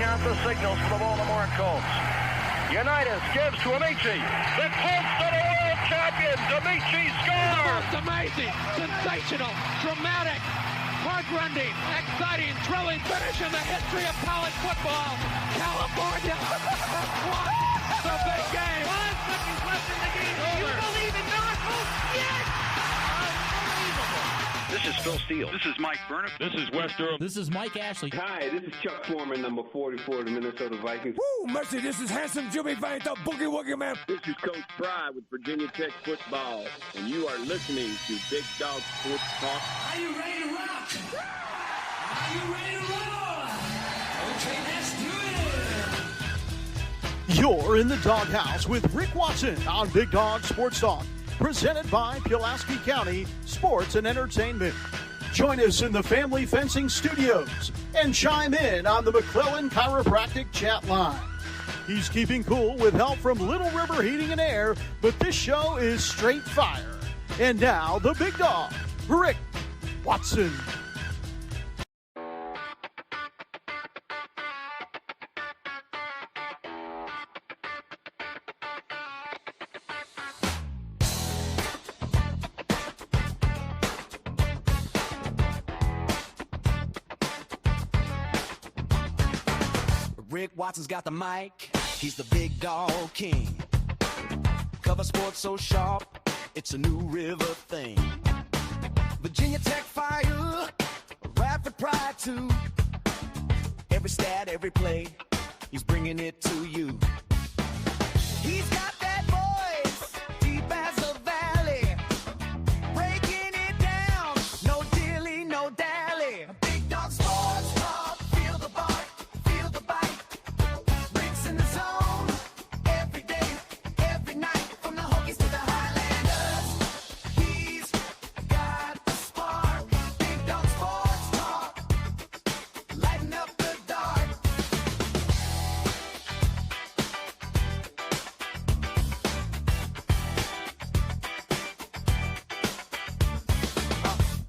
count the signals for the Baltimore Colts. Unitas gives to Amici. The Colts are the world champions. Amici scores. It's amazing, sensational, dramatic, heart-rending, exciting, thrilling finish in the history of college football. California won the big game. 5 seconds left in the game. Do you believe in miracles? Yes! This is Phil Steele. This is Mike Burnham. This is Wes Durham. This is Mike Ashley. Hi, this is Chuck Foreman, number 44 of the Minnesota Vikings. Woo, mercy, this is handsome Jimmy Vane, the Boogie Woogie Man. This is Coach Fry with Virginia Tech Football, and you are listening to Big Dog Sports Talk. Are you ready to rock? Are you ready to roll? Okay, let's do it. You're in the doghouse with Rick Watson on Big Dog Sports Talk, presented by Pulaski County Sports and Entertainment. Join us in the Family Fencing Studios and chime in on the McClellan Chiropractic chat line. He's keeping cool with help from Little River Heating and Air, but this show is straight fire. And now, the big dog, Rick Watson. Rick Watson's got the mic, he's the big dog king. Cover sports so sharp, it's a New River thing. Virginia Tech fire, rapid pride too. Every stat, every play, he's bringing it to you. He's got that voice, deep as a valley, breaking it down, no dilly, no dally. Big dog sports talk, feel the bark, feel the bite. Rick's in the zone, every day, every night, from the Hokies to the Highlanders. He's got the spark, Big dog sports talk, lighten up the dark.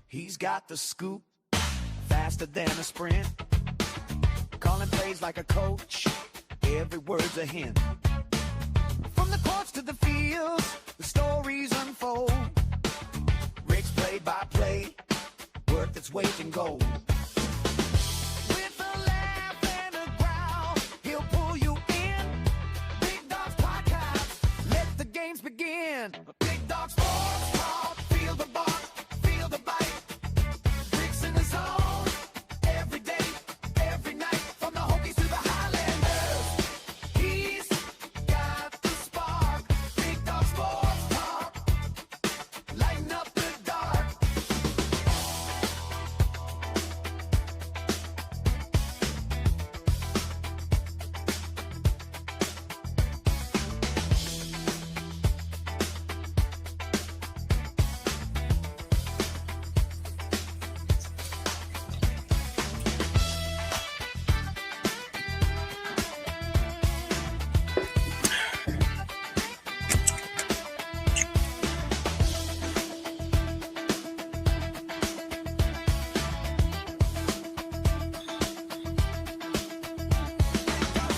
He's got the scoop, faster than a sprint. Calling plays like a coach, every word's a hint. From the courts to the fields, the stories unfold. Rick's play-by-play, worth its weight in gold. With a laugh and a growl, he'll pull you in. Big Dog's podcast, let the games begin. Big Dog Sports Talk, feel the bark, feel the bite. Rick's in the zone, every day, every night, from the Hokies to the Highlanders. He's got the spark, Big Dog Sports Talk, lighten up the dark.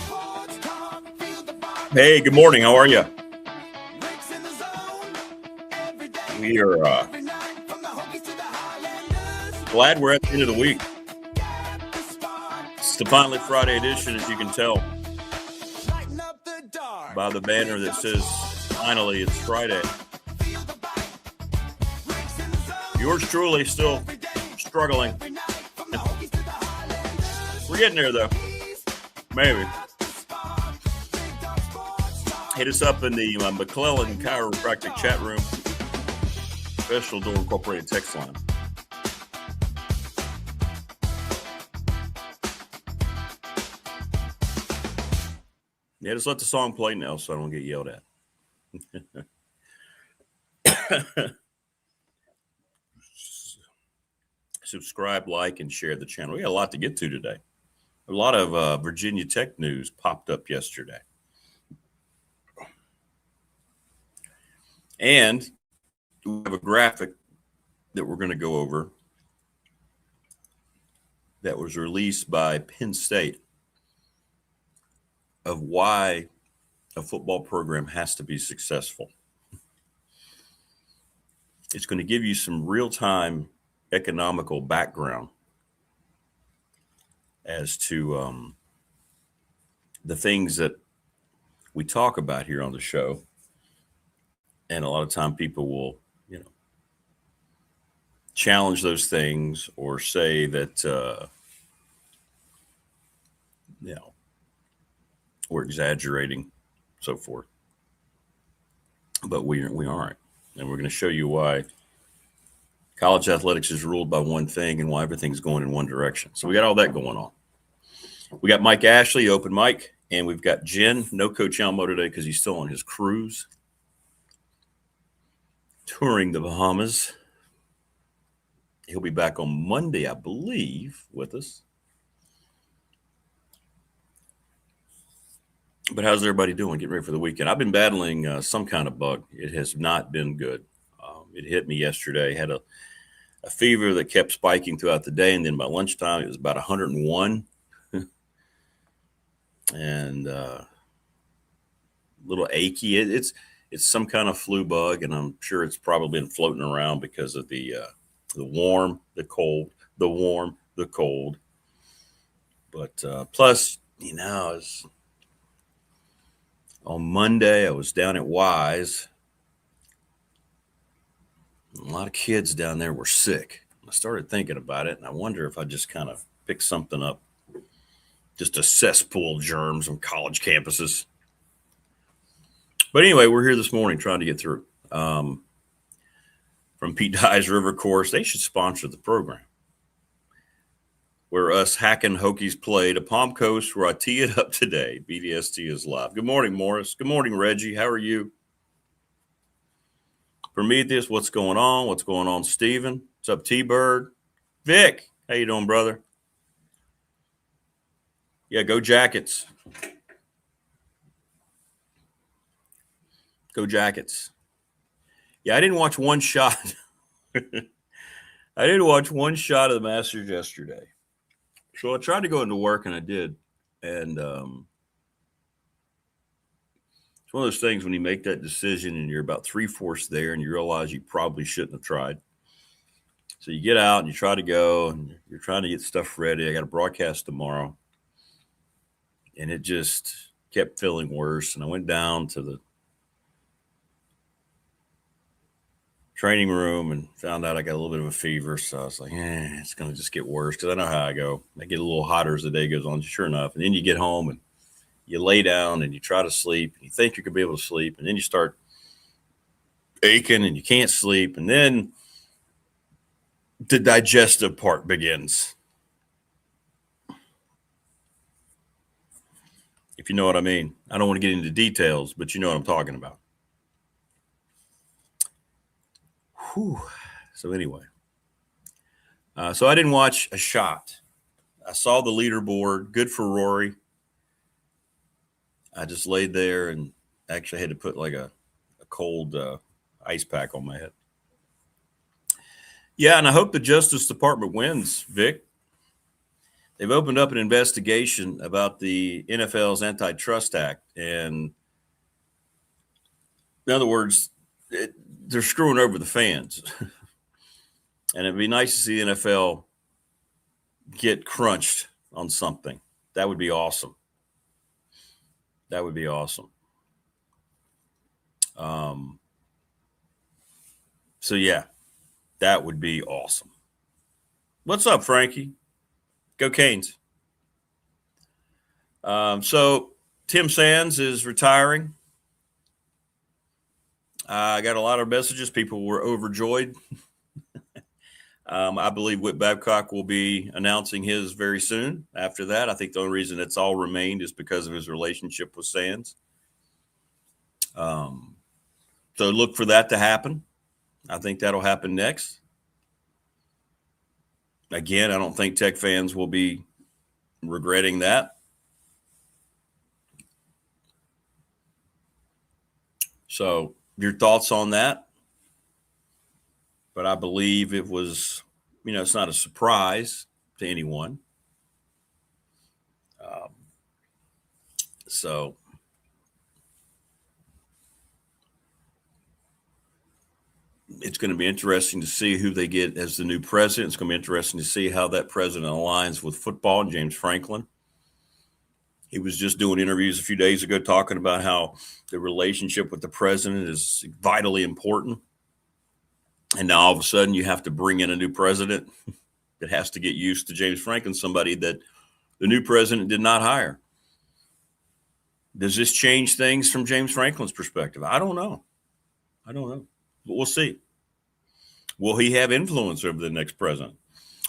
Sports Talk, feel the bark. Hey, good morning. How are you? Rick's in the zone, every day, We are every night, from the Hokies to the Highlanders. glad we're at the end of the week. Got the spark, It's the finally Friday edition, as you can tell lighten up the dark. by the banner that says, finally, it's Friday. Feel the bite. Rick's in the zone, Yours truly still every day, struggling. every night, from the Hokies to the Highlanders. We're getting there, though. He's Maybe. got the spark, Big Dog Sports Talk. Hit us up in the McClellan Chiropractic chat room. Special Door Incorporated text line. Yeah, just let the song play now so I don't get yelled at. Subscribe, like, and share the channel. We got a lot to get to today. A lot of Virginia Tech news popped up yesterday. And we have a graphic that we're going to go over that was released by Penn State. of why a football program has to be successful. It's going to give you some real-time economical background as to the things that we talk about here on the show. And a lot of time people will, challenge those things or say that, we're exaggerating, so forth. But we aren't. And we're going to show you why college athletics is ruled by one thing and why everything's going in one direction. So we got all that going on. We got Mike Ashley, open mic, and we've got Jen, no Coach Elmo today because he's still on his cruise, touring the Bahamas. He'll be back on Monday, I believe, with us. But how's everybody doing? Getting ready for the weekend. I've been battling some kind of bug. It has not been good. It hit me yesterday. Had a fever that kept spiking throughout the day, and then by lunchtime it was about 101. And a little achy. It's some kind of flu bug, and I'm sure it's probably been floating around because of the warm, the cold, the warm, the cold. But plus, on Monday I was down at Wise. A lot of kids down there were sick. I started thinking about it, and I wonder if I just kind of picked something up. Just a cesspool of germs on college campuses. But anyway, we're here this morning trying to get through. From Pete Dye's River Course, they should sponsor the program. Where us hacking Hokies play to Palm Coast, where I tee it up today. BDST is live. Good morning, Morris. Good morning, Reggie. How are you? Prometheus, what's going on? What's going on, Steven? What's up, T-Bird? Vic, how you doing, brother? Yeah, go Jackets. Go Jackets. Yeah, I didn't watch one shot. I didn't watch one shot of the Masters yesterday. So I tried to go into work, and I did. And it's one of those things when you make that decision and you're about 3/4 there and you realize you probably shouldn't have tried. So you get out and you try to go, and you're trying to get stuff ready. I got a broadcast tomorrow. And it just kept feeling worse. And I went down to the training room and found out I got a little bit of a fever. So I was like, it's going to just get worse because I know how I go. I get a little hotter as the day goes on, sure enough. And then you get home and you lay down and you try to sleep. And you think you could be able to sleep. And then you start aching and you can't sleep. And then the digestive part begins. If you know what I mean. I don't want to get into details, but you know what I'm talking about. Whew. So anyway. So I didn't watch a shot. I saw the leaderboard. Good for Rory. I just laid there and actually had to put like a cold ice pack on my head. Yeah, and I hope the Justice Department wins, Vic. They've opened up an investigation about the NFL's Antitrust Act. And in other words, they're screwing over the fans. And it'd be nice to see the NFL get crunched on something. That would be awesome. That would be awesome. So, yeah, that would be awesome. What's up, Frankie? Go Canes. So Tim Sands is retiring. I got a lot of messages. People were overjoyed. I believe Whit Babcock will be announcing his very soon. After that, I think the only reason it's all remained is because of his relationship with Sands. So look for that to happen. I think that'll happen next. Again, I don't think Tech fans will be regretting that. So your thoughts on that? But I believe it was, it's not a surprise to anyone. So it's going to be interesting to see who they get as the new president. It's going to be interesting to see how that president aligns with football and James Franklin. He was just doing interviews a few days ago talking about how the relationship with the president is vitally important. And now all of a sudden you have to bring in a new president that has to get used to James Franklin, somebody that the new president did not hire. Does this change things from James Franklin's perspective? I don't know. But we'll see. Will he have influence over the next president?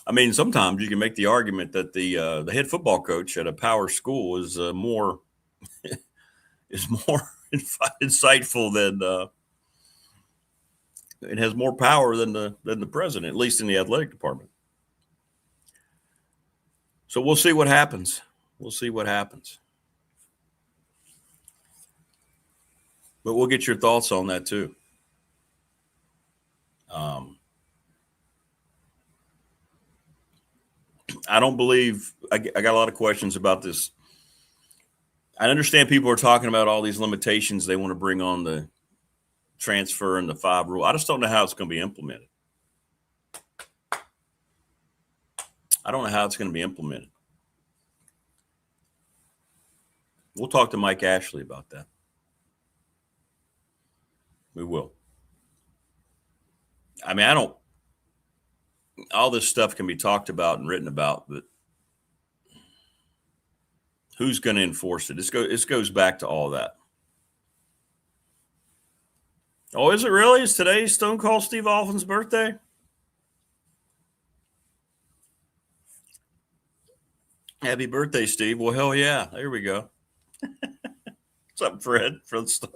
I mean, sometimes you can make the argument that the head football coach at a power school is more insightful than it has more power than the president, at least in the athletic department. So we'll see what happens. But we'll get your thoughts on that too. I don't believe I got a lot of questions about this. I understand people are talking about all these limitations they want to bring on the transfer and the 5 rule. I just don't know how it's going to be implemented. We'll talk to Mike Ashley about that. We will. I mean, all this stuff can be talked about and written about, but who's going to enforce it? This goes back to all that. Oh, is it really? Is today Stone Cold Steve Austin's birthday? Happy birthday, Steve. Well, hell yeah. There we go. What's up, Fred? Fred Stone.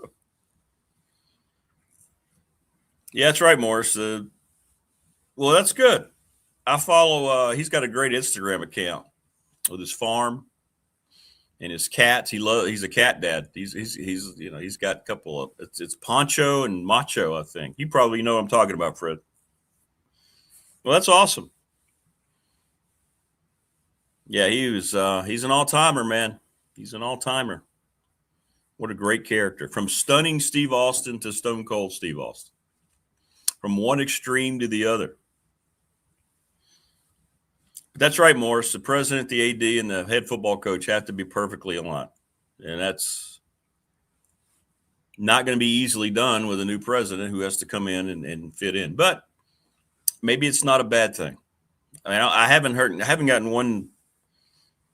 Yeah, that's right, Morris. Well, that's good. I follow. He's got a great Instagram account with his farm and his cats. He's a cat dad. He's got a couple of. It's Poncho and Macho, I think. You probably know what I'm talking about, Fred. Well, that's awesome. Yeah, he's an all-timer, man. He's an all-timer. What a great character. From stunning Steve Austin to Stone Cold Steve Austin. From one extreme to the other. But that's right, Morris. The president, the AD, and the head football coach have to be perfectly aligned. And that's not going to be easily done with a new president who has to come in and fit in. But maybe it's not a bad thing. I mean, I haven't gotten one.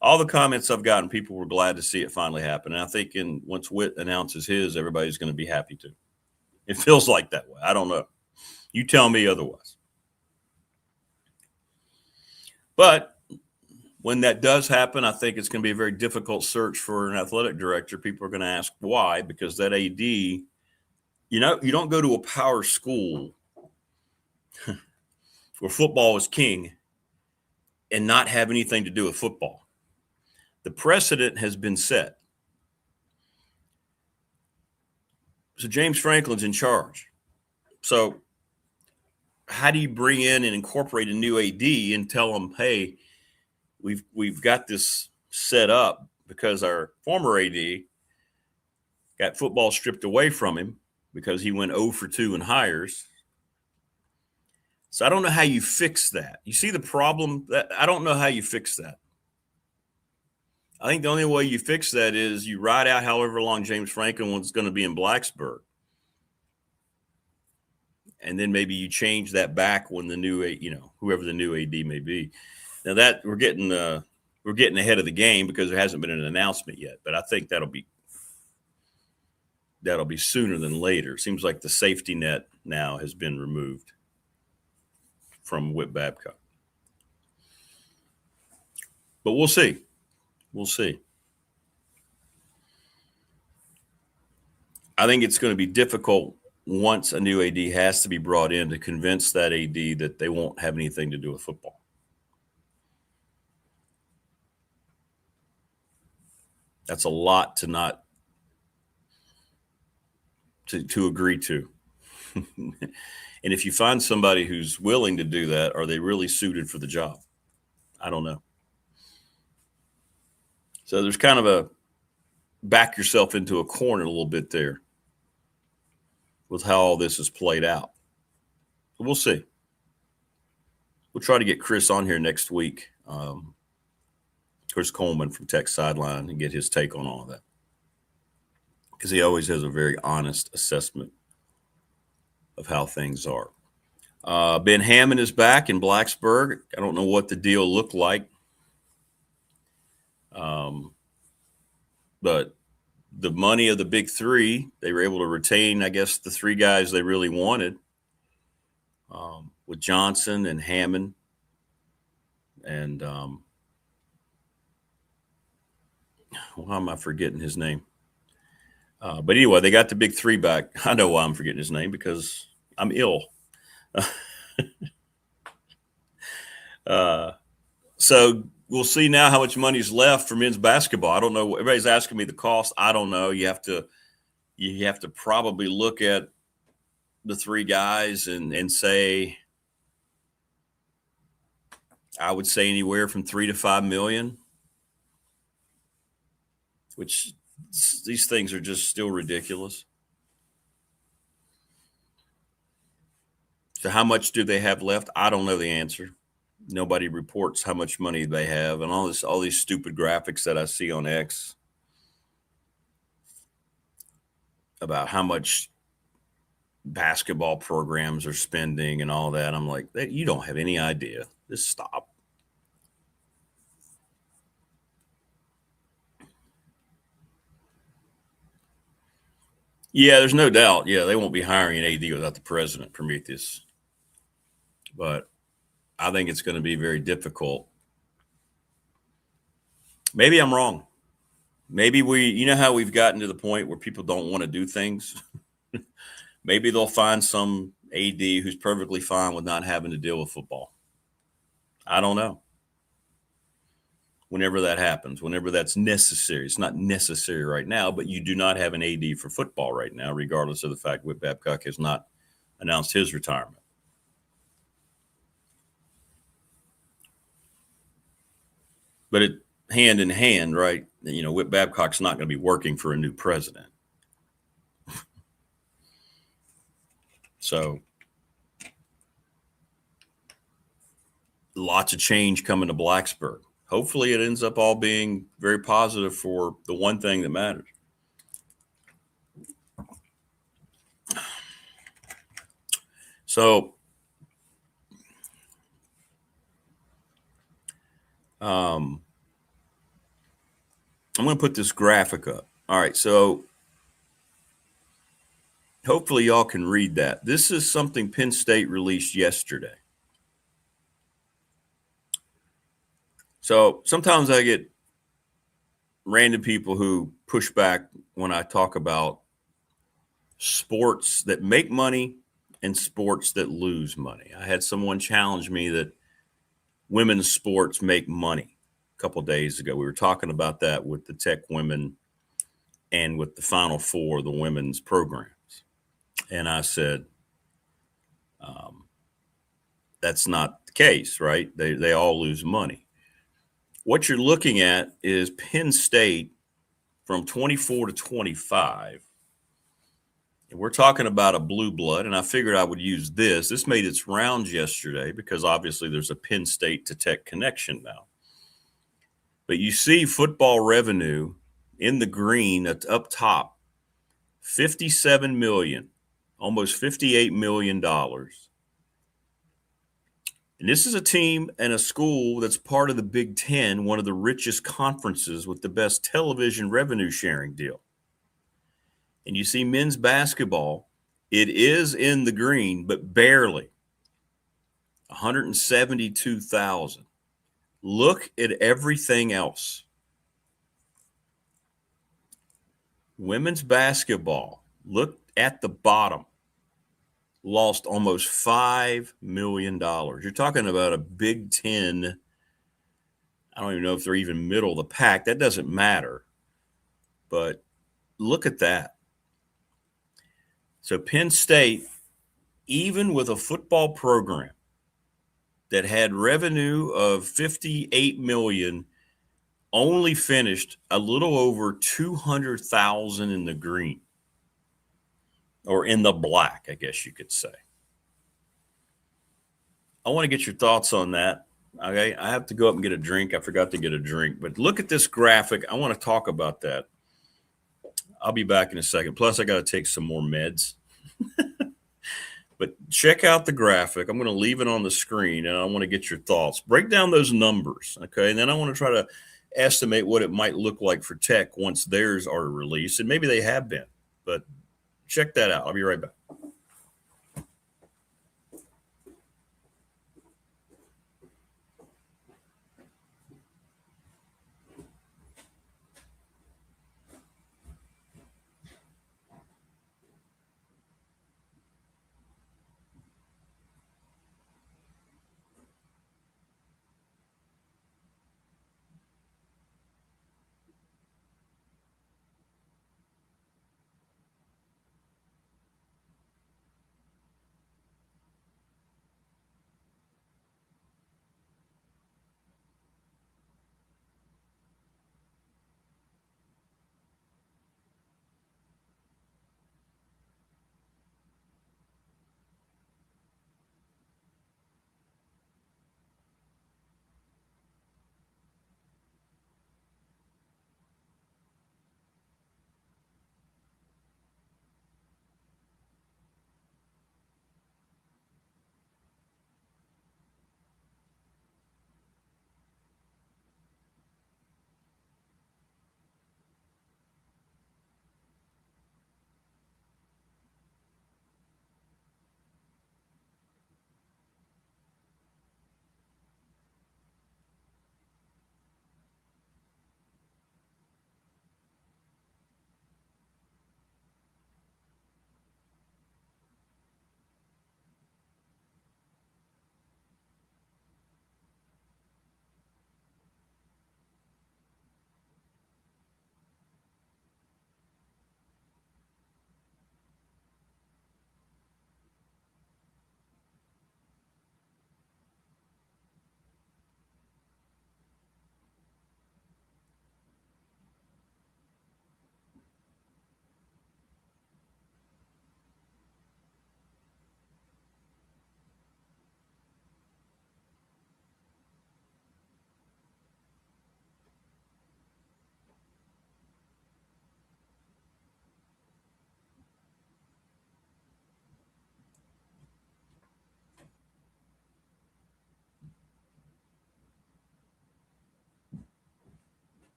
All the comments I've gotten, people were glad to see it finally happen. And I think once Witt announces his, everybody's going to be happy too. It feels like that way. I don't know. You tell me otherwise. But when that does happen, I think it's going to be a very difficult search for an athletic director. People are going to ask why, because that AD, you don't go to a power school where football is king and not have anything to do with football. The precedent has been set. So James Franklin's in charge. So how do you bring in and incorporate a new AD and tell them, hey, we've got this set up because our former AD got football stripped away from him because he went 0 for 2 in hires. So I don't know how you fix that. You see the problem? I don't know how you fix that. I think the only way you fix that is you ride out however long James Franklin was going to be in Blacksburg. And then maybe you change that back when the new, whoever the new AD may be. Now that we're getting ahead of the game because there hasn't been an announcement yet, but I think that'll be sooner than later. It seems like the safety net now has been removed from Whit Babcock. But we'll see. I think it's going to be difficult once a new AD has to be brought in to convince that AD that they won't have anything to do with football. That's a lot to agree to. And if you find somebody who's willing to do that, are they really suited for the job? I don't know. So there's kind of back yourself into a corner a little bit there with how all this is played out. We'll see. We'll try to get Chris on here next week, Chris Coleman from Tech Sideline, and get his take on all of that, because he always has a very honest assessment of how things are. Ben Hammond is back in Blacksburg. I don't know what the deal looked like, but the money of the big three, they were able to retain, I guess, the three guys they really wanted, with Johnson and Hammond and why am I forgetting his name? But anyway, they got the big three back. I know why I'm forgetting his name, because I'm ill. So we'll see now how much money's left for men's basketball. I don't know. Everybody's asking me the cost. I don't know. You have to probably look at the three guys and say, I would say anywhere from $3 to $5 million, which these things are just still ridiculous. So how much do they have left? I don't know the answer. Nobody reports how much money they have, and all these stupid graphics that I see on X about how much basketball programs are spending and all that. I'm like, you don't have any idea. Just stop. Yeah, there's no doubt. Yeah, they won't be hiring an AD without the president, Prometheus. But I think it's going to be very difficult. Maybe I'm wrong. Maybe you know how we've gotten to the point where people don't want to do things? Maybe they'll find some AD who's perfectly fine with not having to deal with football. I don't know. Whenever that happens, whenever that's necessary. It's not necessary right now, but you do not have an AD for football right now, regardless of the fact that Babcock has not announced his retirement. But it hand in hand, right? You know, Whit Babcock's not going to be working for a new president. So lots of change coming to Blacksburg. Hopefully it ends up all being very positive for the one thing that matters. So I'm going to put this graphic up. All right, so hopefully y'all can read that. This is something Penn State released yesterday. So sometimes I get random people who push back when I talk about sports that make money and sports that lose money. I had someone challenge me that women's sports make money a couple of days ago. We were talking about that with the Tech women and with the Final Four, the women's programs. And I said, that's not the case, right? They all lose money. What you're looking at is Penn State from 24 to 25. And we're talking about a blue blood, and I figured I would use this. This made its rounds yesterday because obviously there's a Penn State to Tech connection now. But you see football revenue in the green up top, $57 million, almost $58 million. And this is a team and a school that's part of the Big Ten, one of the richest conferences with the best television revenue sharing deal. And you see men's basketball, it is in the green, but barely. 172,000. Look at everything else. Women's basketball, look at the bottom. Lost almost $5 million. You're talking about a Big Ten. I don't even know if they're even middle of the pack. That doesn't matter. But look at that. So Penn State, even with a football program that had revenue of $58 million, only finished a little over 200,000 in the green, or in the black, I guess you could say. I want to get your thoughts on that. Okay, I have to go up and get a drink. I forgot to get a drink, but look at this graphic. I want to talk about that. I'll be back in a second. Plus, I got to take some more meds. But check out the graphic. I'm going to leave it on the screen, and I want to get your thoughts. Break down those numbers, okay? And then I want to try to estimate what it might look like for Tech once theirs are released, and maybe they have been. But check that out. I'll be right back.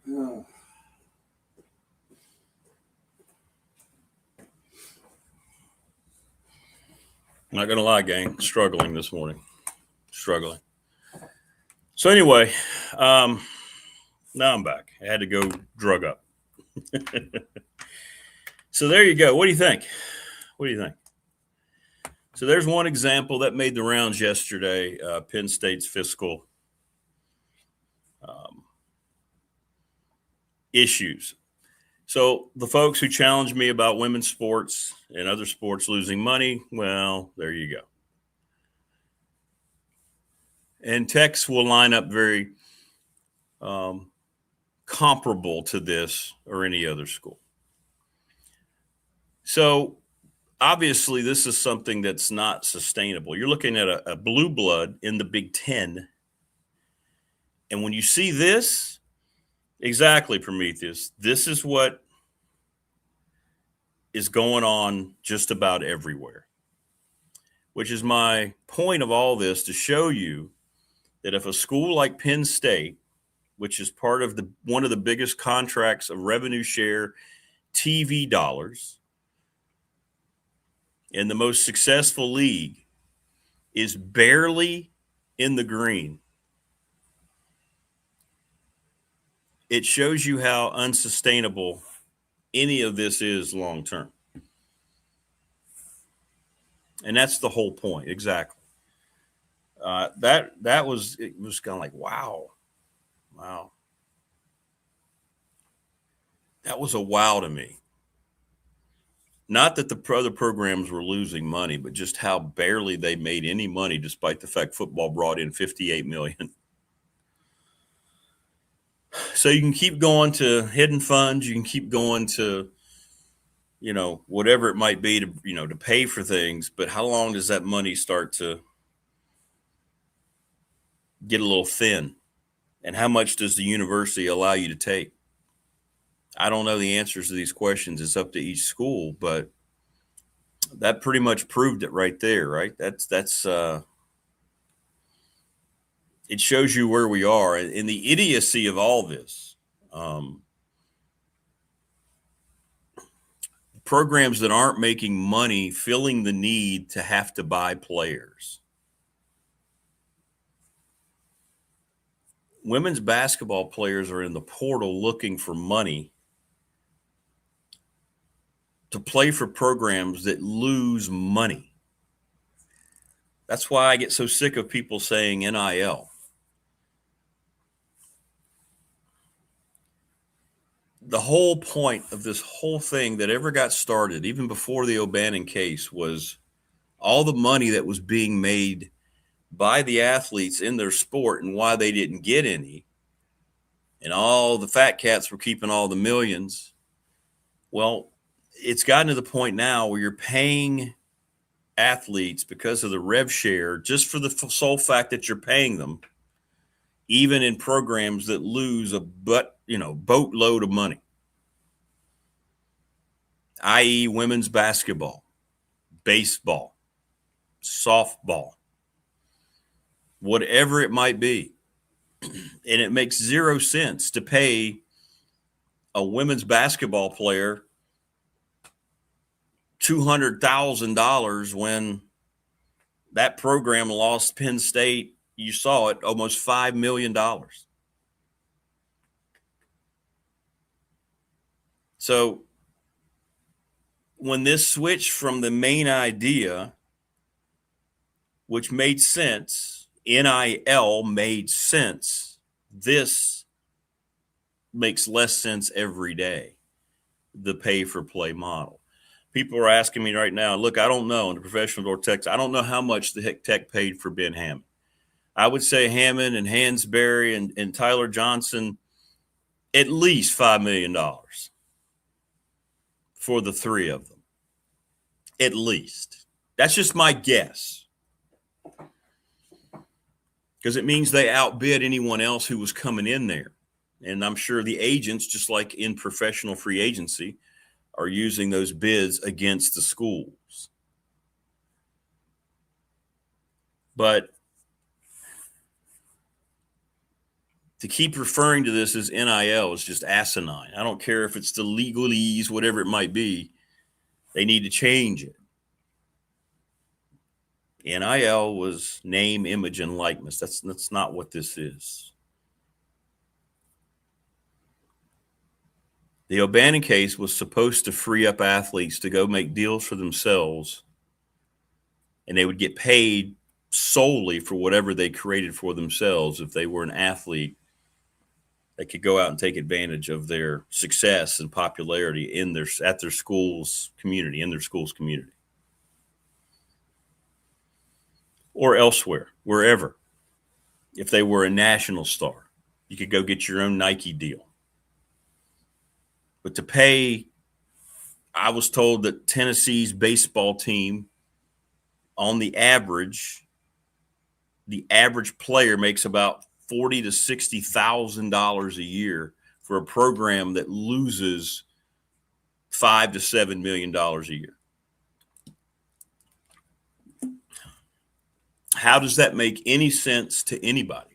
I'm not going to lie, gang. Struggling this morning. Struggling. So anyway, now I'm back. I had to go drug up. So there you go. What do you think? What do you think? So there's one example that made the rounds yesterday, Penn State's fiscal issues. So the folks who challenged me about women's sports and other sports losing money, well, there you go. And Techs will line up very comparable to this or any other school. So obviously this is something that's not sustainable. You're looking at a blue blood in the Big Ten. And when you see this, exactly, Prometheus, this is what is going on just about everywhere, which is my point of all this, to show you that if a school like Penn State, which is part of one of the biggest contracts of revenue share TV dollars in the most successful league, is barely in the green, it shows you how unsustainable any of this is long term. And that's the whole point. Exactly. It was kind of like, wow. That was a wow to me. Not that the other programs were losing money, but just how barely they made any money, despite the fact football brought in $58 million. So you can keep going to hidden funds. You can keep going to, whatever it might be to pay for things. But how long does that money start to get a little thin? And how much does the university allow you to take? I don't know the answers to these questions. It's up to each school, but that pretty much proved it right there, right? It shows you where we are and the idiocy of all this. Programs that aren't making money feeling the need to have to buy players. Women's basketball players are in the portal looking for money to play for programs that lose money. That's why I get so sick of people saying NIL. The whole point of this whole thing that ever got started, even before the O'Bannon case, was all the money that was being made by the athletes in their sport and why they didn't get any. And all the fat cats were keeping all the millions. Well, it's gotten to the point now where you're paying athletes because of the rev share, just for the sole fact that you're paying them, even in programs that lose a boatload of money, i.e. women's basketball, baseball, softball, whatever it might be. And it makes zero sense to pay a women's basketball player $200,000 when that program lost Penn State, you saw it, almost $5 million. So when this switched from the main idea, which made sense, NIL made sense, this makes less sense every day, the pay-for-play model. People are asking me right now, look, I don't know, in the professional door Texas, I don't know how much the heck Tech paid for Ben Hammond. I would say Hammond and Hansberry and Tyler Johnson, at least $5 million for the three of them. At least. That's just my guess. Because it means they outbid anyone else who was coming in there. And I'm sure the agents, just like in professional free agency, are using those bids against the schools. But to keep referring to this as NIL is just asinine. I don't care if it's the legalese, whatever it might be. They need to change it. NIL was name, image, and likeness. That's not what this is. The O'Bannon case was supposed to free up athletes to go make deals for themselves, and they would get paid solely for whatever they created for themselves if they were an athlete that could go out and take advantage of their success and popularity at their school's community, or elsewhere, wherever. If they were a national star, you could go get your own Nike deal. But to pay, I was told that Tennessee's baseball team, on the average player makes about $40,000 to $60,000 a year for a program that loses $5 to $7 million a year. How does that make any sense to anybody?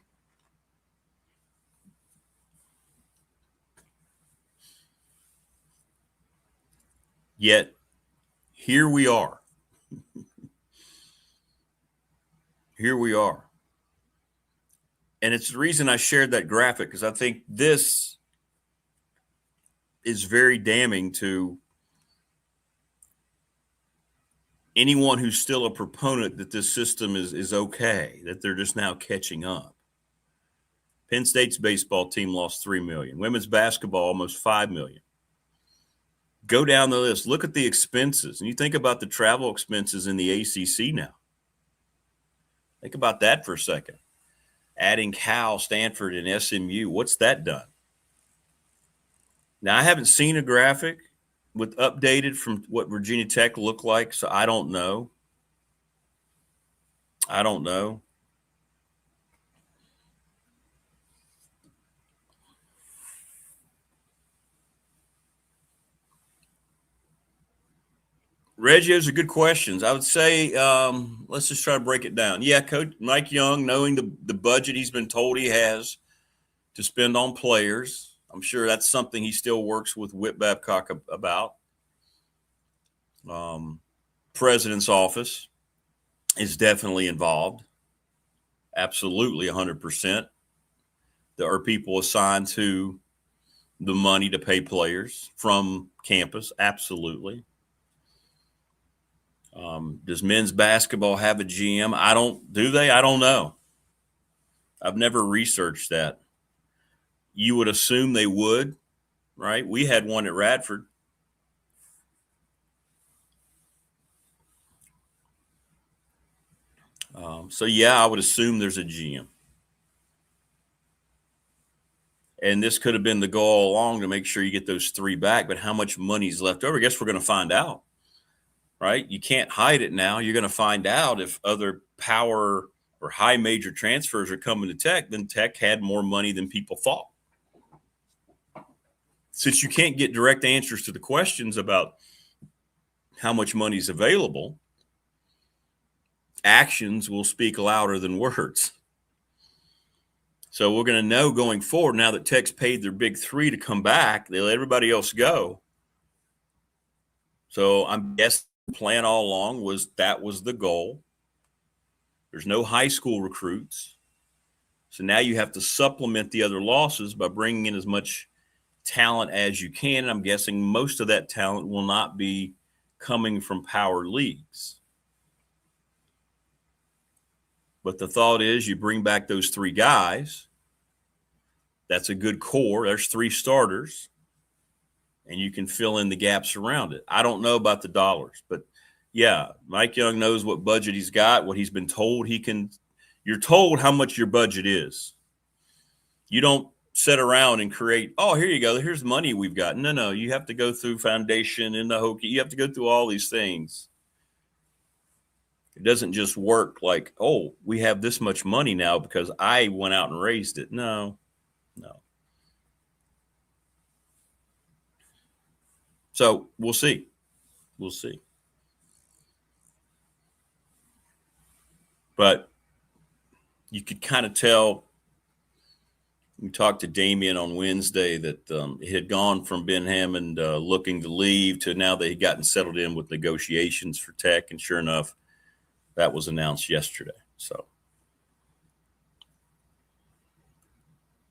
Yet, here we are. Here we are. And it's the reason I shared that graphic, because I think this is very damning to anyone who's still a proponent that this system is okay, that they're just now catching up. Penn State's baseball team lost $3 million. Women's basketball, almost $5 million. Go down the list. Look at the expenses. And you think about the travel expenses in the ACC now. Think about that for a second. Adding Cal, Stanford, and SMU. What's that done? Now, I haven't seen a graphic with updated from what Virginia Tech looked like, so I don't know. Reggie, those are good questions. I would say let's just try to break it down. Yeah, Coach Mike Young, knowing the budget he's been told he has to spend on players, I'm sure that's something he still works with Whit Babcock about. President's office is definitely involved. Absolutely, 100%. There are people assigned to the money to pay players from campus. Absolutely. Does men's basketball have a GM? Do they? I don't know. I've never researched that. You would assume they would, right? We had one at Radford. So, yeah, I would assume there's a GM. And this could have been the goal all along to make sure you get those 3 back. But how much money's left over? I guess we're going to find out, right? You can't hide it now. You're going to find out if other power or high major transfers are coming to Tech, then Tech had more money than people thought. Since you can't get direct answers to the questions about how much money is available, actions will speak louder than words. So we're going to know going forward, now that Tech's paid their big 3 to come back, they let everybody else go. So I'm guessing the plan all along was that was the goal. There's no high school recruits. So now you have to supplement the other losses by bringing in as much talent as you can. And I'm guessing most of that talent will not be coming from power leagues. But the thought is you bring back those 3 guys. That's a good core. There's 3 starters. And you can fill in the gaps around it. I don't know about the dollars, but yeah, Mike Young knows what budget he's got, what he's been told he can. You're told how much your budget is. You don't sit around and create, oh, here you go. Here's money we've got. No. You have to go through foundation and the hokey. You have to go through all these things. It doesn't just work like, oh, we have this much money now because I went out and raised it. No. So we'll see. But you could kind of tell, we talked to Damien on Wednesday, that it had gone from Ben Hammond looking to leave to now they had gotten settled in with negotiations for Tech. And sure enough, that was announced yesterday. So,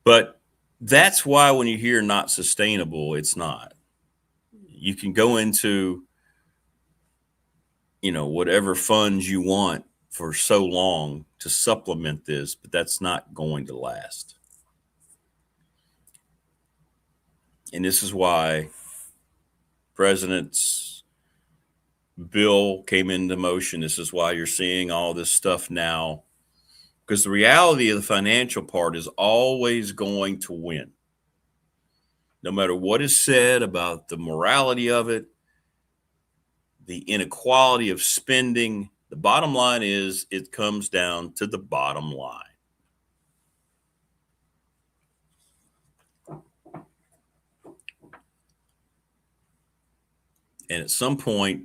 but that's why when you hear not sustainable, it's not. You can go into, whatever funds you want for so long to supplement this, but that's not going to last. And this is why President's bill came into motion. This is why you're seeing all this stuff now, because the reality of the financial part is always going to win. No matter what is said about the morality of it, the inequality of spending, the bottom line is it comes down to the bottom line. And at some point,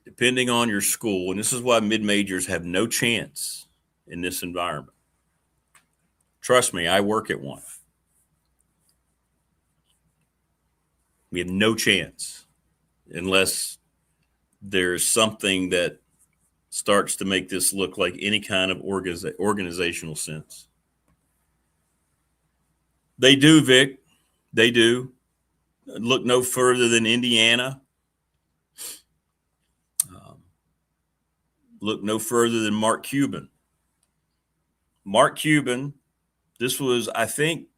depending on your school, and this is why mid-majors have no chance in this environment. Trust me, I work at one. We have no chance unless there's something that starts to make this look like any kind of organizational sense. They do, Vic. They do. Look no further than Indiana. Look no further than Mark Cuban. Mark Cuban, this was, I think,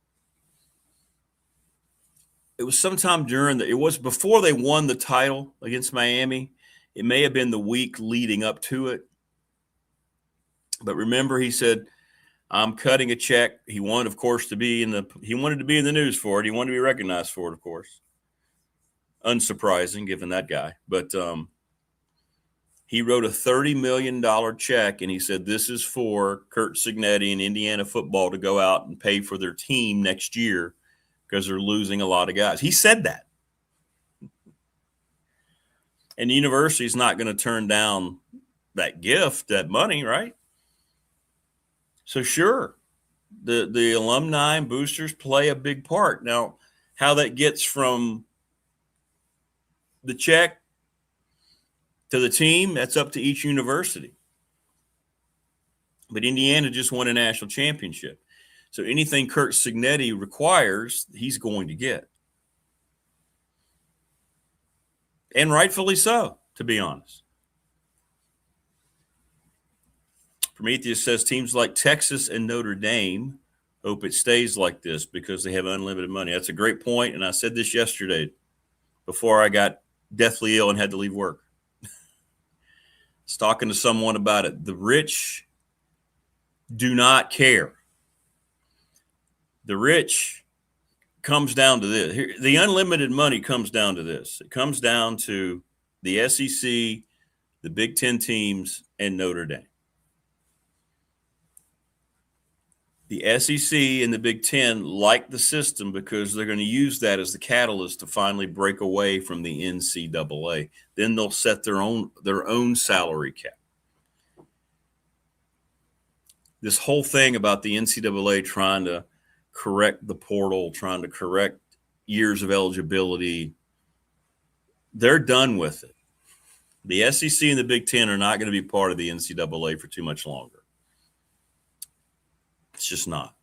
it was sometime it was before they won the title against Miami. It may have been the week leading up to it. But remember, he said, I'm cutting a check. He wanted, of course, to be in the news for it. He wanted to be recognized for it, of course. Unsurprising, given that guy. But he wrote a $30 million check, and he said, this is for Curt Cignetti and Indiana football to go out and pay for their team next year because they're losing a lot of guys. He said that. And the university's not going to turn down that gift, that money, right? So sure, the alumni and boosters play a big part. Now, how that gets from the check to the team, that's up to each university. But Indiana just won a national championship. So anything Curt Cignetti requires, he's going to get. And rightfully so, to be honest. Prometheus says teams like Texas and Notre Dame hope it stays like this because they have unlimited money. That's a great point, and I said this yesterday before I got deathly ill and had to leave work. I was talking to someone about it. The rich do not care. The rich comes down to this. The unlimited money comes down to this. It comes down to the SEC, the Big Ten teams, and Notre Dame. The SEC and the Big Ten like the system because they're going to use that as the catalyst to finally break away from the NCAA. Then they'll set their own salary cap. This whole thing about the NCAA trying to correct the portal, trying to correct years of eligibility, they're done with it. The SEC and the Big Ten are not going to be part of the NCAA for too much longer. It's just not.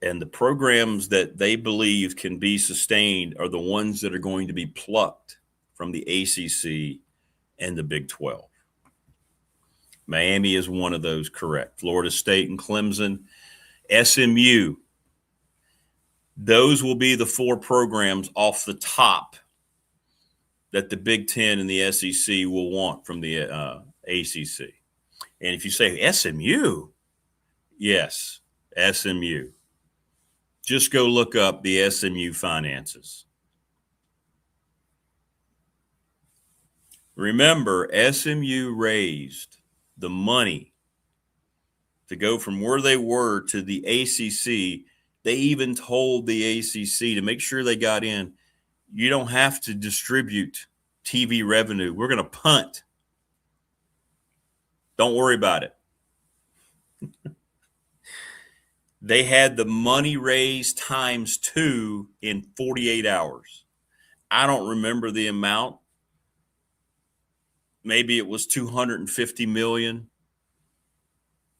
And the programs that they believe can be sustained are the ones that are going to be plucked from the ACC and the Big 12. Miami is one of those, correct. Florida State and Clemson, SMU. Those will be the four programs off the top that the Big Ten and the SEC will want from the ACC. And if you say SMU, yes, SMU. Just go look up the SMU finances. Remember, SMU raised the money to go from where they were to the ACC. They even told the ACC to make sure they got in, you don't have to distribute TV revenue. We're going to punt. Don't worry about it. They had the money raised times 2 in 48 hours. I don't remember the amount. Maybe it was $250 million.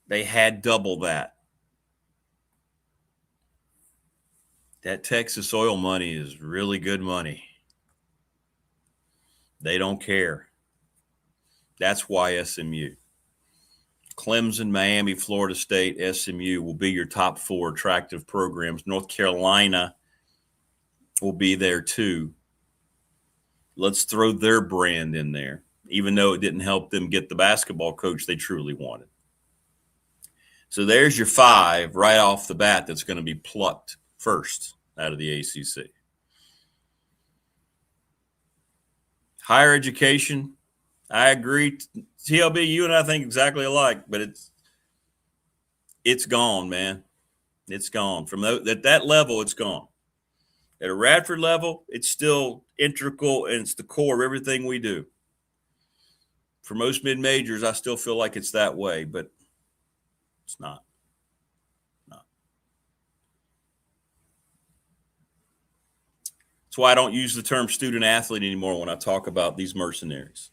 They had double that. That Texas oil money is really good money. They don't care. That's why SMU. Clemson, Miami, Florida State, SMU will be your top 4 attractive programs. North Carolina will be there too. Let's throw their brand in there, even though it didn't help them get the basketball coach they truly wanted. So there's your 5 right off the bat that's going to be plucked first out of the ACC. Higher education, I agree. TLB, you and I think exactly alike, but it's gone, man. It's gone. From at that level, it's gone. At a Radford level, it's still integral and it's the core of everything we do. For most mid-majors, I still feel like it's that way, but it's not. That's why I don't use the term student athlete anymore when I talk about these mercenaries.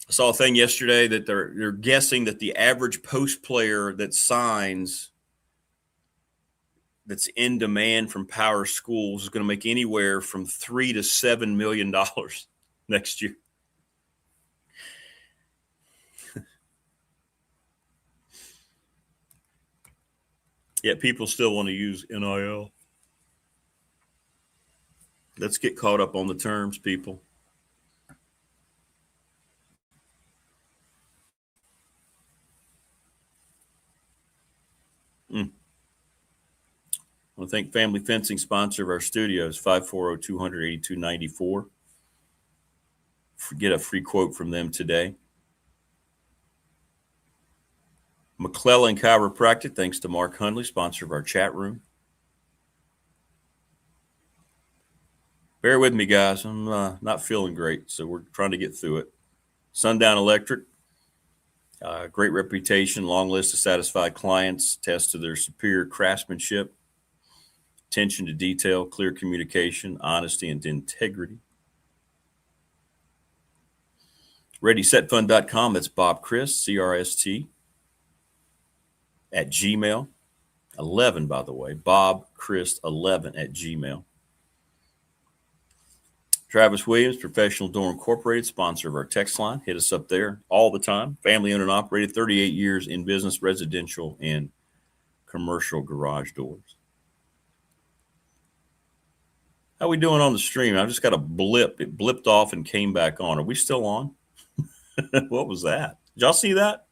I saw a thing yesterday that they're guessing that the average post player that signs that's in demand from power schools is going to make anywhere from $3 to $7 million next year. Yet people still want to use NIL. Let's get caught up on the terms, people. I want to thank Family Fencing, sponsor of our studios, 540-200-8294. Get a free quote from them today. McClellan Chiropractic, thanks to Mark Hundley, sponsor of our chat room. Bear with me, guys. I'm not feeling great, so we're trying to get through it. Sundown Electric, great reputation, long list of satisfied clients, test to their superior craftsmanship, attention to detail, clear communication, honesty, and integrity. ReadySetFund.com, that's Bob Christ, CRST, at Gmail. 11, by the way, Bob Christ 11 at Gmail. Travis Williams, Professional Door Incorporated, sponsor of our text line. Hit us up there all the time. Family owned and operated, 38 years in business, residential, and commercial garage doors. How we doing on the stream? I just got a blip. It blipped off and came back on. Are we still on? What was that? Did y'all see that?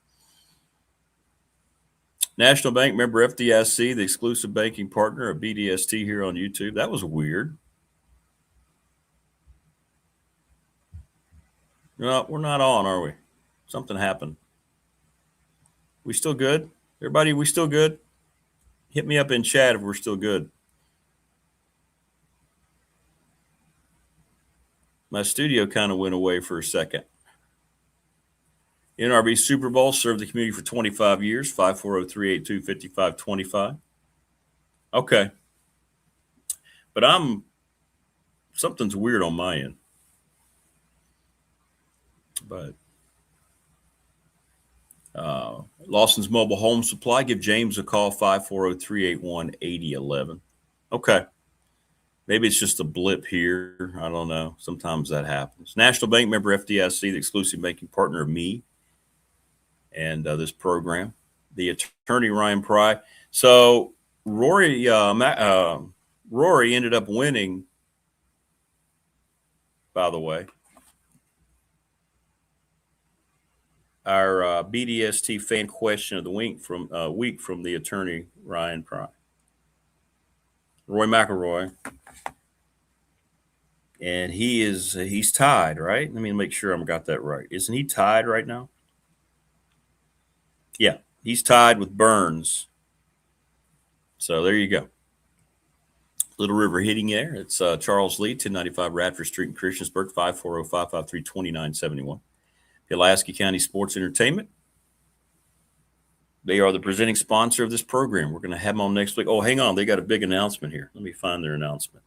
National Bank member FDIC, the exclusive banking partner of BDST here on YouTube. That was weird. No, we're not on, are we? Something happened. We still good? Everybody, we still good? Hit me up in chat if we're still good. My studio kind of went away for a second. NRB Super Bowl, served the community for 25 years, 540-382-5525. Okay. But something's weird on my end. But Lawson's Mobile Home Supply, give James a call, 540-381-8011. Okay. Maybe it's just a blip here. I don't know. Sometimes that happens. National Bank member FDIC, the exclusive banking partner of me and this program. The attorney, Ryan Pry. So Rory ended up winning, by the way, our BDST fan question of the week from the attorney, Ryan Pry. Roy McElroy. And he's tied, right? Let me make sure I've got that right. Isn't he tied right now? Yeah, he's tied with Burns. So there you go. Little River hitting there. It's Charles Lee, 1095 Radford Street in Christiansburg, 540-553-2971. Pulaski County Sports Entertainment. They are the presenting sponsor of this program. We're going to have them on next week. Oh, hang on. They got a big announcement here. Let me find their announcement.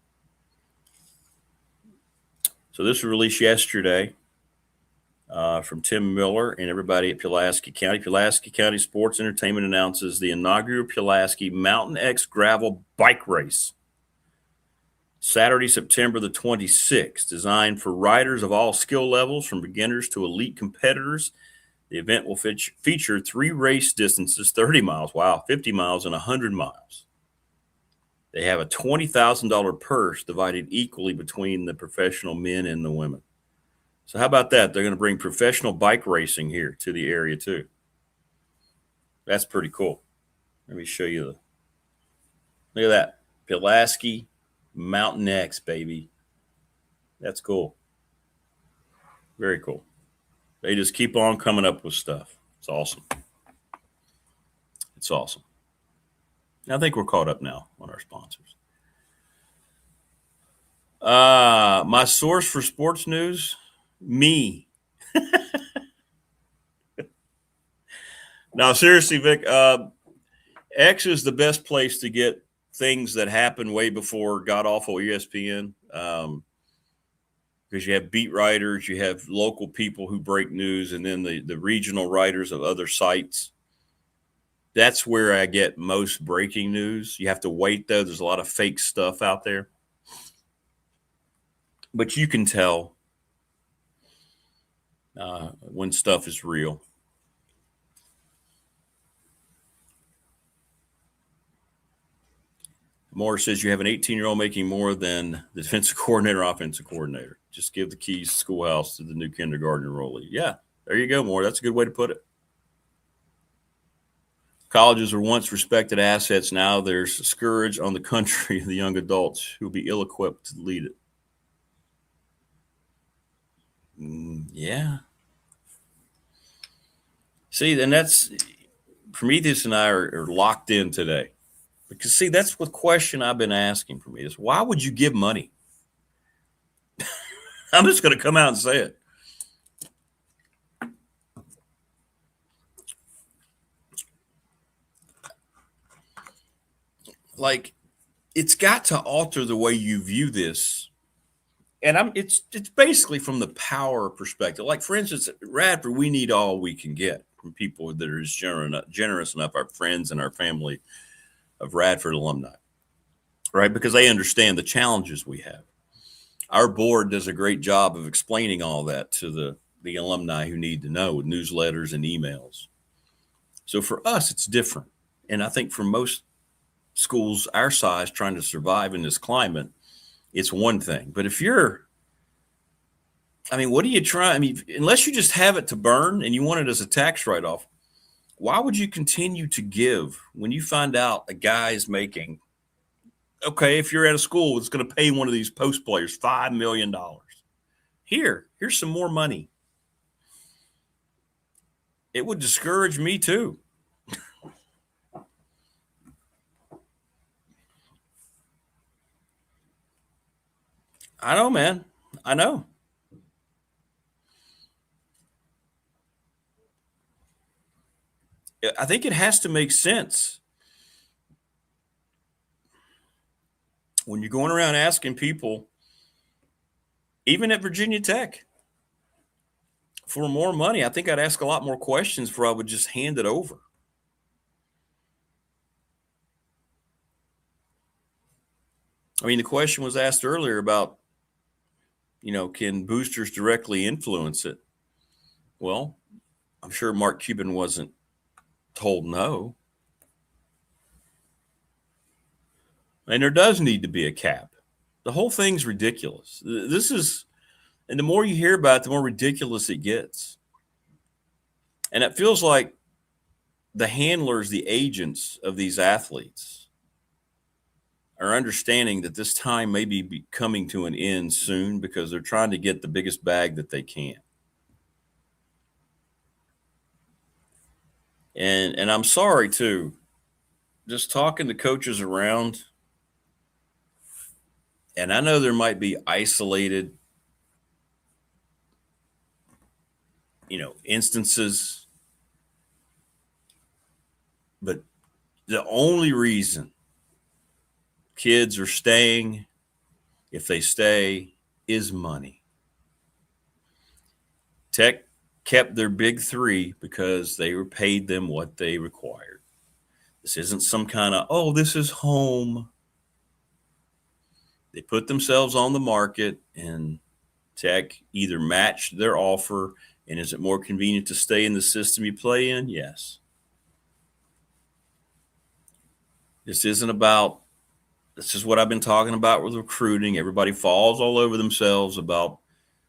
So this was released yesterday from Tim Miller and everybody at Pulaski County. Pulaski County Sports Entertainment announces the inaugural Pulaski Mountain X Gravel Bike Race. Saturday, September the 26th, designed for riders of all skill levels, from beginners to elite competitors. The event will feature 3 race distances, 30 miles, 50 miles, and 100 miles. They have a $20,000 purse divided equally between the professional men and the women. So how about that? They're going to bring professional bike racing here to the area too. That's pretty cool. Let me show you look at that. Pulaski Mountain X, baby. That's cool. Very cool. They just keep on coming up with stuff. It's awesome. It's awesome. I think we're caught up now on our sponsors. My source for sports news, me. Now, seriously, Vic, X is the best place to get things that happened way before god-awful ESPN, because you have beat writers, you have local people who break news, and then the regional writers of other sites. That's where I get most breaking news. You have to wait, though. There's a lot of fake stuff out there. But you can tell when stuff is real. Moore says you have an 18-year-old making more than the defensive coordinator, offensive coordinator. Just give the keys to schoolhouse to the new kindergarten enrollee. Yeah, there you go, Moore. That's a good way to put it. Colleges were once respected assets. Now there's a scourge on the country of the young adults who will be ill-equipped to lead it. Yeah. See, and that's Prometheus and I are locked in today. Because, see, that's the question I've been asking, Prometheus. Why would you give money? I'm just going to come out and say it. Like, it's got to alter the way you view this. And it's basically from the power perspective. Like, for instance, at Radford, we need all we can get from people that are generous enough, our friends and our family of Radford alumni, right? Because they understand the challenges we have. Our board does a great job of explaining all that to the alumni who need to know with newsletters and emails. So for us, it's different. And I think for most schools our size trying to survive in this climate, it's one thing. But if what do you try? Unless you just have it to burn and you want it as a tax write-off, why would you continue to give when you find out a guy is making, okay, if you're at a school that's going to pay one of these post players $5 million. Here's some more money. It would discourage me too. I know, man. I know. I think it has to make sense. When you're going around asking people, even at Virginia Tech, for more money, I think I'd ask a lot more questions before I would just hand it over. The question was asked earlier about, can boosters directly influence it? Well, I'm sure Mark Cuban wasn't told no. And there does need to be a cap. The whole thing's ridiculous. And the more you hear about it, the more ridiculous it gets. And it feels like the handlers, the agents of these athletes are understanding that this time may be coming to an end soon because they're trying to get the biggest bag that they can. And I'm sorry, too, just talking to coaches around, and I know there might be isolated, instances, but the only reason kids are staying, if they stay, is money. Tech kept their big three because they were paid them what they required. This isn't some kind of, this is home. They put themselves on the market, and Tech either matched their offer. And is it more convenient to stay in the system you play in? Yes. This is what I've been talking about with recruiting. Everybody falls all over themselves about,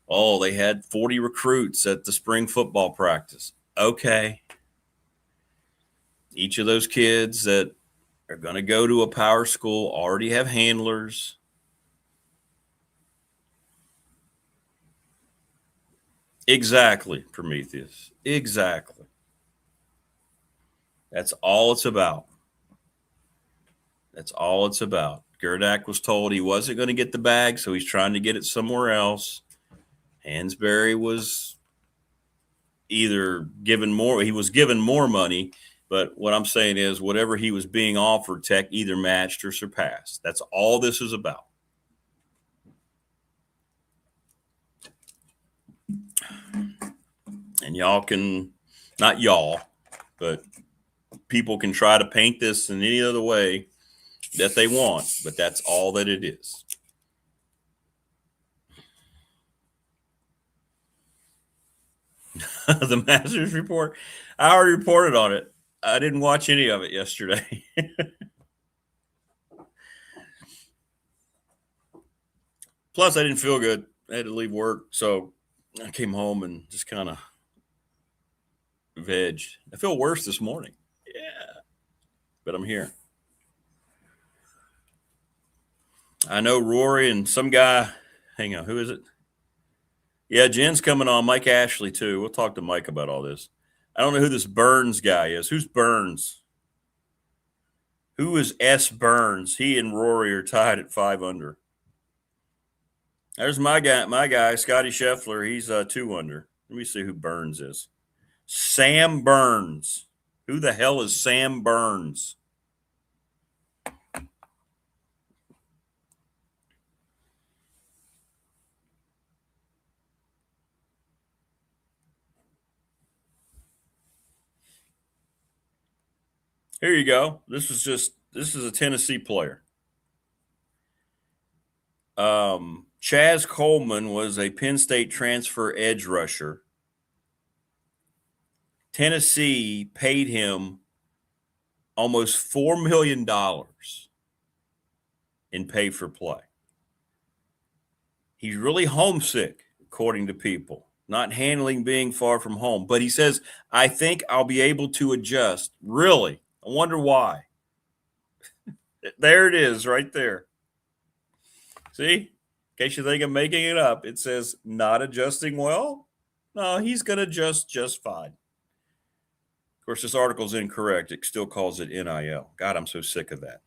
they had 40 recruits at the spring football practice. Okay. Each of those kids that are going to go to a power school already have handlers. Exactly, Prometheus. Exactly. That's all it's about. That's all it's about. Gerdak was told he wasn't going to get the bag, so he's trying to get it somewhere else. Hansberry was either given more, he was given more money, but what I'm saying is whatever he was being offered, Tech either matched or surpassed. That's all this is about. And y'all can, not y'all, but people can try to paint this in any other way that they want, but that's all that it is. The Masters report, I already reported on it. I didn't watch any of it yesterday. Plus, I didn't feel good. I had to leave work, so I came home and just kind of vegged. I feel worse this morning. Yeah, but I'm here. I know Rory and some guy. Hang on, who is it? Yeah, Jen's coming on. Mike Ashley too. We'll talk to Mike about all this. I don't know who this Burns guy is. Who's Burns? Who is S. Burns? He and Rory are tied at 5 under. There's my guy, Scotty Scheffler. He's 2 under. Let me see who Burns is. Sam Burns. Who the hell is Sam Burns? Here you go. This is a Tennessee player. Chaz Coleman was a Penn State transfer edge rusher. Tennessee paid him almost $4 million in pay for play. He's really homesick, according to people, not handling being far from home. But he says, I think I'll be able to adjust. Really? I wonder why. There it is right there. See? In case you think I'm making it up, it says not adjusting well. No, he's going to adjust just fine. Of course, this article's incorrect. It still calls it NIL. God, I'm so sick of that.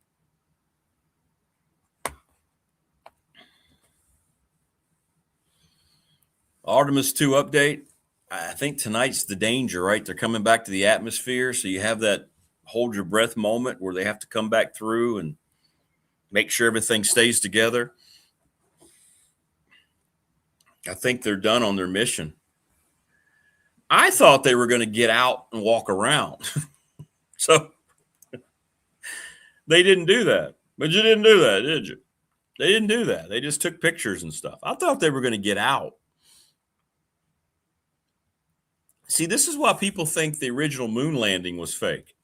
Artemis 2 update. I think tonight's the danger, right? They're coming back to the atmosphere. So you have that hold your breath moment where they have to come back through and make sure everything stays together. I think they're done on their mission. I thought they were going to get out and walk around. So they didn't do that. But you didn't do that, did you? They didn't do that. They just took pictures and stuff. I thought they were going to get out. See, this is why people think the original moon landing was fake.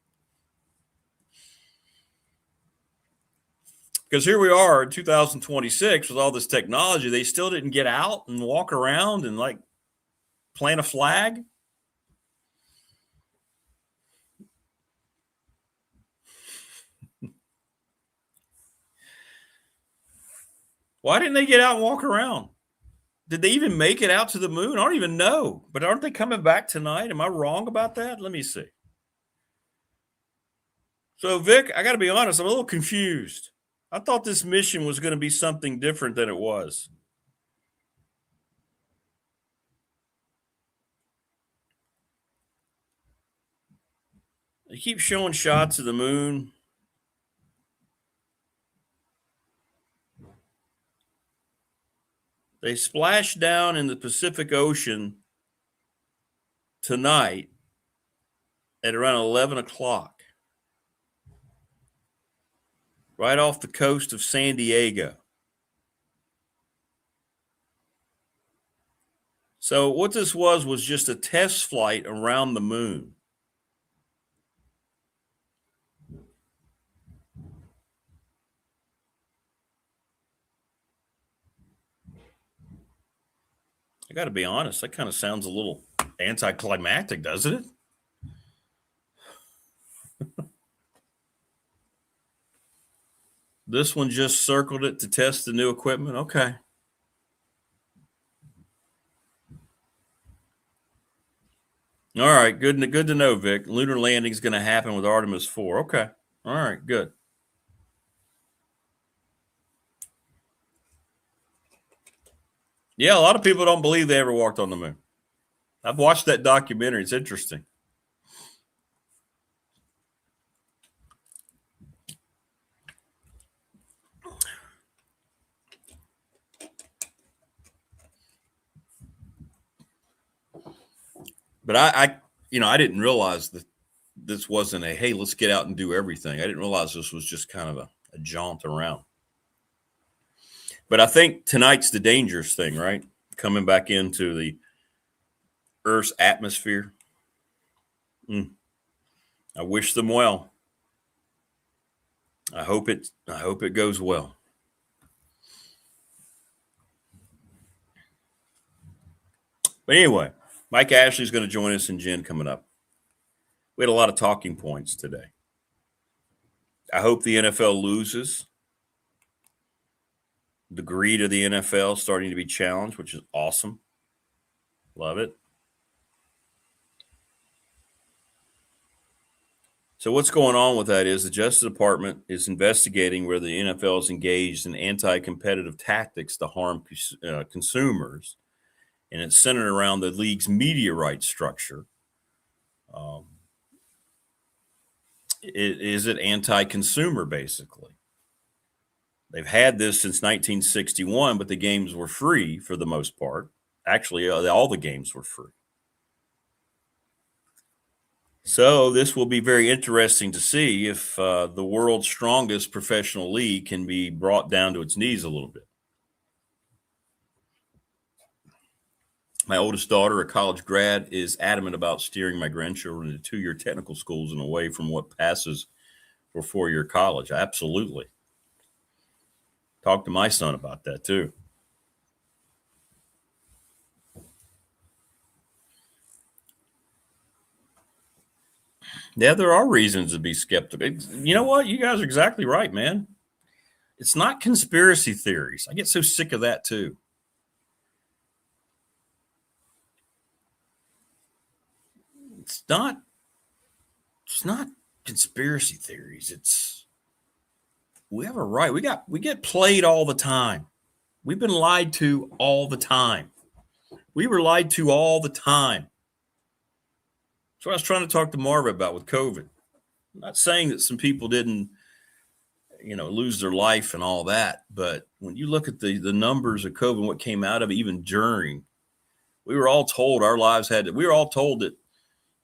Because here we are in 2026 with all this technology. They still didn't get out and walk around and like plant a flag. Why didn't they get out and walk around? Did they even make it out to the moon? I don't even know. But aren't they coming back tonight? Am I wrong about that? Let me see. So, Vic, I got to be honest, I'm a little confused. I thought this mission was going to be something different than it was. They keep showing shots of the moon. They splashed down in the Pacific Ocean tonight at around 11 o'clock, right off the coast of San Diego. So what this was just a test flight around the moon. I got to be honest, that kind of sounds a little anticlimactic, doesn't it? This one just circled it to test the new equipment. Okay. All right, good to know, Vic. Lunar landing is going to happen with Artemis 4. Okay. All right, good. Yeah, a lot of people don't believe they ever walked on the moon. I've watched that documentary. It's interesting. But I didn't realize that this wasn't a, hey, let's get out and do everything. I didn't realize this was just kind of a jaunt around. But I think tonight's the dangerous thing, right? Coming back into the Earth's atmosphere. I wish them well. I hope it goes well. But anyway, Mike Ashley's going to join us and Jen coming up. We had a lot of talking points today. I hope the NFL loses. The greed of the NFL starting to be challenged, which is awesome. Love it. So what's going on with that is the Justice Department is investigating where the NFL is engaged in anti-competitive tactics to harm consumers, and it's centered around the league's media rights structure. Is it anti-consumer, basically? They've had this since 1961, but the games were free for the most part. Actually, all the games were free. So this will be very interesting to see if the world's strongest professional league can be brought down to its knees a little bit. My oldest daughter, a college grad, is adamant about steering my grandchildren to two-year technical schools and away from what passes for four-year college. Absolutely. Talk to my son about that too. Yeah, there are reasons to be skeptical. You know what? You guys are exactly right, man. It's not conspiracy theories. I get so sick of that too. It's not conspiracy theories. We have a right. We get played all the time. We've been lied to all the time. We were lied to all the time. That's what I was trying to talk to Marva about with COVID. I'm not saying that some people didn't, lose their life and all that. But when you look at the numbers of COVID and what came out of it, even during, we were all told our lives we were all told that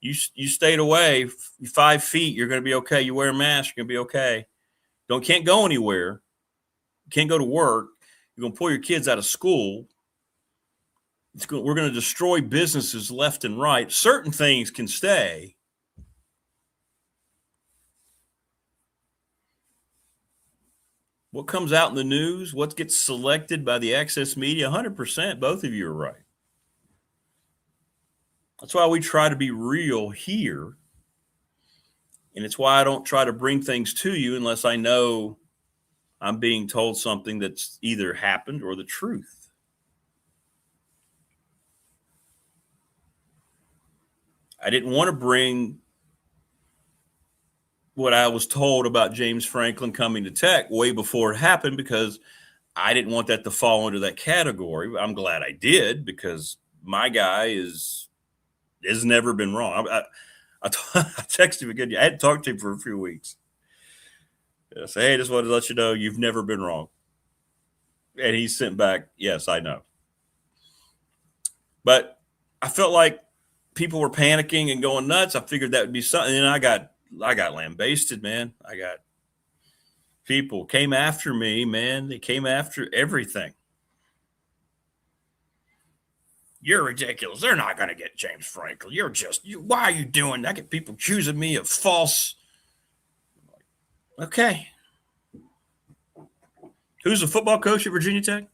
you stayed away 5 feet, you're going to be okay. You wear a mask, you're going to be okay. Can't go anywhere. Can't go to work. You're going to pull your kids out of school. We're going to destroy businesses left and right. Certain things can stay. What comes out in the news, what gets selected by the access media, 100%, both of you are right. That's why we try to be real here. And it's why I don't try to bring things to you unless I know I'm being told something that's either happened or the truth. I didn't want to bring what I was told about James Franklin coming to Tech way before it happened because I didn't want that to fall into that category. I'm glad I did because my guy has never been wrong. I texted him again. I hadn't talked to him for a few weeks. I said, hey, just wanted to let you know you've never been wrong. And he sent back, yes, I know. But I felt like people were panicking and going nuts. I figured that would be something. And I got lambasted, man. I got people came after me, man. They came after everything. You're ridiculous. They're not going to get James Franklin. Why are you doing that? I get people accusing me of false. Okay. Who's the football coach at Virginia Tech?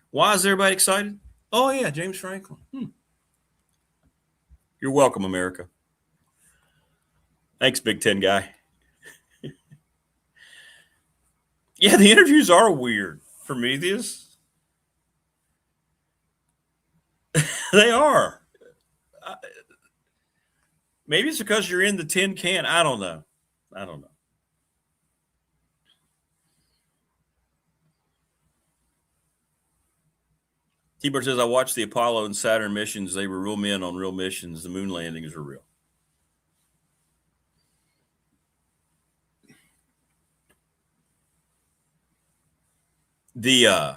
Why is everybody excited? Oh, yeah, James Franklin. You're welcome, America. Thanks, Big Ten guy. Yeah, the interviews are weird for me. They are. Maybe it's because you're in the tin can. I don't know. T-Bird says, I watched the Apollo and Saturn missions. They were real men on real missions. The moon landings were real. The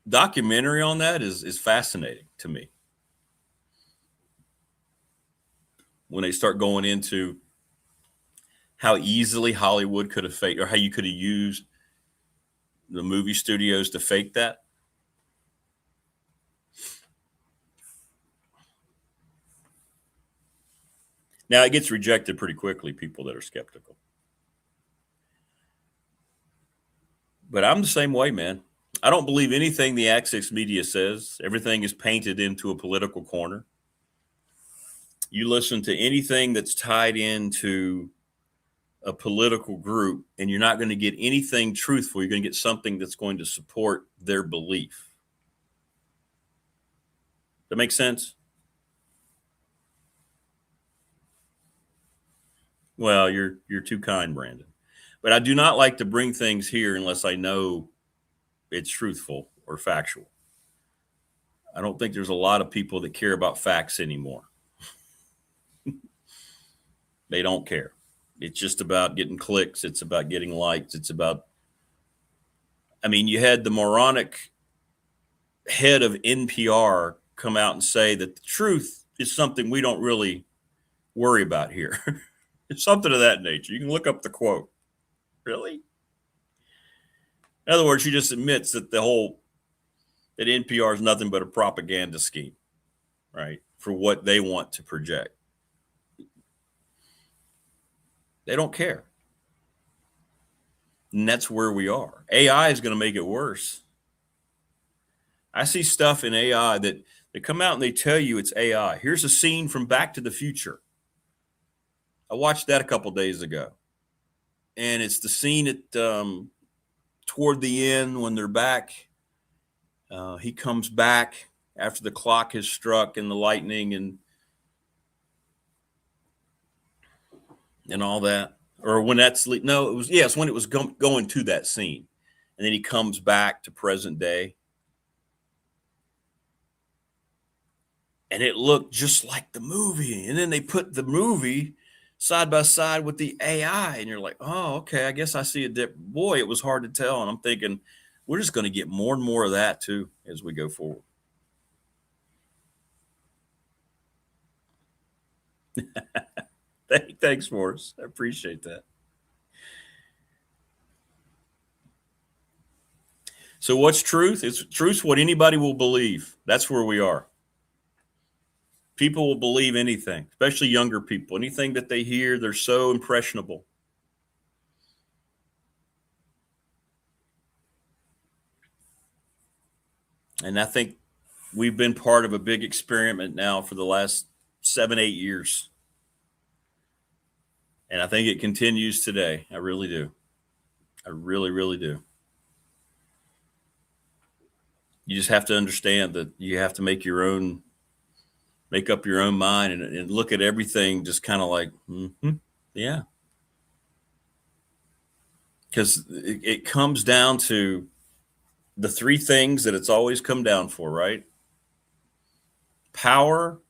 documentary on that is fascinating to me. When they start going into how easily Hollywood could have faked, or how you could have used the movie studios to fake that. Now it gets rejected pretty quickly, people that are skeptical. But I'm the same way, man. I don't believe anything the Access media says. Everything is painted into a political corner. You listen to anything that's tied into a political group, and you're not going to get anything truthful. You're going to get something that's going to support their belief. That makes sense? Well, you're too kind, Brandon. But I do not like to bring things here unless I know it's truthful or factual. I don't think there's a lot of people that care about facts anymore. They don't care. It's just about getting clicks. It's about getting likes. It's about, I mean, you had the moronic head of NPR come out and say that the truth is something we don't really worry about here. It's something of that nature. You can look up the quote. Really? In other words, she just admits that that NPR is nothing but a propaganda scheme, right? For what they want to project. They don't care. And that's where we are. AI is going to make it worse. I see stuff in AI that they come out and they tell you it's AI. Here's a scene from Back to the Future. I watched that a couple days ago. And it's the scene at toward the end when they're back. He comes back after the clock has struck and the lightning and all that. Or when that's no, it was yes, when it was going to that scene, and then he comes back to present day, and it looked just like the movie. And then they put the movie side by side with the AI, and you're like, oh, okay, I guess I see a dip. Boy, it was hard to tell, and I'm thinking we're just going to get more and more of that too as we go forward. Thanks, Morris. I appreciate that. So what's truth? It's truth's what anybody will believe. That's where we are. People will believe anything, especially younger people. Anything that they hear, they're so impressionable. And I think we've been part of a big experiment now for the last 7-8 years. And I think it continues today. I really do. I really, really do. You just have to understand that you have to make up your own mind and look at everything just kind of like, yeah. Because it comes down to the three things that it's always come down for, right? Power,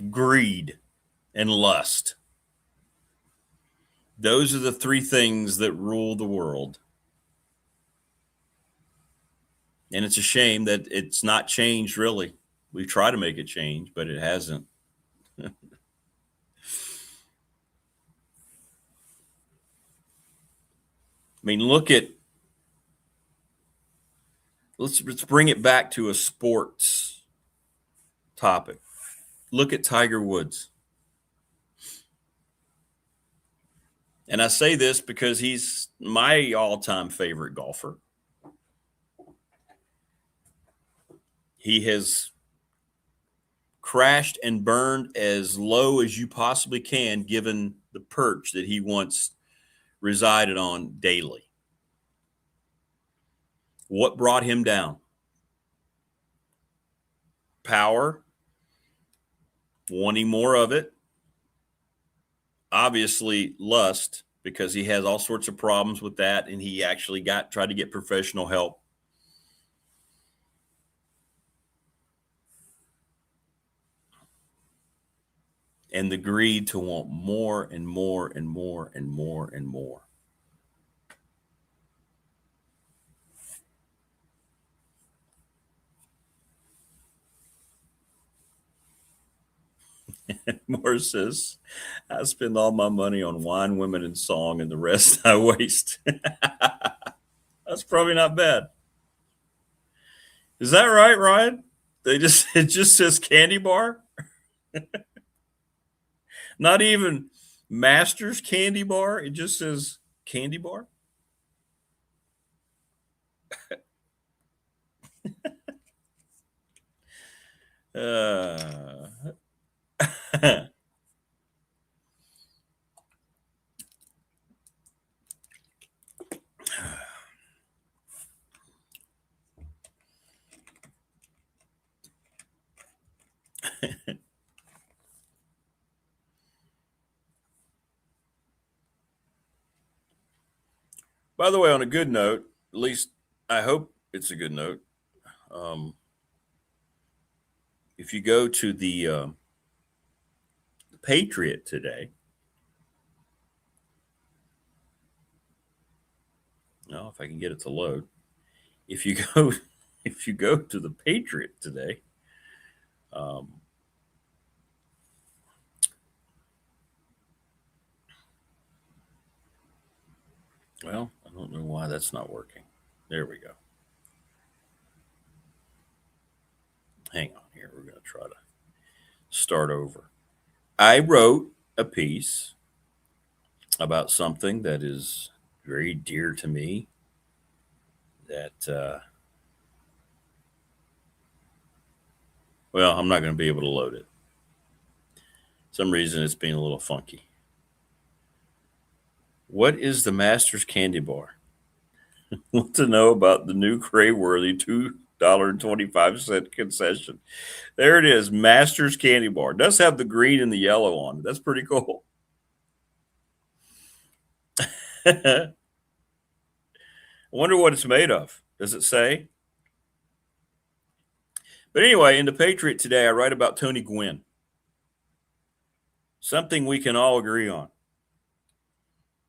greed, and lust. Those are the three things that rule the world. And it's a shame that it's not changed, really. We try to make it change, but it hasn't. I mean, let's bring it back to a sports topic. Look at Tiger Woods. And I say this because he's my all-time favorite golfer. He has crashed and burned as low as you possibly can, given the perch that he once resided on daily. What brought him down? Power, wanting more of it. Obviously, lust, because he has all sorts of problems with that, and he actually tried to get professional help. And the greed to want more and more and more and more and more. Morris says, I spend all my money on wine, women, and song, and the rest I waste. That's probably not bad. Is that right, Ryan? It just says candy bar. Not even Master's candy bar. It just says candy bar. By the way, on a good note, at least I hope it's a good note. If you go to the Patriot today, if I can get it to load. If you go to the Patriot today, well, I don't know why that's not working. There we go. Hang on here. We're going to try to start over. I wrote a piece about something that is very dear to me that, well, I'm not going to be able to load it. Some reason it's being a little funky. What is the Masters Candy Bar? Want to know about the new Cray-worthy $2.25 concession? There it is, Masters Candy Bar. It does have the green and the yellow on it. That's pretty cool. I wonder what it's made of. Does it say? But anyway, in the Patriot today, I write about Tony Gwynn. Something we can all agree on.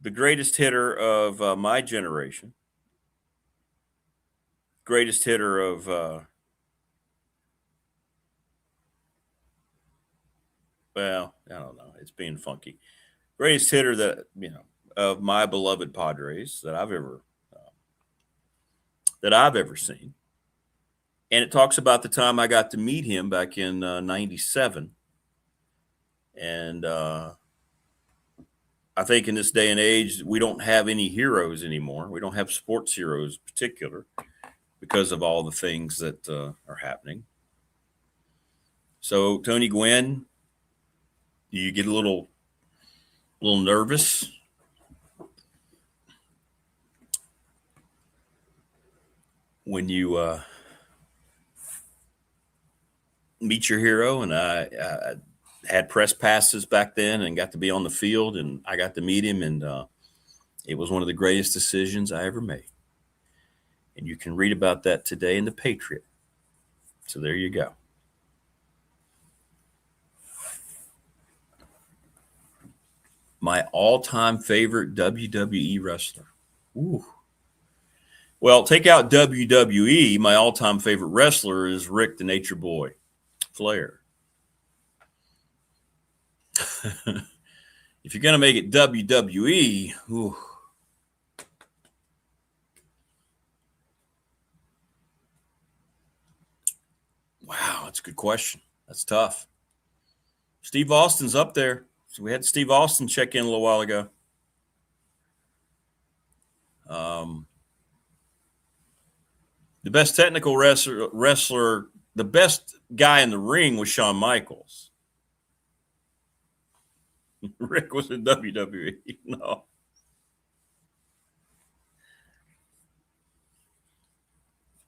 The greatest hitter of my generation. Greatest hitter of well, I don't know. It's being funky. Greatest hitter that, of my beloved Padres that I've ever seen. And it talks about the time I got to meet him back in 97. And I think in this day and age, we don't have any heroes anymore. We don't have sports heroes in particular because of all the things that are happening. So Tony Gwynn, you get a little nervous. When you meet your hero, and I had press passes back then and got to be on the field, and I got to meet him, and it was one of the greatest decisions I ever made. And you can read about that today in the Patriot. So there you go. My all-time favorite WWE wrestler. Ooh. Well, take out WWE. My all-time favorite wrestler is Rick the Nature Boy Flair. If you're going to make it WWE, ooh. Wow, that's a good question. That's tough. Steve Austin's up there. So we had Steve Austin check in a little while ago. The best technical wrestler, the best guy in the ring was Shawn Michaels. Rick was in WWE. No.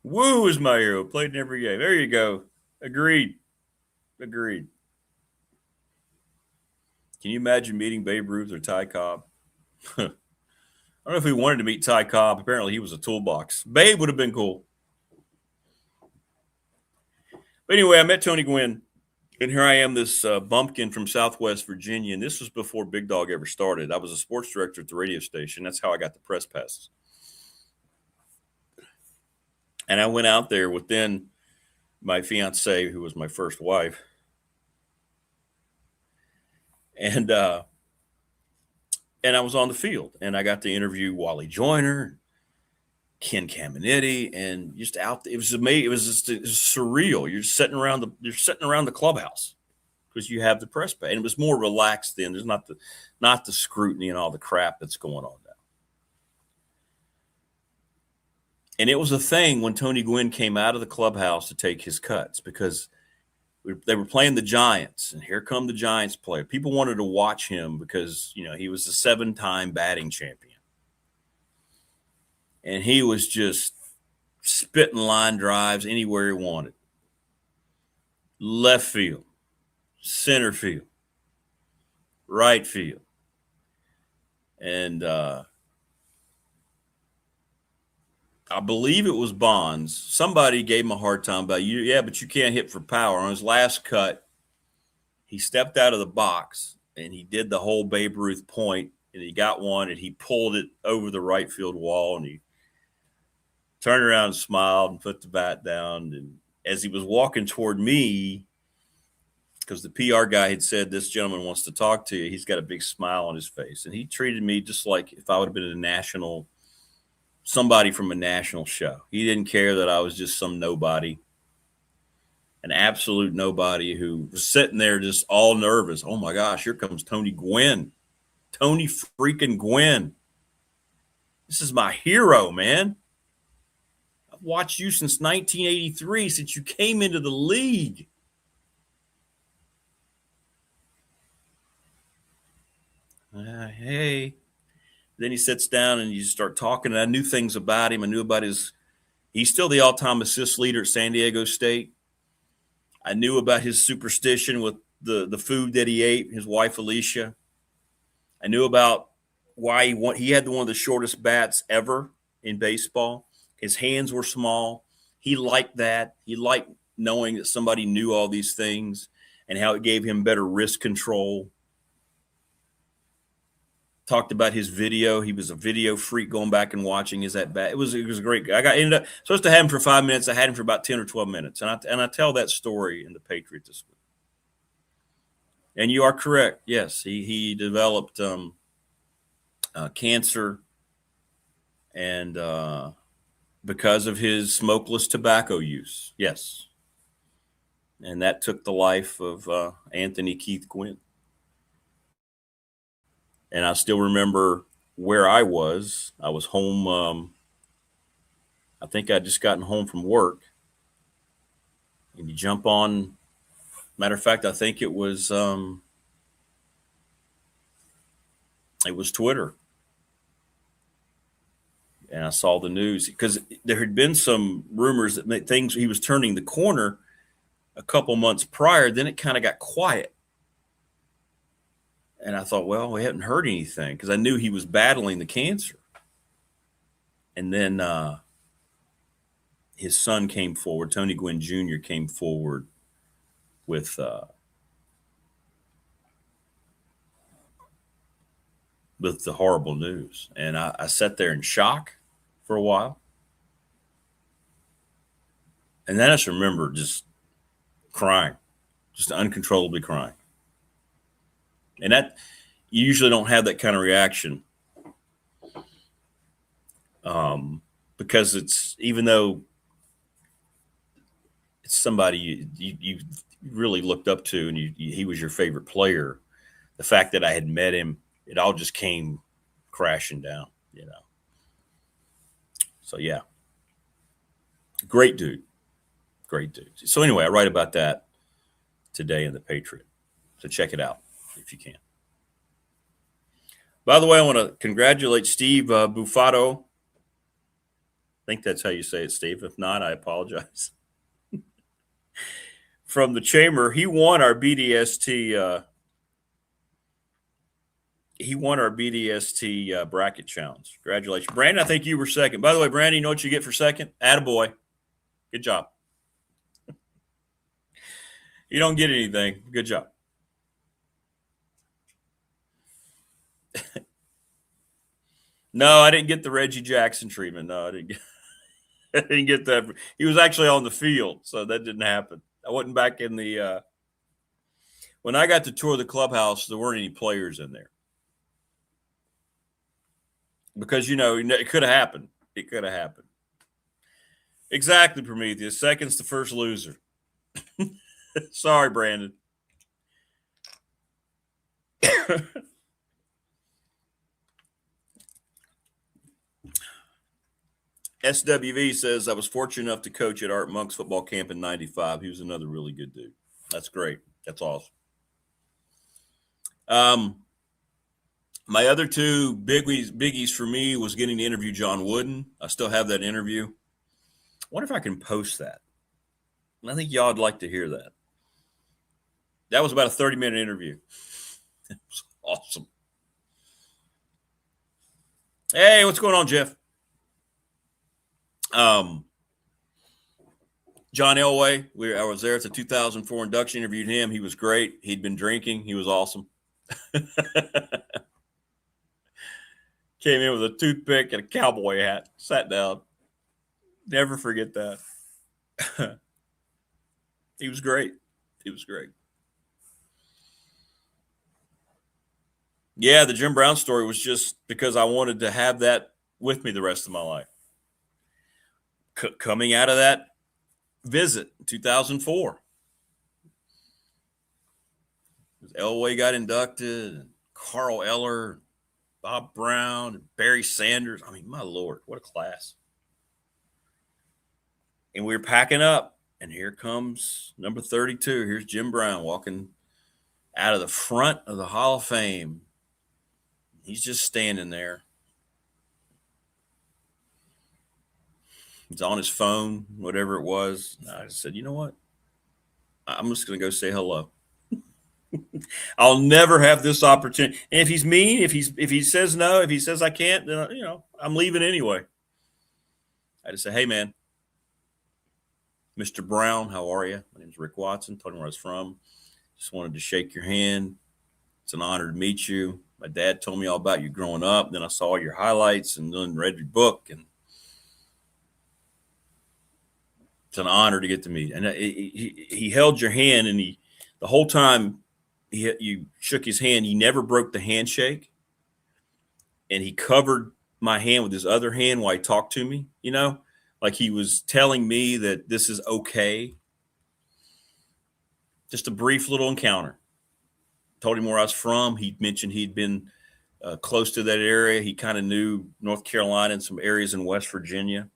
Woo is my hero. Played in every game. There you go. Agreed. Can you imagine meeting Babe Ruth or Ty Cobb? I don't know if we wanted to meet Ty Cobb. Apparently he was a toolbox. Babe would have been cool. But anyway, I met Tony Gwynn, and here I am, this bumpkin from Southwest Virginia, and this was before Big Dog ever started. I was a sports director at the radio station. That's how I got the press passes. And I went out there with then my fiance, who was my first wife. And I was on the field, and I got to interview Wally Joyner, Ken Caminiti, and just out. It was amazing. It was surreal. You're sitting around the clubhouse because you have the press pay, and it was more relaxed then. There's not the scrutiny and all the crap that's going on now. And it was a thing when Tony Gwynn came out of the clubhouse to take his cuts because they were playing the Giants, and here come the Giants player. People wanted to watch him because, he was a 7-time batting champion. And he was just spitting line drives anywhere he wanted. Left field, center field, right field. And I believe it was Bonds. Somebody gave him a hard time about you. Yeah, but you can't hit for power. On his last cut, he stepped out of the box and he did the whole Babe Ruth point, and he got one and he pulled it over the right field wall, and he turned around and smiled and put the bat down. And as he was walking toward me, because the PR guy had said, this gentleman wants to talk to you, he's got a big smile on his face. And he treated me just like if I would have been somebody from a national show. He didn't care that I was just some nobody, an absolute nobody who was sitting there just all nervous. Oh my gosh, here comes Tony Gwynn. Tony freaking Gwynn. This is my hero, man. I've watched you since 1983, since you came into the league. Hey. Then he sits down and you start talking, and I knew things about him. I knew about he's still the all-time assist leader at San Diego State. I knew about his superstition with the food that he ate, his wife Alicia. I knew about why he had one of the shortest bats ever in baseball. His hands were small. He liked that. He liked knowing that somebody knew all these things and how it gave him better wrist control. Talked about his video. He was a video freak, going back and watching his at bat. It was a great guy. Ended up supposed to have him for 5 minutes. I had him for about 10 or 12 minutes. And I tell that story in the Patriot this week. And you are correct. Yes, he developed cancer, and because of his smokeless tobacco use. Yes. And that took the life of Anthony Keith Gwynn. And I still remember where I was. I was home. I think I'd just gotten home from work. And you jump on. Matter of fact, I think it was Twitter. And I saw the news because there had been some rumors that he was turning the corner a couple months prior. Then it kind of got quiet. And I thought, well, we hadn't heard anything because I knew he was battling the cancer. And then his son came forward. Tony Gwynn Jr. came forward with the horrible news. And I sat there in shock for a while. And then I just remember just crying, just uncontrollably crying. And that, you usually don't have that kind of reaction because it's, even though it's somebody you really looked up to and he was your favorite player, the fact that I had met him, it all just came crashing down, So, yeah, great dude. Great dude. So anyway, I write about that today in the Patriot. So check it out if you can. By the way, I want to congratulate Steve Bufato. I think that's how you say it, Steve. If not, I apologize. From the Chamber, he won our BDST. Bracket challenge. Congratulations, Brandon. I think you were second. By the way, Brandon, you know what you get for second? Attaboy. Good job. You don't get anything. Good job. No, I didn't get the Reggie Jackson treatment. No, I didn't get that. He was actually on the field, so that didn't happen. I wasn't back in the when I got to tour the clubhouse, there weren't any players in there. Because, it could have happened. It could have happened. Exactly, Prometheus. Second's the first loser. Sorry, Brandon. SWV says, I was fortunate enough to coach at Art Monk's football camp in 95. He was another really good dude. That's great. That's awesome. My other two biggies for me was getting to interview John Wooden. I still have that interview. I wonder if I can post that. I think y'all would like to hear that. That was about a 30-minute interview. It was awesome. Hey, what's going on, Jeff? John Elway, I was there at the 2004 induction, interviewed him. He was great. He'd been drinking. He was awesome. Came in with a toothpick and a cowboy hat, sat down. Never forget that. He was great. He was great. Yeah, the Jim Brown story was just because I wanted to have that with me the rest of my life. Coming out of that visit in 2004, Elway got inducted, and Carl Eller, Bob Brown, and Barry Sanders. I mean, my Lord, what a class. And we were packing up, and here comes number 32. Here's Jim Brown walking out of the front of the Hall of Fame. He's just standing there. He's on his phone, whatever it was. I just said, you know what? I'm just going to go say hello. I'll never have this opportunity. And if he's mean, if he says no, if he says I can't, then I'm leaving anyway. I just say, hey man, Mr. Brown, how are you? My name's Rick Watson. Told him where I was from. Just wanted to shake your hand. It's an honor to meet you. My dad told me all about you growing up. Then I saw your highlights and then read your book, and it's an honor to get to meet. And he held your hand, and the whole time you shook his hand, he never broke the handshake, and he covered my hand with his other hand while he talked to me, like he was telling me that this is okay. Just a brief little encounter. Told him where I was from. He mentioned he'd been close to that area. He kind of knew North Carolina and some areas in West Virginia.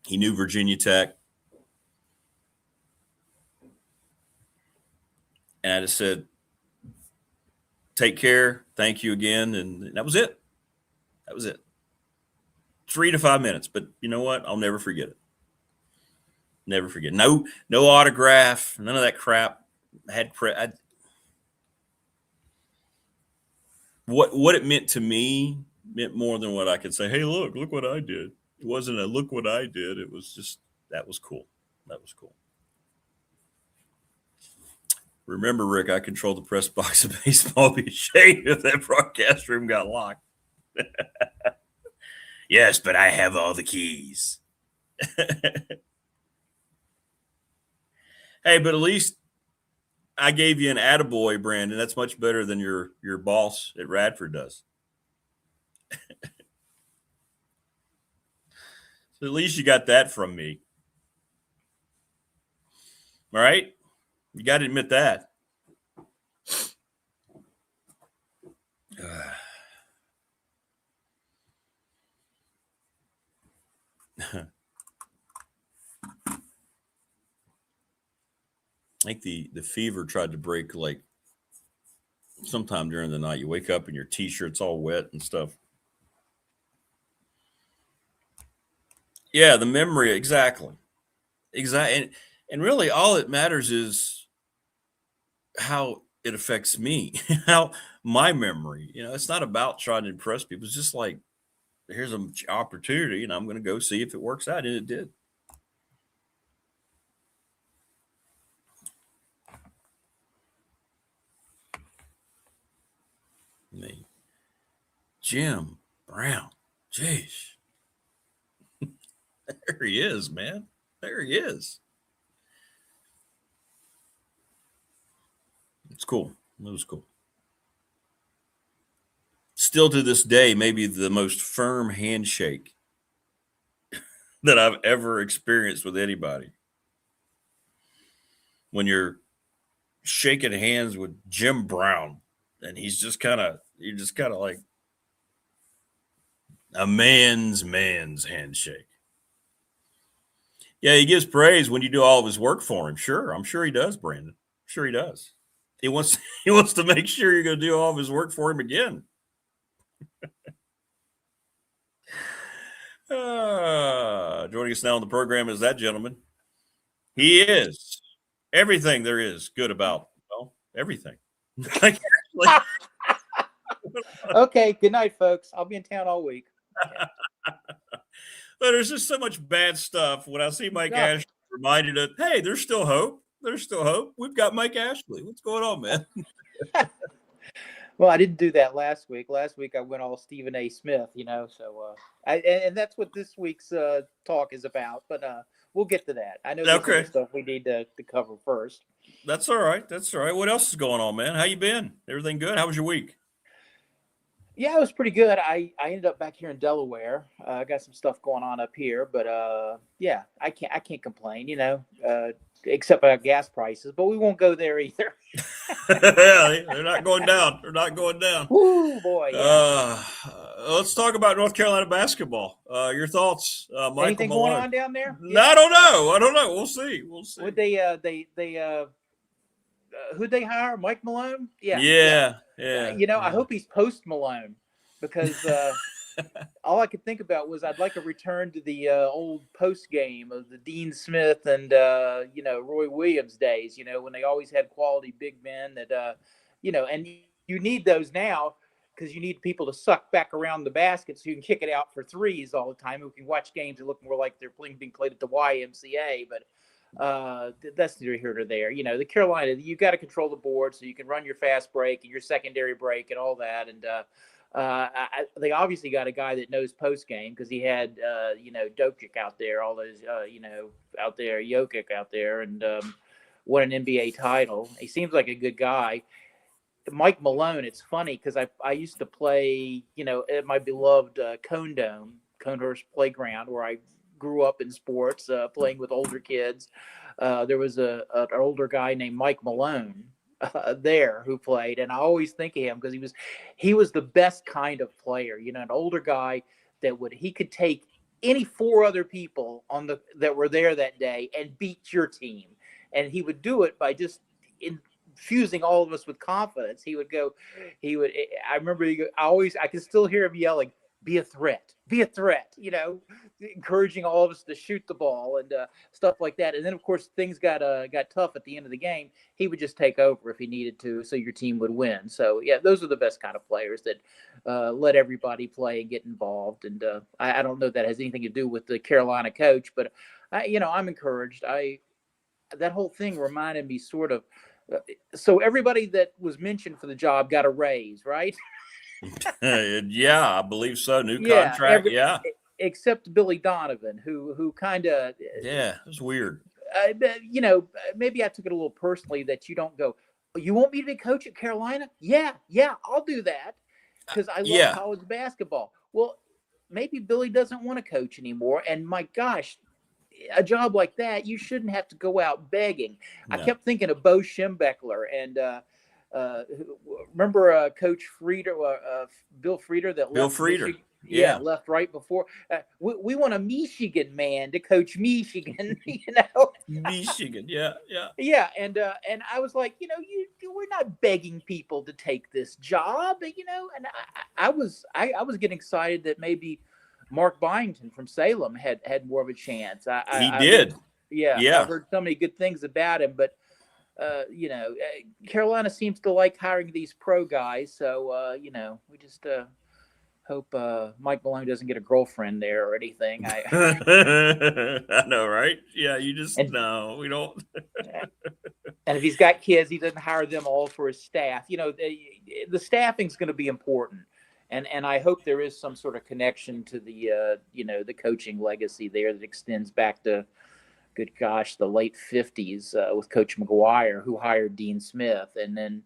He knew Virginia Tech. And I just said, take care. Thank you again. And that was it. That was it. 3 to 5 minutes. But you know what? I'll never forget it. Never forget. No autograph. None of that crap. What it meant to me meant more than what I could say. Hey, look what I did. It wasn't a look what I did. It was just, that was cool. That was cool. Remember, Rick, I controlled the press box of baseball. Be ashamed if that broadcast room got locked. Yes, but I have all the keys. Hey, but at least I gave you an attaboy, Brandon. That's much better than your boss at Radford does. So at least you got that from me. All right? You got to admit that. I think the fever tried to break like sometime during the night. You wake up and your T-shirt's all wet and stuff. Yeah, the memory, exactly. And really all that matters is how it affects me, how my memory, it's not about trying to impress people. It's just like, here's an opportunity and I'm going to go see if it works out. And it did. Me. Jim Brown. Jeez. There he is, man. There he is. It's cool. It was cool. Still to this day, maybe the most firm handshake that I've ever experienced with anybody. When you're shaking hands with Jim Brown and you're just kind of like, A man's handshake. Yeah, he gives praise when you do all of his work for him. Sure, I'm sure he does, Brandon. Sure he does. He wants to make sure you're going to do all of his work for him again. Joining us now on the program is that gentleman. He is everything there is good about everything. Okay, good night, folks. I'll be in town all week. But there's just so much bad stuff. When I see Mike Ashley reminded of, hey, there's still hope. There's still hope. We've got Mike Ashley. What's going on, man? Well, I didn't do that last week. Last week I went all Stephen A. Smith, so and that's what this week's talk is about. But we'll get to that. I know there's some stuff we need to cover first. That's all right. That's all right. What else is going on, man? How you been? Everything good? How was your week? Yeah, it was pretty good. I ended up back here in Delaware. I got some stuff going on up here, but yeah, I can't complain, except about gas prices. But we won't go there either. Yeah, they're not going down. They're not going down. Woo, boy. Yeah. Let's talk about North Carolina basketball. Your thoughts, Michael Anything Malone? going on down there? Yeah. I don't know. We'll see. Would they who'd they hire? Mike Malone? Yeah. I hope he's post Malone, because all I could think about was I'd like a return to the old post game of the Dean Smith and Roy Williams days. When they always had quality big men that and you need those now, because you need people to suck back around the basket so you can kick it out for threes all the time. Who can watch games that look more like they're being played at the YMCA, but. That's neither here nor there. The Carolina, you got to control the board so you can run your fast break and your secondary break and all that. And they obviously got a guy that knows post game, because he had Dokic out there, all those out there, Jokic out there, and won an NBA title. He seems like a good guy. Mike Malone, it's funny because I used to play at my beloved Conehurst Playground, where I grew up in sports, playing with older kids. There was an older guy named Mike Malone there who played, and I always think of him because he was the best kind of player. An older guy that he could take any four other people that were there that day and beat your team, and he would do it by just infusing all of us with confidence. I remember I can still hear him yelling, be a threat, encouraging all of us to shoot the ball and stuff like that. And then, of course, things got tough at the end of the game. He would just take over if he needed to, so your team would win. So, yeah, those are the best kind of players that let everybody play and get involved. And I don't know if that has anything to do with the Carolina coach, but, I'm encouraged. That whole thing reminded me sort of so everybody that was mentioned for the job got a raise, right? Yeah, I believe so. New contract, except Billy Donovan, who kind of it was weird. Maybe I took it a little personally that you don't go, you want me to be coach at Carolina? Yeah, I'll do that because I love college basketball. Well, maybe Billy doesn't want to coach anymore, and my gosh, a job like that, you shouldn't have to go out begging. No. I kept thinking of Bo Schembechler and. Remember Coach Frieder, Bill Frieder that left. Bill Frieder, left right before. We want a Michigan man to coach Michigan, Michigan, yeah. And I was like, we're not begging people to take this job, And I was getting excited that maybe Mark Byington from Salem had more of a chance. He did. I've heard so many good things about him, but. Carolina seems to like hiring these pro guys, so we just hope Mike Malone doesn't get a girlfriend there or anything. I know, right? Yeah, no, we don't. And if he's got kids, he doesn't hire them all for his staff. The staffing's going to be important, and I hope there is some sort of connection to the the coaching legacy there that extends back to. Good gosh, the late 50s with Coach McGuire, who hired Dean Smith. And then,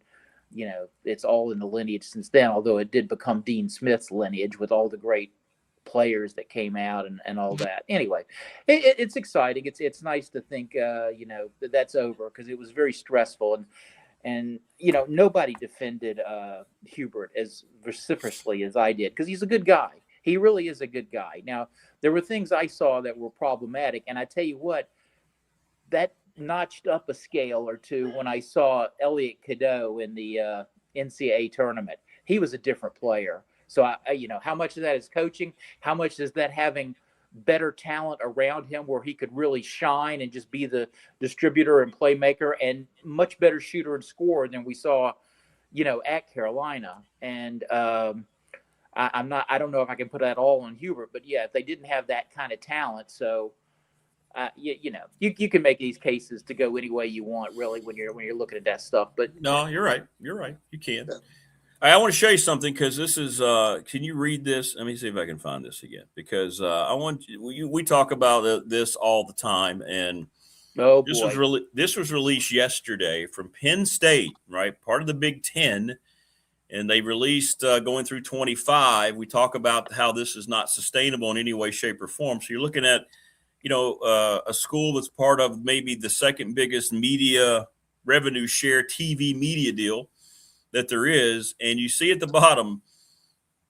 it's all in the lineage since then, although it did become Dean Smith's lineage with all the great players that came out and all that. Anyway, it's exciting. It's nice to think, that's over because it was very stressful. And nobody defended Hubert as vociferously as I did because he's a good guy. He really is a good guy. Now, there were things I saw that were problematic, and I tell you what, that notched up a scale or two when I saw Elliot Cadeau in the NCAA tournament. He was a different player. So, how much of that is coaching? How much is that having better talent around him where he could really shine and just be the distributor and playmaker and much better shooter and scorer than we saw, at Carolina. And I don't know if I can put that all on Hubert, but yeah, if they didn't have that kind of talent, so you can make these cases to go any way you want, really, when you're looking at that stuff. But no, you're right. You can. I want to show you something because this is. Can you read this? Let me see if I can find this again because I want. We talk about this all the time, and this was released yesterday from Penn State, right? Part of the Big Ten, and they released going through 25. We talk about how this is not sustainable in any way, shape, or form. So you're looking at, a school that's part of maybe the second biggest media revenue share TV media deal that there is. And you see at the bottom,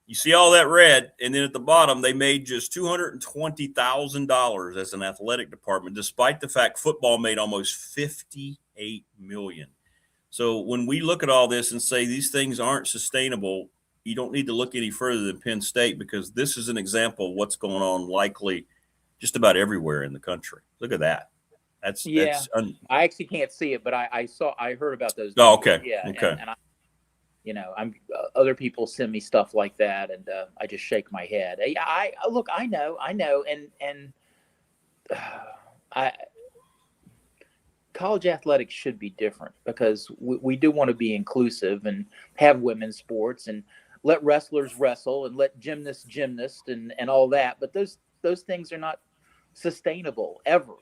you see all that red. And then at the bottom, they made just $220,000 as an athletic department, despite the fact football made almost $58 million. So when we look at all this and say these things aren't sustainable, you don't need to look any further than Penn State, because this is an example of what's going on likely just about everywhere in the country. Look at that. I actually can't see it, but I heard about those. Oh, okay. Yeah. Okay. And I'm other people send me stuff like that, and I just shake my head. I know, and college athletics should be different because we do want to be inclusive and have women's sports and let wrestlers wrestle and let gymnasts gymnast and all that. But those things are not sustainable ever,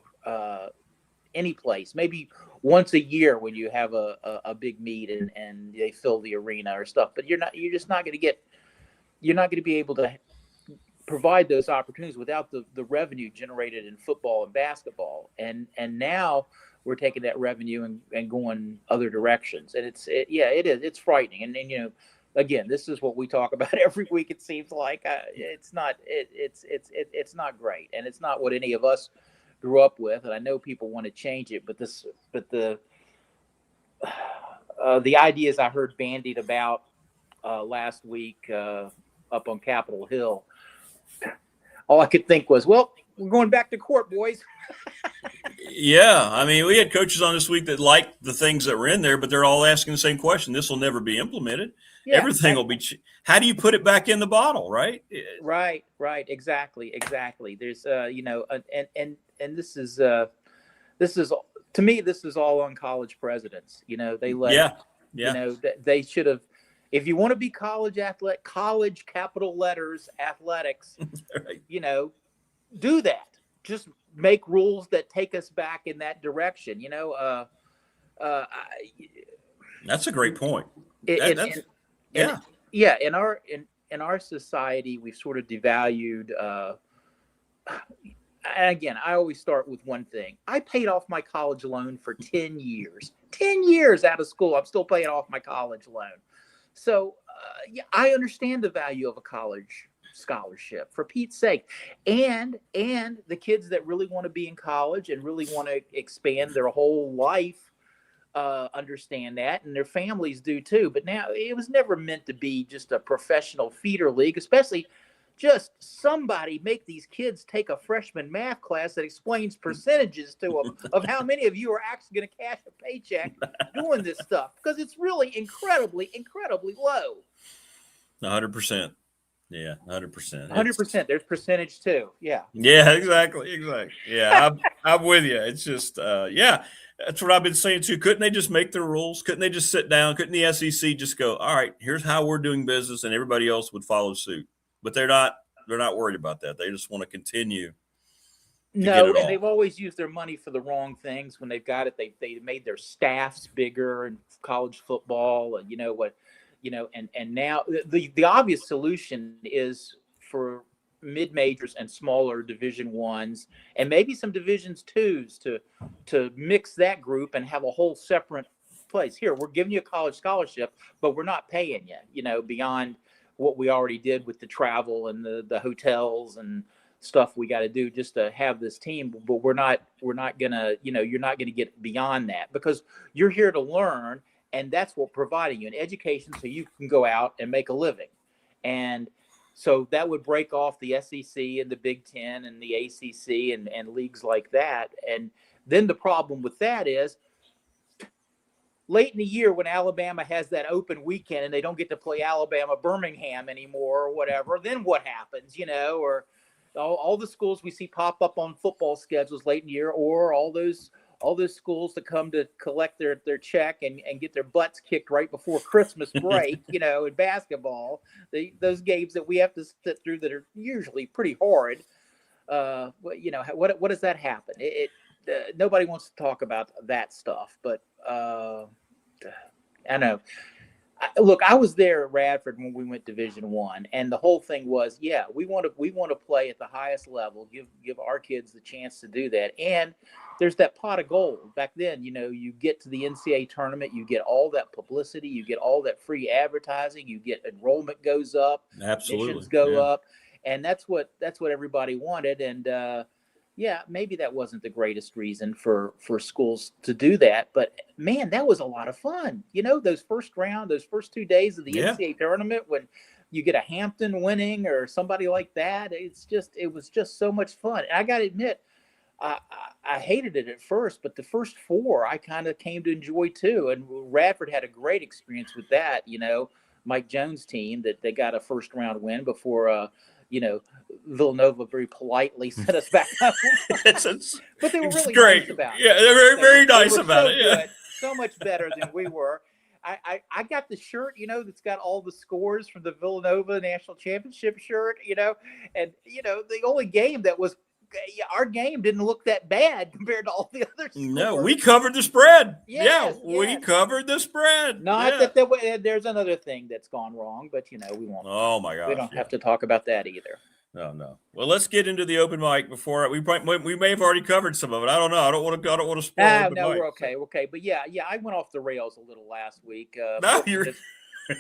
any place. Maybe once a year when you have a big meet and they fill the arena or stuff, but you're not going to be able to provide those opportunities without the revenue generated in football and basketball. And now we're taking that revenue and going other directions. And it's frightening. And again, this is what we talk about every week. It seems like it's not great, and it's not what any of us grew up with. And I know people want to change it, but the ideas I heard bandied about last week up on Capitol Hill, all I could think was, well, we're going back to court, boys. Yeah, I mean, we had coaches on this week that liked the things that were in there, but they're all asking the same question. This will never be implemented. Yeah, everything will be. How do you put it back in the bottle, right? Right. Exactly. There's, and this is to me, this is all on college presidents. They let, they should have. If you want to be college capital letters athletics, right. Do that. Just make rules that take us back in that direction. That's a great point. In our society, we've sort of devalued. Again, I always start with one thing. I paid off my college loan for 10 years. 10 years out of school, I'm still paying off my college loan. So, I understand the value of a college scholarship, for Pete's sake, and the kids that really want to be in college and really want to expand their whole life understand that, and their families do too. But now it was never meant to be just a professional feeder league, especially just somebody make these kids take a freshman math class that explains percentages to them of how many of you are actually going to cash a paycheck doing this stuff, because it's really incredibly low. 100%. Yeah, 100%. 100%. There's percentage too. Yeah. Yeah, exactly. Yeah, I'm with you. It's just, that's what I've been saying too. Couldn't they just make their rules? Couldn't they just sit down? Couldn't the SEC just go, all right, here's how we're doing business, and everybody else would follow suit? But they're not worried about that. They just want to continue. No, and they've always used their money for the wrong things. When they've got it, they made their staffs bigger in college football, and and now the obvious solution is for mid-majors and smaller Division I's and maybe some Divisions II's to mix that group and have a whole separate place. Here, we're giving you a college scholarship, but we're not paying you, beyond what we already did with the travel and the hotels and stuff we got to do just to have this team. But we're not gonna, you're not gonna get beyond that, because you're here to learn, and that's what providing you an education so you can go out and make a living. And so that would break off the SEC and the Big Ten and the ACC and leagues like that. And then the problem with that is, late in the year when Alabama has that open weekend and they don't get to play Alabama Birmingham anymore or whatever, then what happens, or all the schools we see pop up on football schedules late in the year, or all those schools that come to collect their check and get their butts kicked right before Christmas break, in basketball, those games that we have to sit through that are usually pretty horrid. What does that happen? Nobody wants to talk about that stuff, but I know. Look, I was there at Radford when we went Division I, and the whole thing was, we want to play at the highest level, give our kids the chance to do that. And there's that pot of gold. Back then, you get to the NCAA tournament, you get all that publicity, you get all that free advertising, you get enrollment goes up, absolutely, admissions go up, and that's what everybody wanted. And maybe that wasn't the greatest reason for schools to do that, but man, that was a lot of fun. Those first 2 days of the NCAA tournament, when you get a Hampton winning or somebody like that, it was just so much fun. And I got to admit, I hated it at first, but the first 4 I kind of came to enjoy too. And Radford had a great experience with that. Mike Jones' team, that they got a first round win before, Villanova very politely sent us back home. But they were really great. Nice about it. Yeah, they're very, very nice about so it. Yeah. Good, so much better than we were. I got the shirt, that's got all the scores from the Villanova National Championship shirt, and, the only game that was, our game didn't look that bad compared to all the other scores. No, we covered the spread. Yes. We covered the spread. Not that there's another thing that's gone wrong, but, we won't. Oh, my gosh. We don't have to talk about that either. No. Well, let's get into the open mic before we may have already covered some of it. I don't know. I don't want to spoil open mic. We're okay. Okay. But I went off the rails a little last week.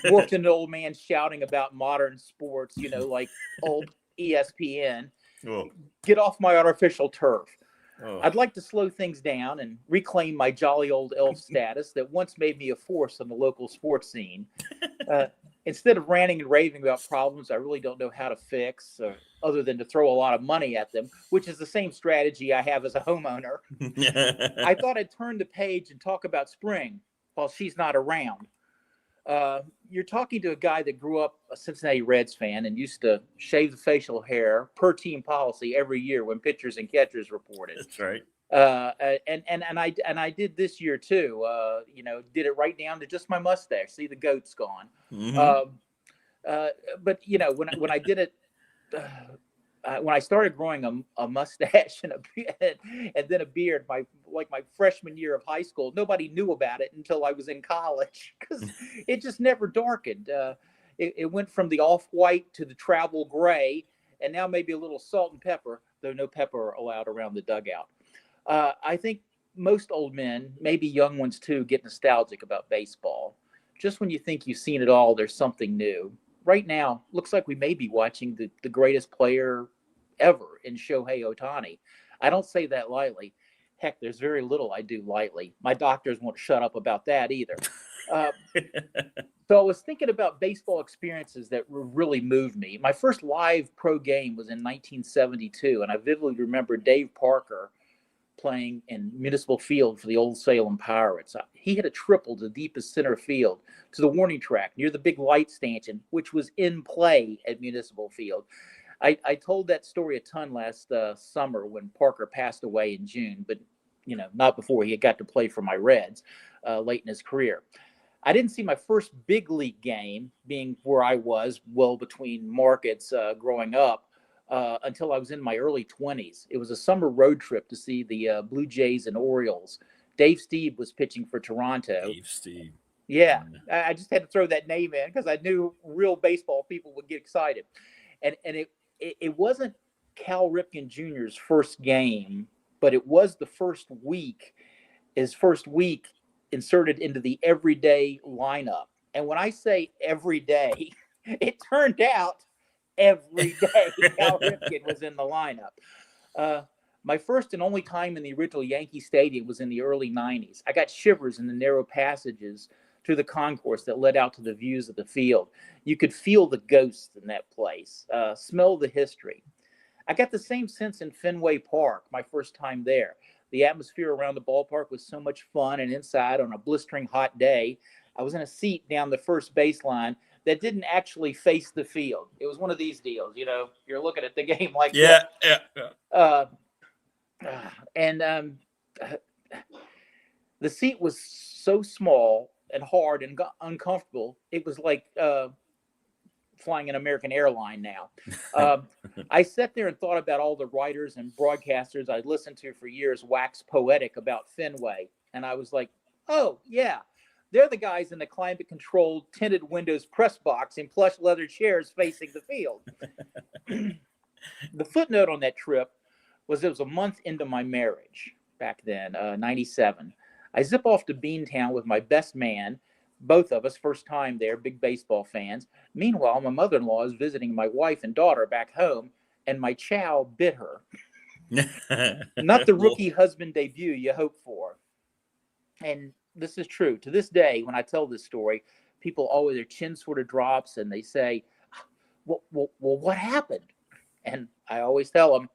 Worked an old man shouting about modern sports, like old ESPN. Oh. Get off my artificial turf. Oh. I'd like to slow things down and reclaim my jolly old elf status that once made me a force on the local sports scene. Instead of ranting and raving about problems I really don't know how to fix, other than to throw a lot of money at them, which is the same strategy I have as a homeowner, I thought I'd turn the page and talk about spring while she's not around. You're talking to a guy that grew up a Cincinnati Reds fan and used to shave the facial hair per team policy every year when pitchers and catchers reported. That's right. And I did this year too. Did it right down to just my mustache. See, the goat's gone. Mm-hmm. But when I did it, when I started growing a mustache and then a beard, my freshman year of high school, nobody knew about it until I was in college, because it just never darkened. It went from the off-white to the travel gray, and now maybe a little salt and pepper, though no pepper allowed around the dugout. I think most old men, maybe young ones too, get nostalgic about baseball. Just when you think you've seen it all, there's something new. Right now, looks like we may be watching the greatest player ever in Shohei Ohtani. I don't say that lightly. Heck, there's very little I do lightly. My doctors won't shut up about that either. So I was thinking about baseball experiences that really moved me. My first live pro game was in 1972, and I vividly remember Dave Parker playing in Municipal Field for the Old Salem Pirates. He hit a triple to deepest center field to the warning track near the big light stanchion, which was in play at Municipal Field. I told that story a ton last summer when Parker passed away in June, but not before he got to play for my Reds late in his career. I didn't see my first big league game, being where I was well between markets growing up, until I was in my early 20s. It was a summer road trip to see the Blue Jays and Orioles. Dave Stieb was pitching for Toronto. Dave Stieb. Yeah, I just had to throw that name in because I knew real baseball people would get excited. And it wasn't Cal Ripken Jr.'s first game, but it was the his first week inserted into the everyday lineup. And when I say every day, It turned out every day Cal Ripken was in the lineup. My first and only time in the original Yankee Stadium was in the early 90s. I got shivers in the narrow passages through the concourse that led out to the views of the field. You could feel the ghosts in that place, smell the history. I got the same sense in Fenway Park, my first time there. The atmosphere around the ballpark was so much fun, and inside on a blistering hot day, I was in a seat down the first baseline that didn't actually face the field. It was one of these deals, you're looking at the game like Yeah. and the seat was so small and hard and uncomfortable. It was like flying an American airline now. I sat there and thought about all the writers and broadcasters I'd listened to for years wax poetic about Fenway. And I was like, oh, yeah, they're the guys in the climate-controlled tinted windows press box in plush leather chairs facing the field. The footnote on that trip was it was a month into my marriage back then, 97. I zip off to Beantown with my best man, both of us first time there, big baseball fans. Meanwhile, my mother-in-law is visiting my wife and daughter back home, and my chow bit her. Not the rookie husband debut you hope for. And this is true. To this day, when I tell this story, people always, their chin sort of drops and they say, well, what happened? And I always tell them,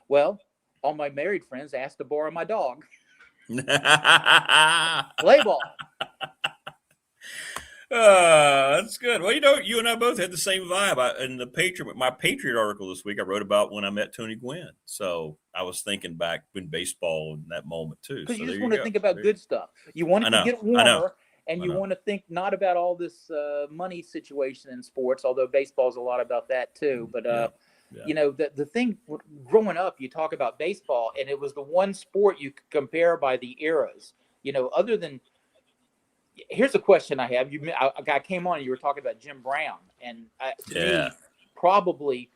well, all my married friends asked to borrow my dog. Play ball. That's good. Well, you and I both had the same vibe. In my Patriot article this week, I wrote about when I met Tony Gwynn. So I was thinking back in baseball in that moment too. Because so you just want to think about good stuff. You want it to get warmer, and you want to think not about all this money situation in sports, although baseball is a lot about that too. But the thing growing up, you talk about baseball, and it was the one sport you could compare by the eras. Other than. Here's a question I have. I came on and you were talking about Jim Brown, and to me, probably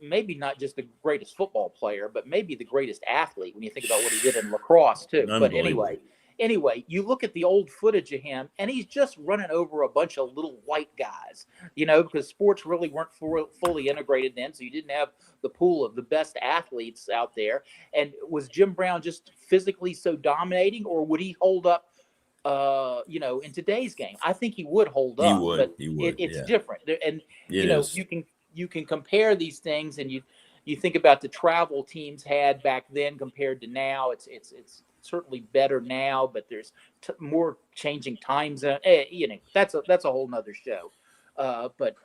maybe not just the greatest football player, but maybe the greatest athlete when you think about what he did in lacrosse too. But anyway, you look at the old footage of him, and he's just running over a bunch of little white guys, because sports really weren't fully integrated then, so you didn't have the pool of the best athletes out there. And was Jim Brown just physically so dominating, or would he hold up? In today's game, I think he would hold up. He would. It's different, and you can compare these things, and you think about the travel teams had back then compared to now. It's certainly better now, but there's more changing time zone. That's a whole nother show. But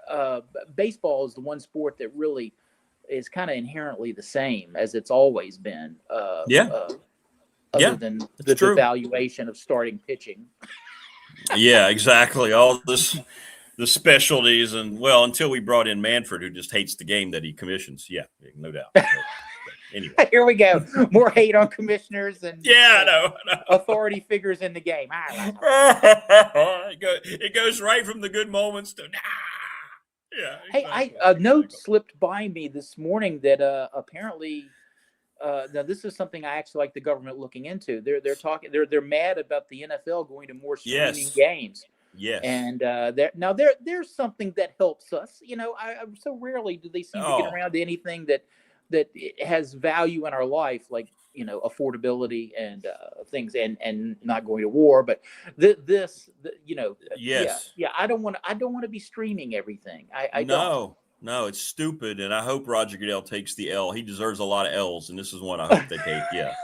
baseball is the one sport that really is kind of inherently the same as it's always been. Other than the devaluation of starting pitching. Yeah, exactly. All the specialties, and until we brought in Manfred, who just hates the game that he commissions. Yeah, no doubt. Anyway, here we go. More hate on commissioners and I know. Authority figures in the game. It goes right from the good moments to yeah. Exactly. Hey, a note slipped by me this morning that apparently. Now this is something I actually like the government looking into. They're mad about the NFL going to more streaming games. Yes. And there's something that helps us. I so rarely do they seem to get around to anything that has value in our life, like affordability and things, and not going to war. But yes. Yeah. I don't want to be streaming everything. I don't. No, it's stupid, and I hope Roger Goodell takes the L. He deserves a lot of L's, and this is one I hope they take. Yeah.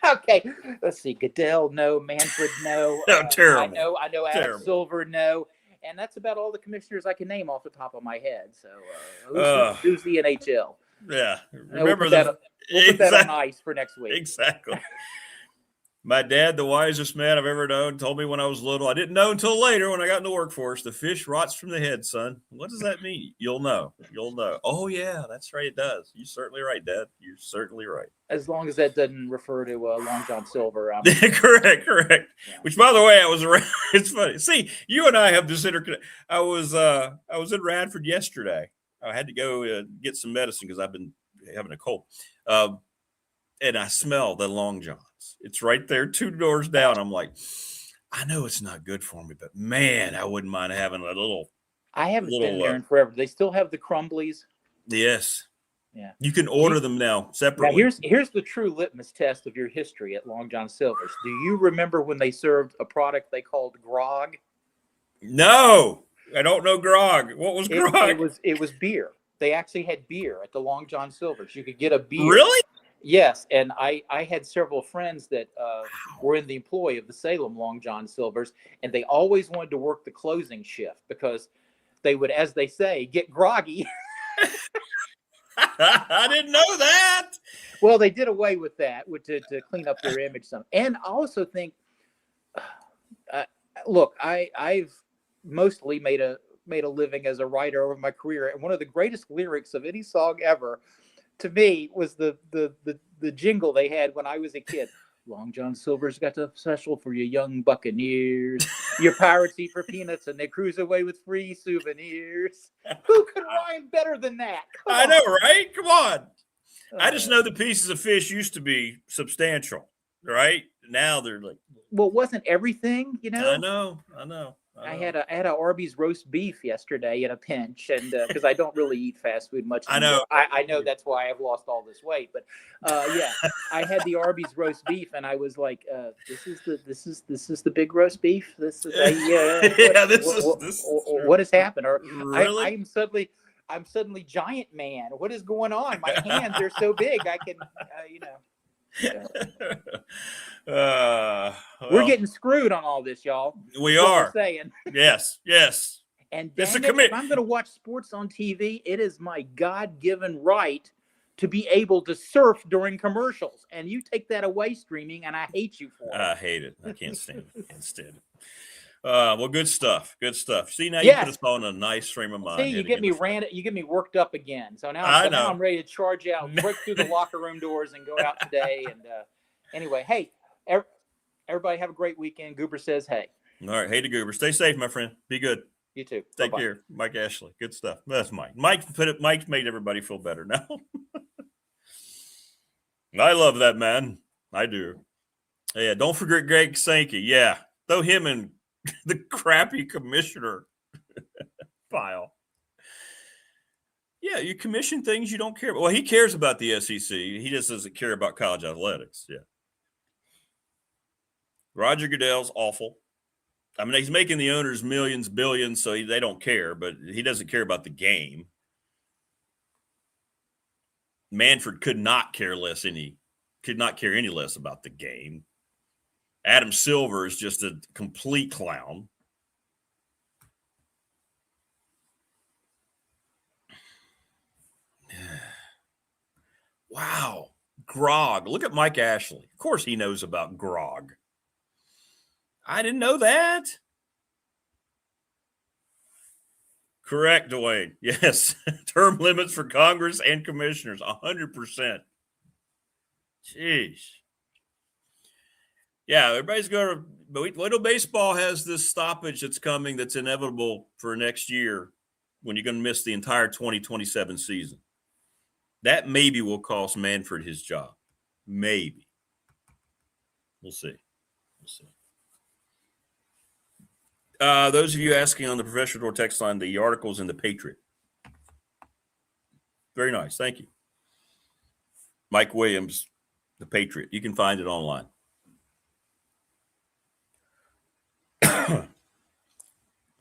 Okay, let's see. Goodell, no. Manfred, no. Terrible. I know. Adam Silver, no. And that's about all the commissioners I can name off the top of my head. So, who's the NHL? Yeah, remember that. We'll put that on ice for next week. Exactly. My dad, the wisest man I've ever known, told me when I was little. I didn't know until later when I got in the workforce. The fish rots from the head, son. What does that mean? You'll know. Oh, yeah, that's right. It does. You're certainly right, Dad. You're certainly right. As long as that doesn't refer to Long John Silver. Correct. Yeah. Which, by the way, I was around. It's funny. See, you and I have this interconnection. I was in Radford yesterday. I had to go get some medicine because I've been having a cold. And I smell the Long Johns. It's right there, 2 doors down. I'm like, I know it's not good for me, but man, I wouldn't mind having a little I haven't been Little, there in forever. They still have the crumblies. yes. Yeah. You can order them now separately. Now here's the true litmus test of your history at Long John Silver's. Do you remember when they served a product they called grog? No, I don't know grog. What was grog? It was beer. They actually had beer at the Long John Silver's. You could get a beer. Really? Yes, and I had several friends that were in the employ of the Salem Long John Silver's, and they always wanted to work the closing shift because they would, as they say, get groggy. I didn't know that. Well, they did away with that to clean up their image some. And I also think, look, I've mostly made a living as a writer over my career, and one of the greatest lyrics of any song ever, to me, was the jingle they had when I was a kid. Long John Silver's got the special for you young buccaneers. Your pirates eat for peanuts and they cruise away with free souvenirs. Who could rhyme better than that? I know, right? Come on. I just know the pieces of fish used to be substantial, right? Now they're like. Well, wasn't everything, you know? I know. I had a Arby's roast beef yesterday in a pinch, and because I don't really eat fast food much anymore. I know that's why I've lost all this weight. But yeah, I had the Arby's roast beef, and I was like, "This is the big roast beef. This is what has happened?" Or really? I'm suddenly giant man. What is going on? My hands are so big. I can, we're getting screwed on all this, y'all. We are saying. Yes. And if I'm going to watch sports on TV, it is my God-given right to be able to surf during commercials. And you take that away streaming, and I hate you for it. I hate it. I can't stand it. Well, good stuff. See, now you put us on a nice frame of mind. See, you get me worked up again. So now I'm ready to charge out, break through the locker room doors, and go out today. And anyway, hey, everybody have a great weekend. Goober says, hey. All right, hey to Goober. Stay safe, my friend. Be good. You too. Take Bye-bye. care, Mike Ashley. Good stuff. That's Mike. Mike's made everybody feel better now. I love that man. I do. Yeah, don't forget Greg Sankey. Yeah, throw him in the crappy commissioner file. Yeah, you commission things you don't care about. Well, he cares about the SEC. He just doesn't care about college athletics. Yeah. Roger Goodell's awful. I mean, he's making the owners millions, billions, so they don't care, but he doesn't care about the game. Manfred could not care any less about the game. Adam Silver is just a complete clown. Wow. Grog. Look at Mike Ashley. Of course he knows about grog. I didn't know that. Correct, Dwayne. Yes. Term limits for Congress and commissioners, 100%. Jeez. Yeah, everybody's going to – but wait till baseball has this stoppage that's coming that's inevitable for next year when you're going to miss the entire 2027 season. That maybe will cost Manfred his job. Maybe. We'll see. Those of you asking on the Professional Door text line, the article's in the Patriot. Very nice. Thank you. Mike Williams, the Patriot. You can find it online.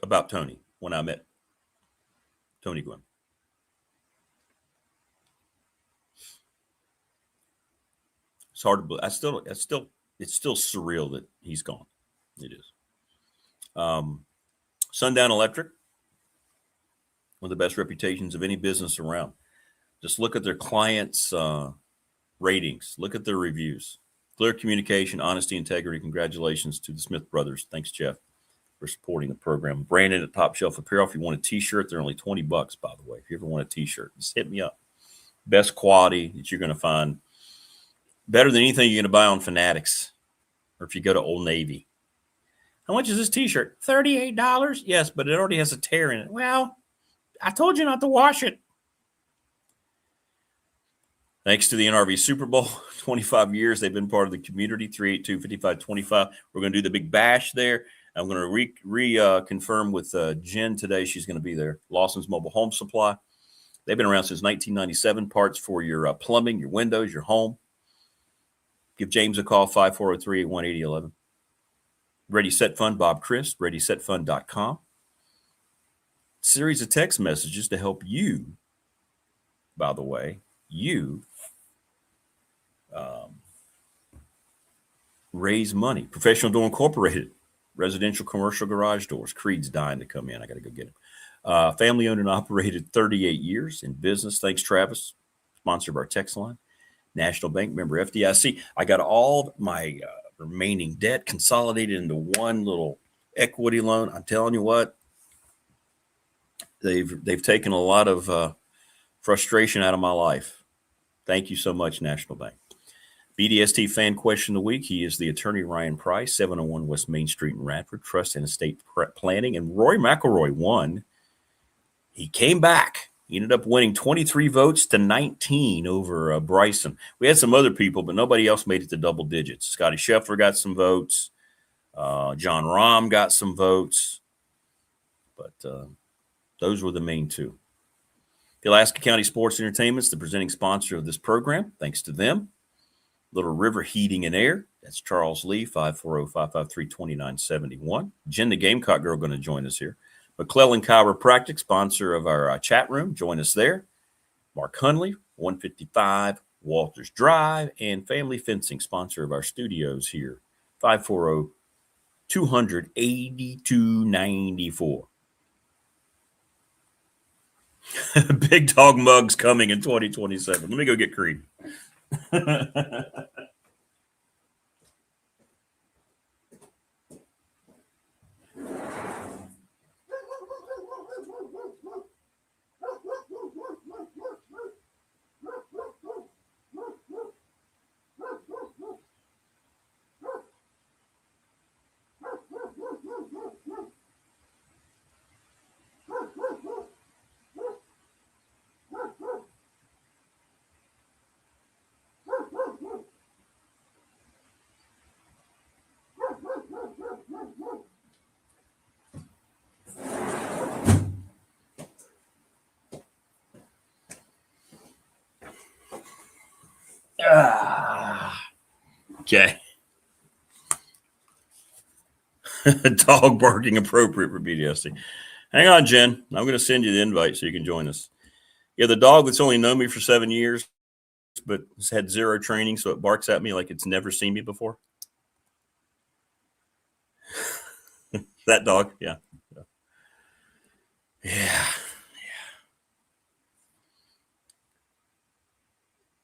About Tony, when I met Tony Gwynn. It's hard to believe. It's still surreal that he's gone. It is. Sundown Electric, one of the best reputations of any business around. Just look at their clients' ratings. Look at their reviews. Clear communication, honesty, integrity. Congratulations to the Smith brothers. Thanks, Jeff, for supporting the program. Brandon at Top Shelf Apparel. If you want a T-shirt, they're only $20, by the way. If you ever want a T-shirt, just hit me up. Best quality that you're going to find. Better than anything you're going to buy on Fanatics or if you go to Old Navy. How much is this T-shirt? $38? Yes, but it already has a tear in it. Well, I told you not to wash it. Thanks to the NRV Super Bowl, 25 years, they've been part of the community, 382-5525. We're going to do the big bash there. I'm going to reconfirm with Jen today. She's going to be there. Lawson's Mobile Home Supply. They've been around since 1997. Parts for your plumbing, your windows, your home. Give James a call, 540-381-8011. Ready, Set, Fund, Bob Christ, ReadySetFund.com. Series of text messages to help you, by the way, raise money. Professional Door Incorporated, residential commercial garage doors. Creed's dying to come in. I got to go get him. Family owned and operated, 38 years in business. Thanks, Travis. Sponsor of our text line. National Bank member, FDIC. I got all my remaining debt consolidated into one little equity loan. I'm telling you what, they've taken a lot of frustration out of my life. Thank you so much, National Bank. BDST fan question of the week. He is the attorney Ryan Price, 701 West Main Street in Radford, Trust and Estate Planning. And Roy McElroy won. He came back. He ended up winning 23 votes to 19 over Bryson. We had some other people, but nobody else made it to double digits. Scotty Scheffler got some votes. John Rahm got some votes. But those were the main two. Pulaski County Sports Entertainment is the presenting sponsor of this program. Thanks to them. Little River Heating and Air. That's Charles Lee, 540-553-2971. Jen, the Gamecock girl, going to join us here. McClellan Chiropractic, sponsor of our chat room. Join us there. Mark Hunley, 155 Walters Drive. And Family Fencing, sponsor of our studios here. 540-200-8294. Big Dog Mugs coming in 2027. Let me go get Creed. Okay. Dog barking appropriate for BDST. Hang on, Jen. I'm going to send you the invite so you can join us. Yeah, the dog that's only known me for 7 years, but has had zero training, so it barks at me like it's never seen me before. That dog, yeah.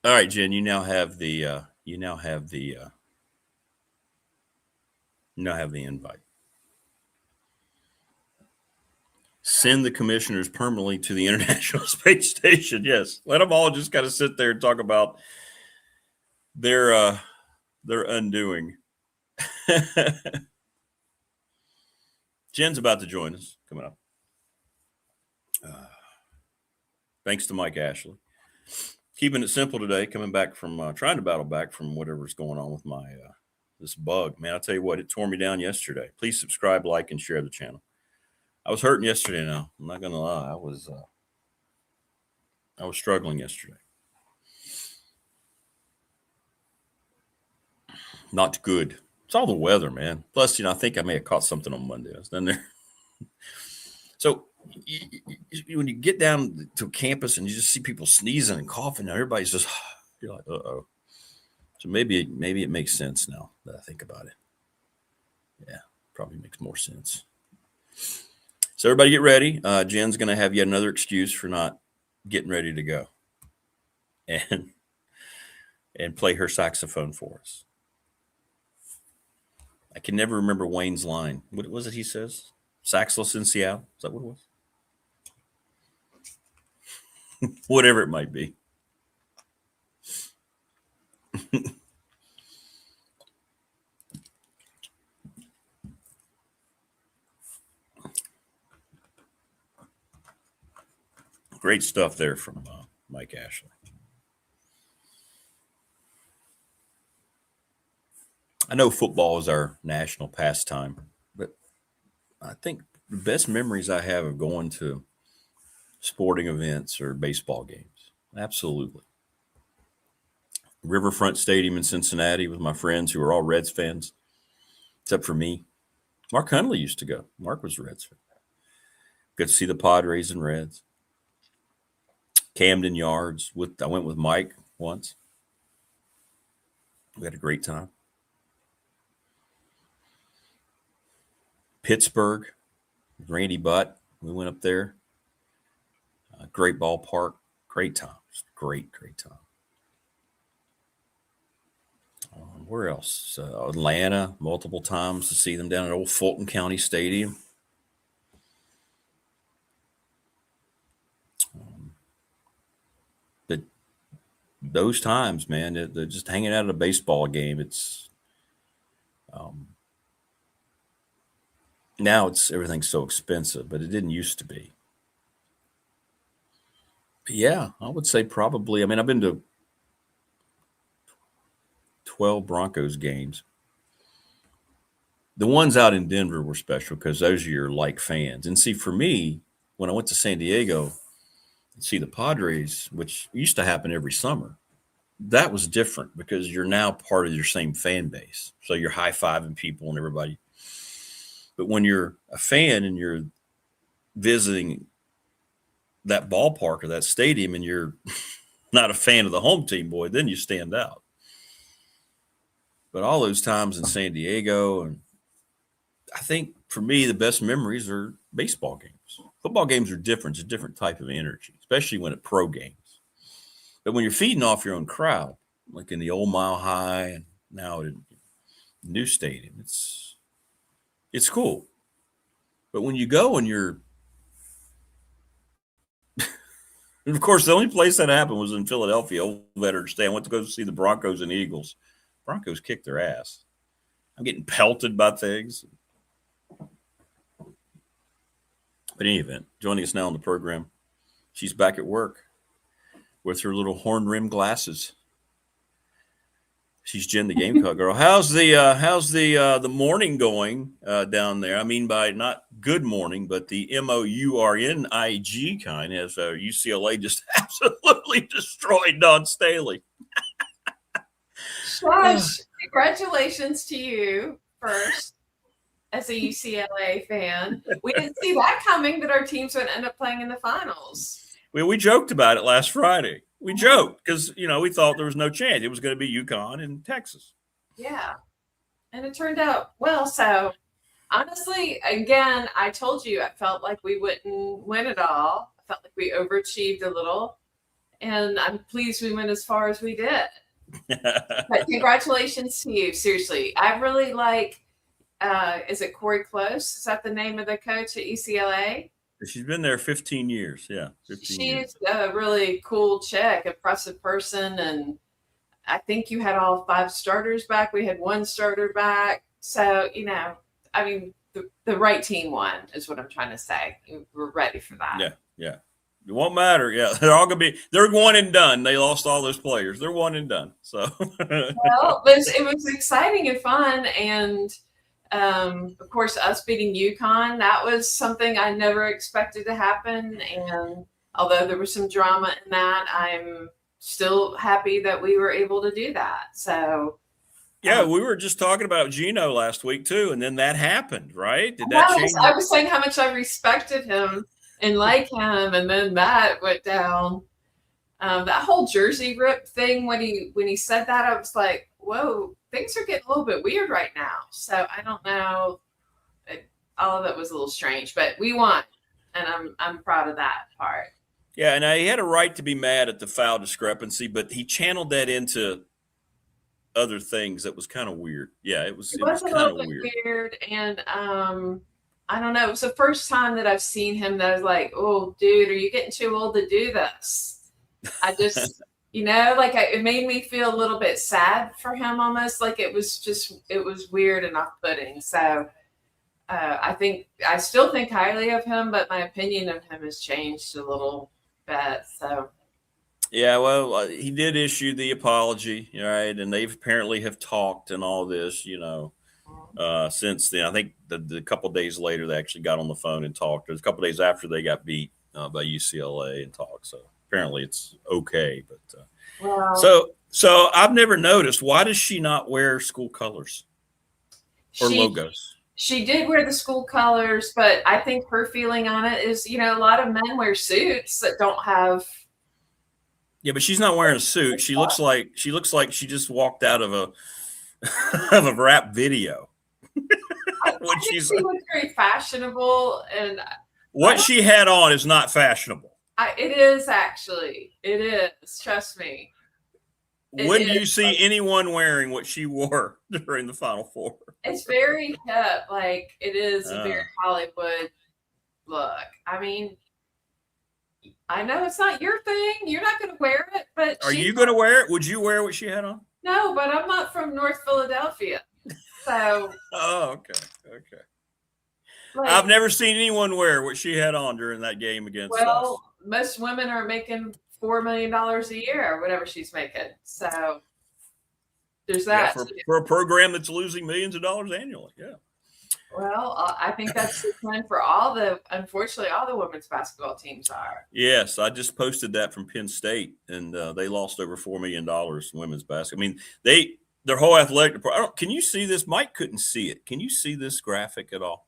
All right, Jen, you now have the invite. Send the commissioners permanently to the International Space Station. Yes, let them all just kind of sit there and talk about their undoing. Jen's about to join us. Coming up. Thanks to Mike Ashley. Keeping it simple today, coming back from trying to battle back from whatever's going on with my this bug. Man, I'll tell you what, it tore me down yesterday. Please subscribe, like, and share the channel. I was hurting yesterday now. I'm not going to lie. I was struggling yesterday. Not good. It's all the weather, man. Plus, I think I may have caught something on Monday. I was down there. So when you get down to campus and you just see people sneezing and coughing, and everybody's just, you're like, uh-oh. So maybe it makes sense now that I think about it. Yeah, probably makes more sense. So everybody get ready. Jen's going to have yet another excuse for not getting ready to go and play her saxophone for us. I can never remember Wayne's line. What was it he says? Saxless in Seattle? Is that what it was? Whatever it might be. Great stuff there from Mike Ashley. I know football is our national pastime, but I think the best memories I have of going to sporting events or baseball games. Absolutely. Riverfront Stadium in Cincinnati with my friends who are all Reds fans, except for me. Mark Hundley used to go. Mark was a Reds fan. Good to see the Padres and Reds. Camden Yards. I went with Mike once. We had a great time. Pittsburgh, Randy Butt. We went up there. Great ballpark. Great time. Great time. Where else? Atlanta, multiple times to see them down at old Fulton County Stadium. But those times, man, they're just hanging out at a baseball game. It's now everything's so expensive, but it didn't used to be. But yeah, I would say probably. I mean, I've been to 12 Broncos games. The ones out in Denver were special because those are your like fans. And see, for me, when I went to San Diego and see the Padres, which used to happen every summer, that was different because you're now part of your same fan base. So you're high-fiving people and everybody. But when you're a fan and you're visiting that ballpark or that stadium and you're not a fan of the home team, boy, then you stand out. But all those times in San Diego, and I think for me, the best memories are baseball games. Football games are different. It's a different type of energy, especially when at pro games. But when you're feeding off your own crowd, like in the old Mile High and now in the new stadium, it's cool. But when you go and you're and of course, the only place that happened was in Philadelphia, Old Veterans Day. I went to go see the Broncos and Eagles. Broncos kicked their ass. I'm getting pelted by things. But in any event, joining us now on the program, she's back at work with her little horn-rimmed glasses. She's Jen, the Gamecock girl. How's the morning going down there? I mean, by not good morning, but the MOURNIG kind, as UCLA just absolutely destroyed Don Staley. Gosh, congratulations to you first as a UCLA fan. We didn't see that coming, that our teams would end up playing in the finals. Well, we joked about it last Friday. We joked because, we thought there was no chance. It was going to be UConn and Texas. Yeah. And it turned out well. So, honestly, again, I told you I felt like we wouldn't win it all. I felt like we overachieved a little. And I'm pleased we went as far as we did. But congratulations to you. Seriously. I really like, is it Corey Close? Is that the name of the coach at UCLA? She's been there 15 years. Yeah. 15 years. She's a really cool chick, impressive person. And I think you had all 5 starters back. We had 1 starter back. So, I mean, the right team won is what I'm trying to say. We're ready for that. Yeah. It won't matter. Yeah. They're one and done. They lost all those players. They're one and done. So, well, it was exciting and fun. And, of course, us beating UConn, that was something I never expected to happen. And although there was some drama in that, I'm still happy that we were able to do that. So, yeah, we were just talking about Gino last week too, and then that happened, right? Did that change? I was saying how much I respected him and like him, and then that went down. That whole jersey rip thing, when he said that, I was like, whoa, things are getting a little bit weird right now. So I don't know. All of it was a little strange, but we won, and I'm proud of that part. Yeah, and he had a right to be mad at the foul discrepancy, but he channeled that into other things that was kind of weird. Yeah, it was kind of weird. And I don't know. It was the first time that I've seen him that I was like, oh, dude, are you getting too old to do this? I just, it made me feel a little bit sad for him almost. Like it was weird and off-putting. So I still think highly of him, but my opinion of him has changed a little bit. So. Yeah, well, he did issue the apology, right? And they apparently have talked and all this, Since then. I think the couple of days later, they actually got on the phone and talked. It was a couple of days after they got beat by UCLA and talked. So apparently it's okay. But Wow. so I've never noticed. Why does she not wear school colors or logos? She did wear the school colors, but I think her feeling on it is, a lot of men wear suits that don't have. Yeah, but she's not wearing a suit. She looks like she just walked out of a of a rap video. I think she was very fashionable, and what she had on is not fashionable. It is actually. It is. Trust me. When do you see anyone wearing what she wore during the Final Four? It's very hip. Like, it is a very Hollywood look. I mean, I know it's not your thing. You're not going to wear it, but are you going to wear it? Would you wear what she had on? No, but I'm not from North Philadelphia. So. Oh, okay. Like, I've never seen anyone wear what she had on during that game against us. Most women are making $4 million a year or whatever she's making. So there's that. Yeah, for a program that's losing millions of dollars annually. Yeah. Well, I think that's the trend for unfortunately, all the women's basketball teams are. Yes, I just posted that from Penn State, and they lost over $4 million in women's basketball. I mean, their whole athletic department. Can you see this? Mike couldn't see it. Can you see this graphic at all?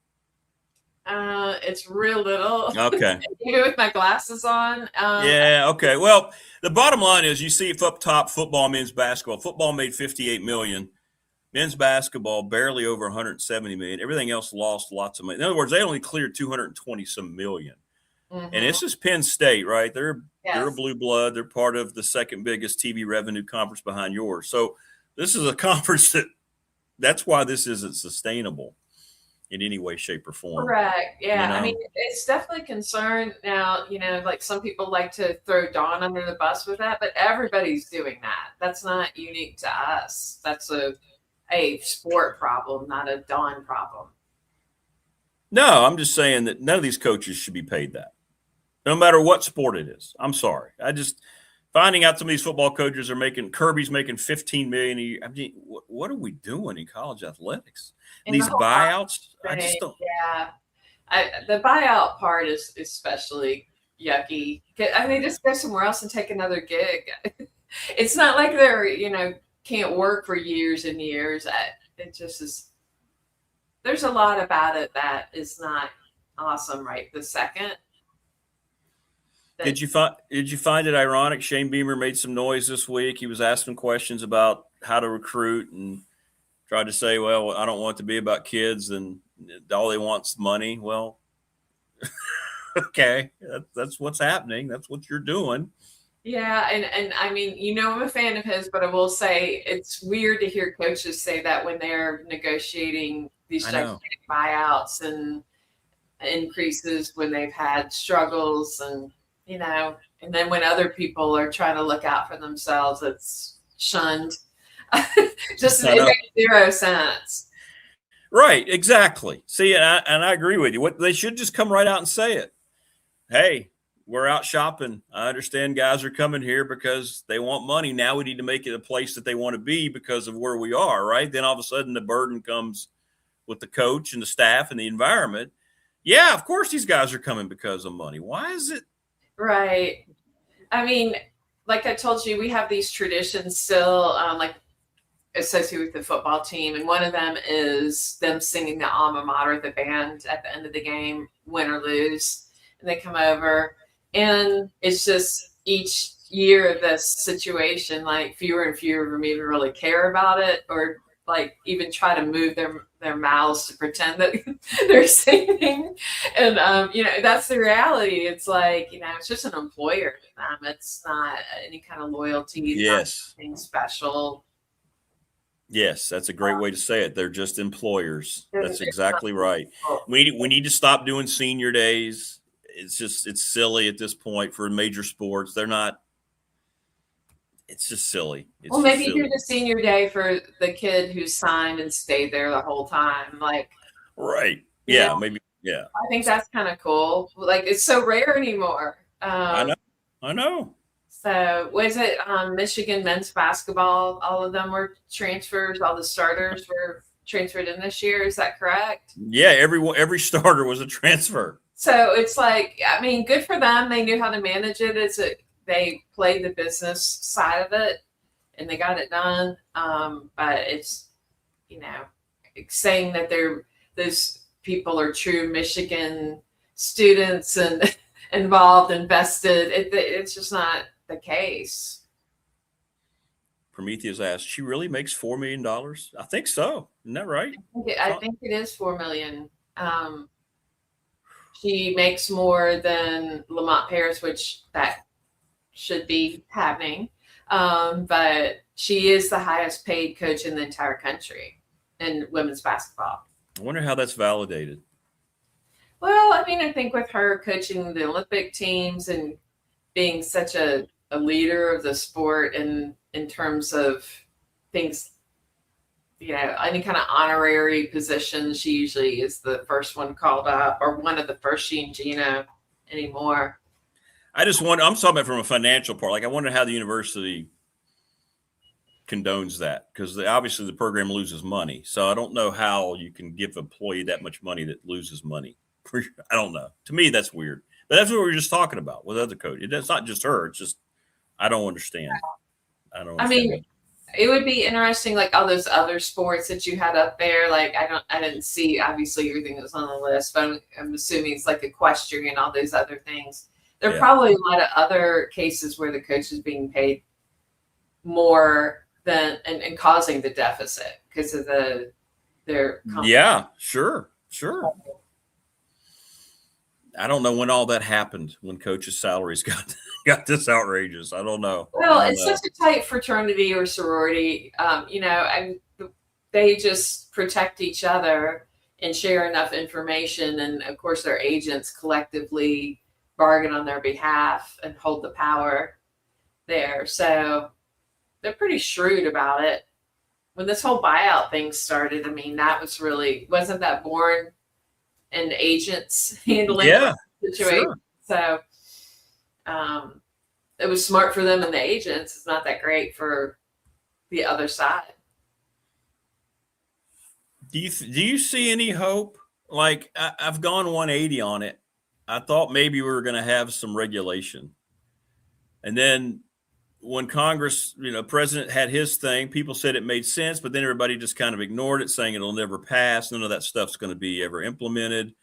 It's real little. Okay. Even with my glasses on. Yeah. Okay. Well, the bottom line is, you see if up top, football, men's basketball. Football made $58 million. Men's basketball barely over $170 million. Everything else lost lots of money. In other words, they only cleared $220 some million. Mm-hmm. And this is Penn State, right? They're a blue blood. They're part of the second biggest TV revenue conference behind yours. So this is a conference that's why this isn't sustainable in any way, shape, or form. Correct. Yeah. I mean, it's definitely a concern now, like some people like to throw Dawn under the bus with that, but everybody's doing that. That's not unique to us. That's a sport problem, not a Dawn problem. No, I'm just saying that none of these coaches should be paid that, no matter what sport it is. I'm sorry. Finding out some of these football coaches Kirby's making $15 million a year. I mean, what are we doing in college athletics? And these buyouts, I just don't. Yeah, the buyout part is especially yucky. I mean, just go somewhere else and take another gig. It's not like they're can't work for years and years. It just is. There's a lot about it that is not awesome right this second. Did you find it ironic? Shane Beamer made some noise this week. He was asking questions about how to recruit and tried to say, well, I don't want it to be about kids and all they want's money. Well, okay, that's what's happening. That's what you're doing. Yeah, and I mean, I'm a fan of his, but I will say it's weird to hear coaches say that when they're negotiating these gigantic buyouts and increases when they've had struggles and and then when other people are trying to look out for themselves, it's shunned. It makes zero sense. Right, exactly. See, and I agree with you. They should just come right out and say it. Hey, we're out shopping. I understand guys are coming here because they want money. Now we need to make it a place that they want to be because of where we are, right? Then all of a sudden the burden comes with the coach and the staff and the environment. Yeah, of course these guys are coming because of money. Why is it? Right. I mean, like I told you, we have these traditions still, like associated with the football team. And one of them is them singing the alma mater, the band at the end of the game, win or lose. And they come over. And it's just each year of this situation, like fewer and fewer of them even really care about it or like even try to move their mouths to pretend that they're singing. And, that's the reality. It's like, it's just an employer. It's not any kind of loyalty. Yes. Nothing special. Yes, that's a great way to say it. They're just employers. That's exactly right. We need to stop doing senior days. It's silly at this point for major sports. They're not. It's just silly. Maybe do the senior day for the kid who signed and stayed there the whole time. Like, right. Yeah, maybe. Yeah. I think that's kind of cool. Like, it's so rare anymore. I know. So was it Michigan men's basketball? All of them were transfers. All the starters were transferred in this year. Is that correct? Yeah, every starter was a transfer. So it's like, I mean, good for them. They knew how to manage it. They played the business side of it, and they got it done. But it's, saying that those people are true Michigan students and involved, invested. It's just not the case. Prometheus asked, "She really makes $4 million?" I think so. Isn't that right? I think it is $4 million. She makes more than Lamont Paris, which that should be happening. But she is the highest paid coach in the entire country in women's basketball. I wonder how that's validated. Well, I mean, I think with her coaching the Olympic teams and being such a leader of the sport and in terms of things, any kind of honorary position, she usually is the first one called up, or one of the first. She and Gina anymore. I just wonder, I'm talking about from a financial part. Like, I wonder how the university condones that, because obviously the program loses money. So I don't know how you can give an employee that much money that loses money. I don't know. To me, that's weird. But that's what we were just talking about with other coaches. It's not just her. It's just, I don't understand. I mean, it would be interesting, like all those other sports that you had up there. Like, I didn't see obviously everything that was on the list, but I'm assuming it's like equestrian and all those other things. There are probably a lot of other cases where the coach is being paid more than and causing the deficit because of their. Yeah, sure. I don't know when all that happened, when coaches' salaries got this outrageous. I don't know. Well, it's such a tight fraternity or sorority, and they just protect each other and share enough information. And of course, their agents collectively bargain on their behalf and hold the power there. So they're pretty shrewd about it. When this whole buyout thing started, I mean, wasn't that born in agents handling the situation? Sure. So it was smart for them and the agents. It's not that great for the other side. Do you see any hope? Like, I've gone 180 on it. I thought maybe we were going to have some regulation. And then when Congress, President had his thing, people said it made sense, but then everybody just kind of ignored it, saying it'll never pass. None of that stuff's going to be ever implemented.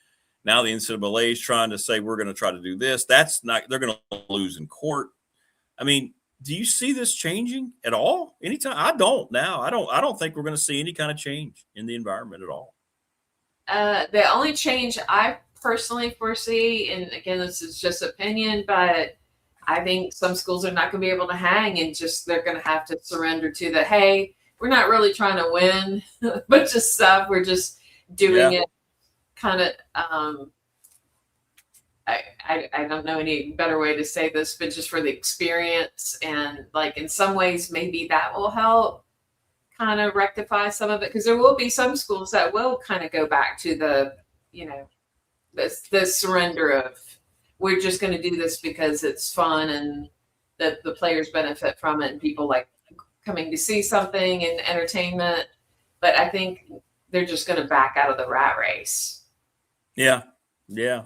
Now the NCAA is trying to say we're going to try to do this. That's not, they're going to lose in court. I mean, do you see this changing at all? Anytime? I don't now. I don't think we're going to see any kind of change in the environment at all. The only change I personally foresee, and again, this is just opinion, but I think some schools are not going to be able to hang, and just they're going to have to surrender to the, hey, we're not really trying to win a bunch of stuff. We're just doing it kind of, I don't know any better way to say this, but just for the experience. And like in some ways, maybe that will help kind of rectify some of it, because there will be some schools that will kind of go back to the, the surrender of, we're just going to do this because it's fun and that the players benefit from it and people like coming to see something and entertainment. But I think they're just going to back out of the rat race. Yeah,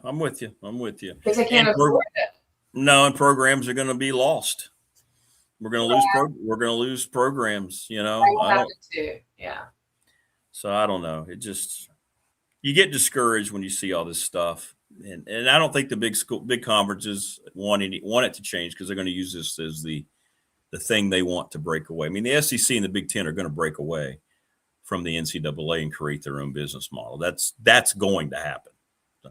I'm with you. Because they can't afford it. No, and programs are going to be lost. We're going to lose. We're going to lose programs. So I don't know. It just, you get discouraged when you see all this stuff, and I don't think the big conferences want it to change, because they're going to use this as the thing they want to break away. I mean, the SEC and the Big Ten are going to break away from the NCAA and create their own business model. That's going to happen.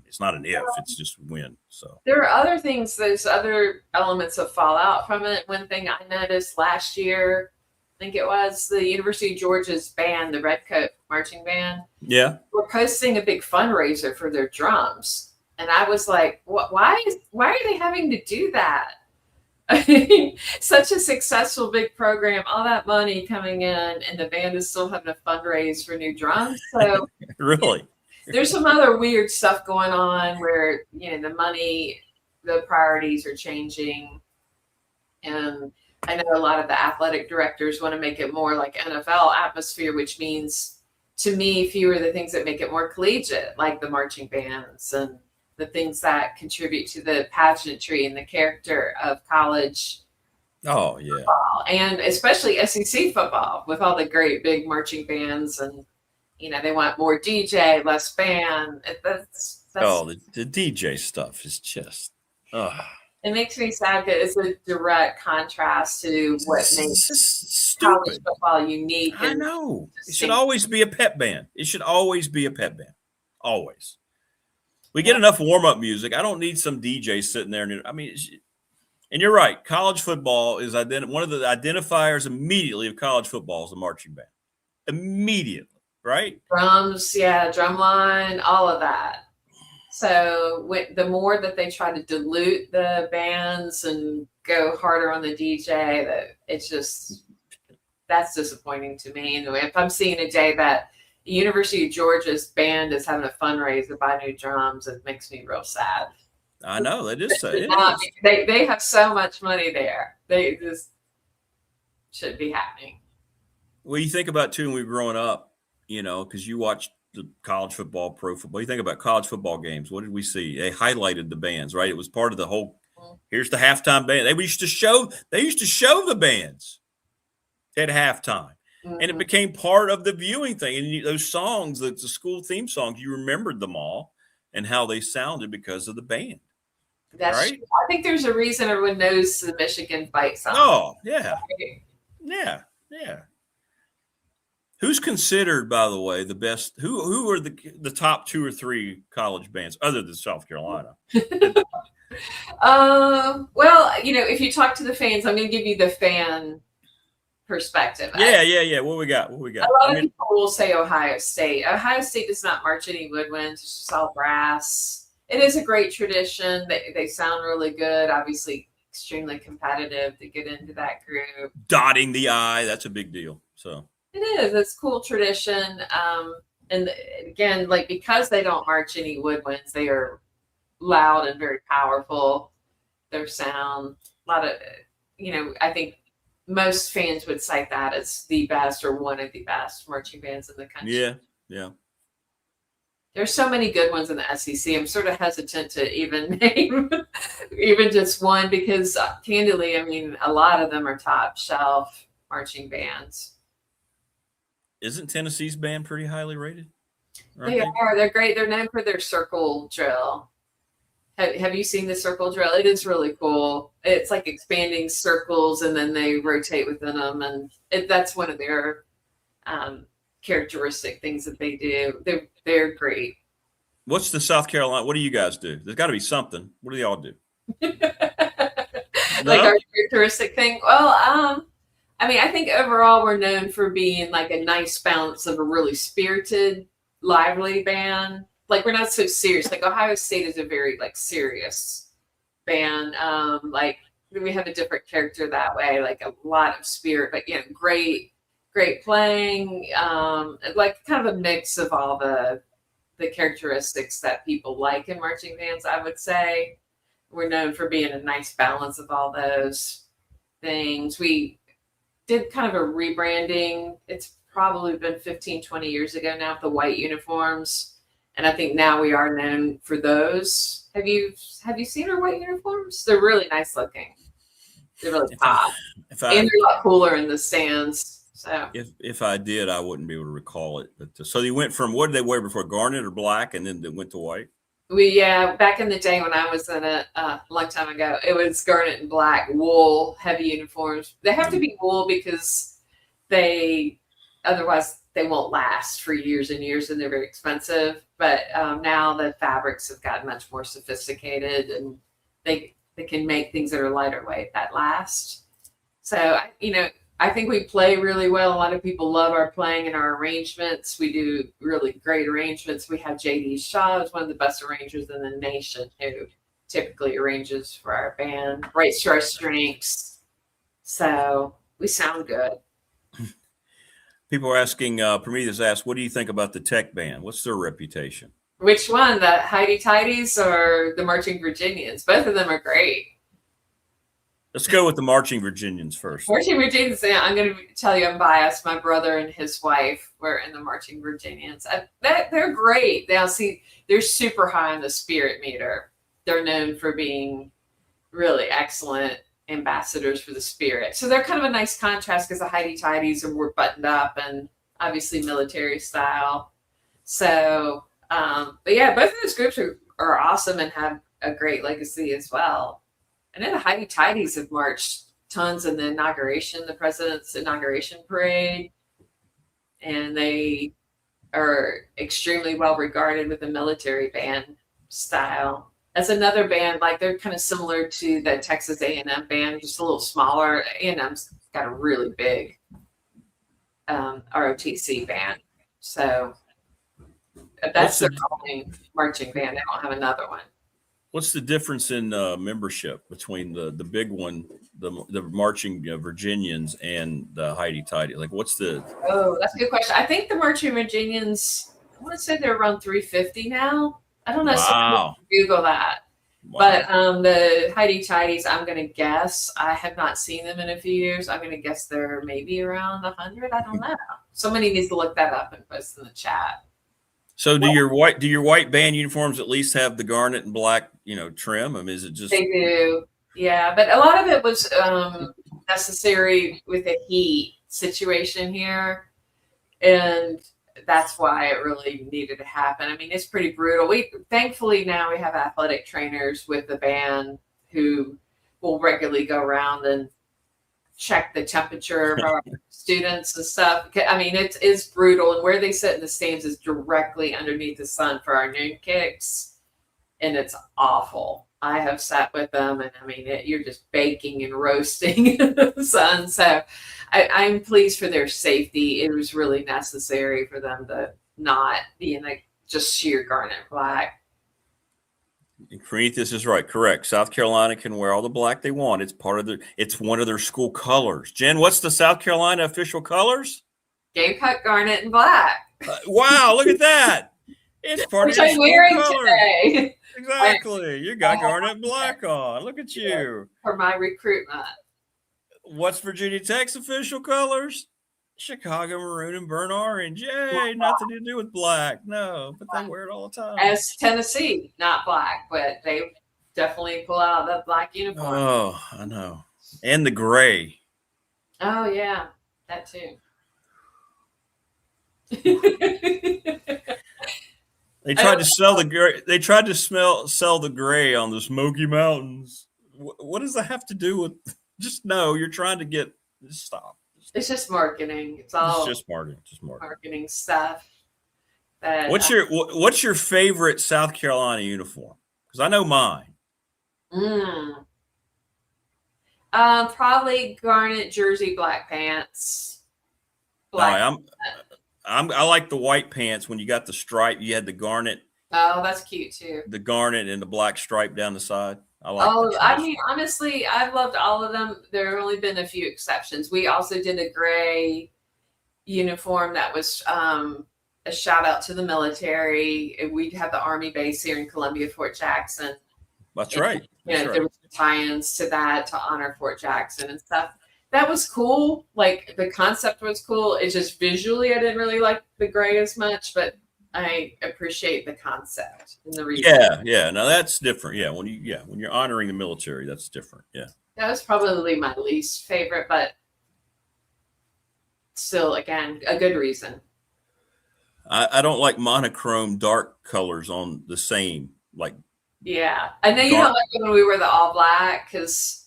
It's not an if, it's just when. So there are other things, there's other elements of fallout from it. One thing I noticed last year, I think it was the University of Georgia's band, the Redcoat Marching Band. Yeah. Were posting a big fundraiser for their drums. And I was like, why are they having to do that? I mean, such a successful big program, all that money coming in, and the band is still having to fundraise for new drums. So really? There's some other weird stuff going on where, the money, the priorities are changing. And I know a lot of the athletic directors want to make it more like NFL atmosphere, which means to me, fewer the things that make it more collegiate, like the marching bands and the things that contribute to the pageantry and the character of college Oh yeah. football, and especially SEC football with all the great big marching bands. And they want more DJ, less band. That's the DJ stuff is just it makes me sad because it's a direct contrast to what makes college stupid football unique. I know. It should always be a pep band. It should always be a pep band. Always. We get enough warm-up music. I don't need some DJ sitting there. And you're right. College football is one of the identifiers immediately of college football is the marching band. Immediately, right? Drums, drum line, all of that. So the more that they try to dilute the bands and go harder on the DJ, that's disappointing to me. And if I'm seeing a day that the University of Georgia's band is having a fundraiser to buy new drums, it makes me real sad. I know, that is sad. They have so much money there. They just should be happening. Well, you think about too when we were growing up, because you watched the college football, pro football. You think about college football games. What did we see? They highlighted the bands, right? It was part of the whole. Here's the halftime band. They used to show the bands at halftime. And it became part of the viewing thing. And those songs, the school theme songs, you remembered them all and how they sounded because of the band. That's right? True. I think there's a reason everyone knows the Michigan fight song. Oh, yeah. Yeah. Who's considered, by the way, the best? Who are the top 2 or 3 college bands other than South Carolina? Well, if you talk to the fans, I'm going to give you the fan perspective. Yeah. What we got? A lot of people will say Ohio State. Ohio State does not march any woodwinds. It's just all brass. It is a great tradition. They sound really good. Obviously, extremely competitive to get into that group. Dotting the I, that's a big deal. So it is. It's cool tradition. And again, because they don't march any woodwinds, they are loud and very powerful. Their sound, a lot of, I think most fans would cite that as the best or one of the best marching bands in the country. Yeah. There's so many good ones in the SEC. I'm sort of hesitant to even name even just one because candidly, a lot of them are top shelf marching bands. Isn't Tennessee's band pretty highly rated? They are. They're great. They're known for their circle drill. Have you seen the circle drill? It is really cool. It's like expanding circles and then they rotate within them. And that's one of their characteristic things that they do. They're great. What's the South Carolina? What do you guys do? There's got to be something. What do y'all do? Our characteristic thing? Well, I think overall we're known for being like a nice balance of a really spirited, lively band. We're not so serious. Ohio State is a very serious band. We have a different character that way, a lot of spirit, but great playing. Kind of a mix of all the characteristics that people like in marching bands, I would say. We're known for being a nice balance of all those things. We did kind of a rebranding. It's probably been 15, 20 years ago now, the white uniforms. And I think now we are known for those. Have you seen our white uniforms? They're really nice looking. They're really pop. And they're a lot cooler in the stands. So if I did, I wouldn't be able to recall it. But so they went from, what did they wear before, garnet or black, and then they went to white? Back in the day when I was in it a long time ago, it was garnet and black, wool, heavy uniforms. They have to be wool because otherwise they won't last for years and years and they're very expensive. But now the fabrics have gotten much more sophisticated and they can make things that are lighter weight that last. So, I think we play really well. A lot of people love our playing and our arrangements. We do really great arrangements. We have J.D. Shaw, who's one of the best arrangers in the nation, who typically arranges for our band, writes to our strengths. So we sound good. People are asking, Prometheus asked, what do you think about the Tech Band? What's their reputation? Which one, the Heidi Tidies or the Marching Virginians? Both of them are great. Let's go with the Marching Virginians first. Marching Virginians, I'm going to tell you I'm biased. My brother and his wife were in the Marching Virginians. They're great. They're super high on the spirit meter. They're known for being really excellent ambassadors for the spirit. So they're kind of a nice contrast because the Heidi-Tidies were buttoned up and obviously military style. So, but yeah, both of those groups are awesome and have a great legacy as well. I know the Heidi-Tidies have marched tons in the president's inauguration parade, and they are extremely well regarded with the military band style. As another band, like they're kind of similar to the Texas A&M band, just a little smaller. A&M's got a really big ROTC band, so that's their only marching band. They don't have another one. What's the difference in membership between the big one, the Marching Virginians, and the Heidi-Tidy? Like, what's the? Oh, that's a good question. I think the Marching Virginians, I want to say they're around 350 now. I don't know. Wow. So Google that. Wow. But the Heidi-Tidies, I'm going to guess. I have not seen them in a few years. I'm going to guess they're maybe around 100. I don't know. Somebody needs to look that up and post in the chat. So do your white band uniforms at least have the garnet and black, trim? I mean, is it just They do, yeah. But a lot of it was necessary with the heat situation here, and that's why it really needed to happen. I mean, it's pretty brutal. Thankfully now we have athletic trainers with the band who will regularly go around and check the temperature of our students and stuff. I mean, it is brutal, and where they sit in the stands is directly underneath the sun for our noon kicks, and it's awful. I have sat with them, and I mean, you're just baking and roasting in the sun. So I'm pleased for their safety. It was really necessary for them to not be in just sheer garnet black. Prometheus is right. Correct. South Carolina can wear all the black they want. It's one of their school colors. Jen, what's the South Carolina official colors? Gamecock garnet and black. Wow, look at that. It's part Which of your I'm wearing school colors. today. Exactly. You got garnet black on. Look at you. For my recruitment. What's Virginia Tech's official colors? Chicago maroon and burnt orange. Yay, nothing to do with black. No, but they wear it all the time. As Tennessee, not black, but they definitely pull out the black uniform. Oh, I know. And the gray. Oh, yeah, that too. They tried to sell the gray. They tried to sell the gray on the Smoky Mountains. What does that have to do with? Just know you're trying to get. Just stop. It's just marketing. It's just marketing. Marketing stuff. What's your favorite South Carolina uniform? Because I know mine. Probably garnet jersey, black pants. I like the white pants when you got the stripe. You had the garnet. Oh, that's cute too. The garnet and the black stripe down the side. I mean, honestly, I've loved all of them. There have only been a few exceptions. We also did a gray uniform that was a shout out to the military. We have the Army base here in Columbia, Fort Jackson. That's right. There was tie-ins to that to honor Fort Jackson and stuff. That was cool. Like the concept was cool. It's just visually, I didn't really like the gray as much, but I appreciate the concept and the reason. Yeah. Now that's different. Yeah, when you're honoring the military, that's different. Yeah. That was probably my least favorite, but still, again, a good reason. I don't like monochrome dark colors on the same. Yeah, I know you don't like it when we were the all black because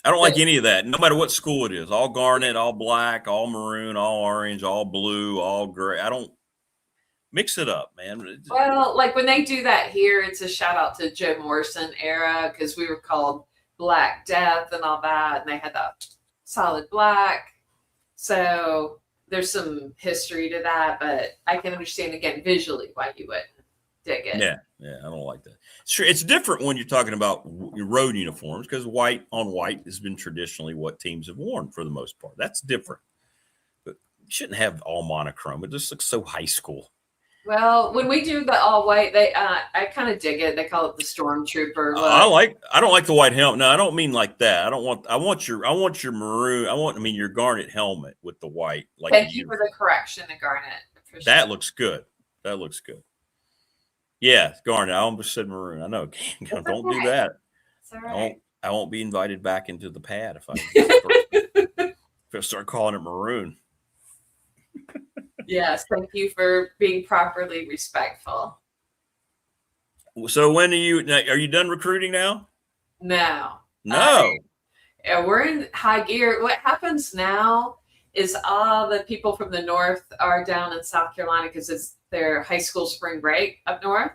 I don't like any of that. No matter what school it is, all garnet, all black, all maroon, all orange, all blue, all gray. I don't. Mix it up, man. Well, like when they do that here, it's a shout out to Joe Morrison era because we were called Black Death and all that, and they had the solid black. So there's some history to that, but I can understand again visually why you wouldn't dig it. Yeah, I don't like that. Sure, it's different when you're talking about road uniforms because white on white has been traditionally what teams have worn for the most part. That's different, but you shouldn't have all monochrome. It just looks so high school. Well, when we do the all white, I kind of dig it. They call it the stormtrooper look. I don't like the white helmet. No, I don't mean like that. I want your maroon. Your garnet helmet with the white. Like Thank you for the correction, the garnet. That looks good. That looks good. Yeah, garnet. I almost said maroon. I know. Don't do that. It's all right. I won't be invited back into the pad if I start calling it maroon. Yes, thank you for being properly respectful. So when are you done recruiting now? No. We're in high gear. What happens now is all the people from the north are down in South Carolina because it's their high school spring break up north.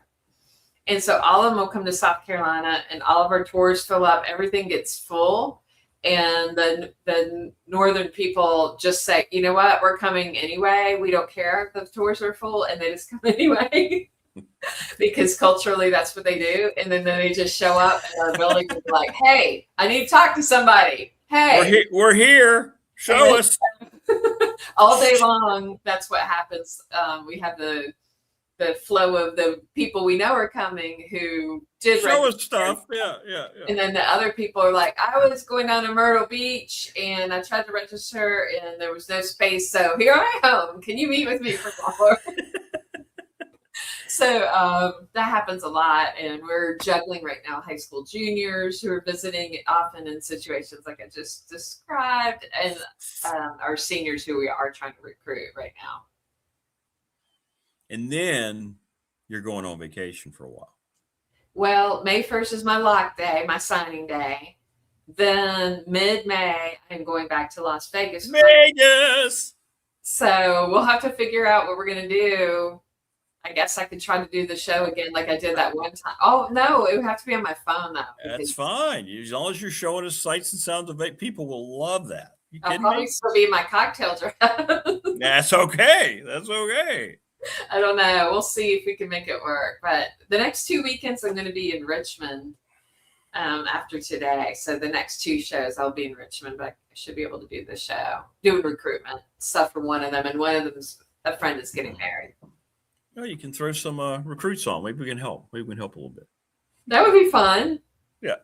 And so all of them will come to South Carolina and all of our tours fill up. Everything gets full. And the northern people just say, you know what, we're coming anyway. We don't care if the tours are full, and they just come anyway. Because culturally that's what they do. And then they just show up and our building is like, hey, I need to talk to somebody. Hey, we're here. Show us. All day long, that's what happens. We have the flow of the people we know are coming who did show us stuff. Yeah. And then the other people are like, I was going down to Myrtle Beach and I tried to register and there was no space. So here I am. Can you meet with me for an hour? So that happens a lot. And we're juggling right now high school juniors who are visiting often in situations like I just described, and our seniors who we are trying to recruit right now. And then you're going on vacation for a while. Well, May 1st is my lock day, my signing day. Then mid-May, I'm going back to Las Vegas. So we'll have to figure out what we're going to do. I guess I could try to do the show again like I did that one time. Oh, no, it would have to be on my phone, though. That's fine. As long as you're showing us sights and sounds of it, people will love that. I'll probably still be in my cocktail dress. That's okay. That's okay. I don't know. We'll see if we can make it work. But the next 2 weekends, I'm going to be in Richmond after today. So the next 2 shows, I'll be in Richmond, but I should be able to do the show, doing recruitment stuff for one of them. And one of them's a friend is getting married. Well, you can throw some recruits on. Maybe we can help. Maybe we can help a little bit. That would be fun. Yeah.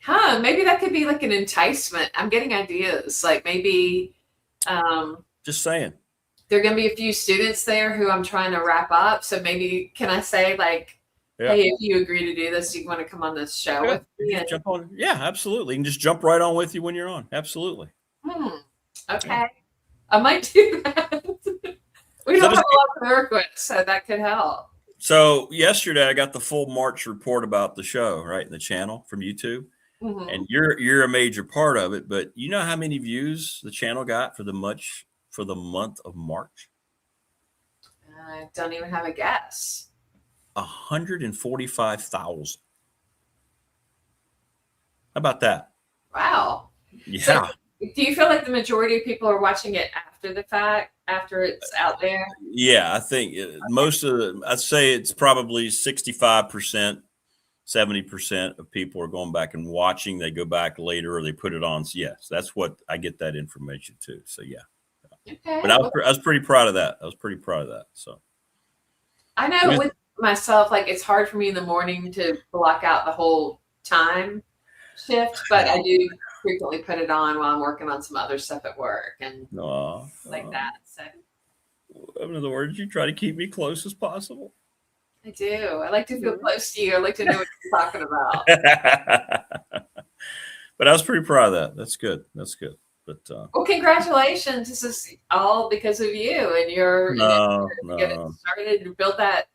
Huh? Maybe that could be like an enticement. I'm getting ideas. Like maybe. Just saying. There are going to be a few students there who I'm trying to wrap up. So maybe can I say like, hey, if you agree to do this, you want to come on this show with me? And jump on. Yeah, absolutely. You can just jump right on with you when you're on. Absolutely. Okay. Yeah. I might do that. We don't have a lot to work with, so that could help. So yesterday I got the full March report about the show, right, in the channel from YouTube. Mm-hmm. And you're a major part of it, but you know how many views the channel got for the month of March? I don't even have a guess. 145,000. How about that? Wow. Yeah. So, do you feel like the majority of people are watching it after the fact, after it's out there? Yeah, I think I'd say it's probably 65%, 70% of people are going back and watching. They go back later or they put it on. So yes, that's what I get that information too. So yeah. Okay. But I was pretty proud of that. So I know with myself, like it's hard for me in the morning to block out the whole time shift, but I do frequently put it on while I'm working on some other stuff at work and that. So in other words, you try to keep me close as possible. I do. I like to feel close to you. I like to know what you're talking about. But I was pretty proud of that. That's good. But well, congratulations. This is all because of you and your get it started to build that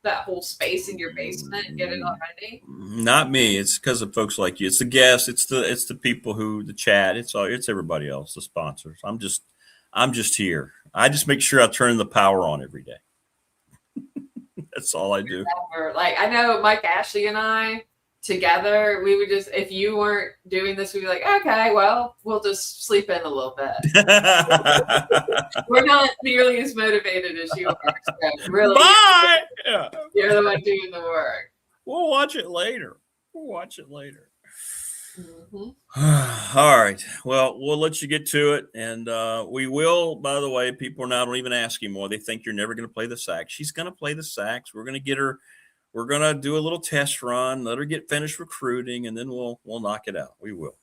whole space in your basement and get it all ready. Not me. It's because of folks like you. It's the guests. It's the people the chat. It's everybody else, the sponsors. I'm just here. I just make sure I turn the power on every day. That's all I do. Like I know Mike Ashley and I together, we would just, if you weren't doing this, we'd be like, okay, well, we'll just sleep in a little bit. We're not nearly as motivated as you are. So really, bye. You're the one doing the work. We'll watch it later. All right. Well, we'll let you get to it. And we will, by the way, people now don't even ask you more. They think you're never going to play the sax. She's going to play the sax. We're going to get her. We're going to do a little test run, let her get finished recruiting, and then we'll knock it out. We will.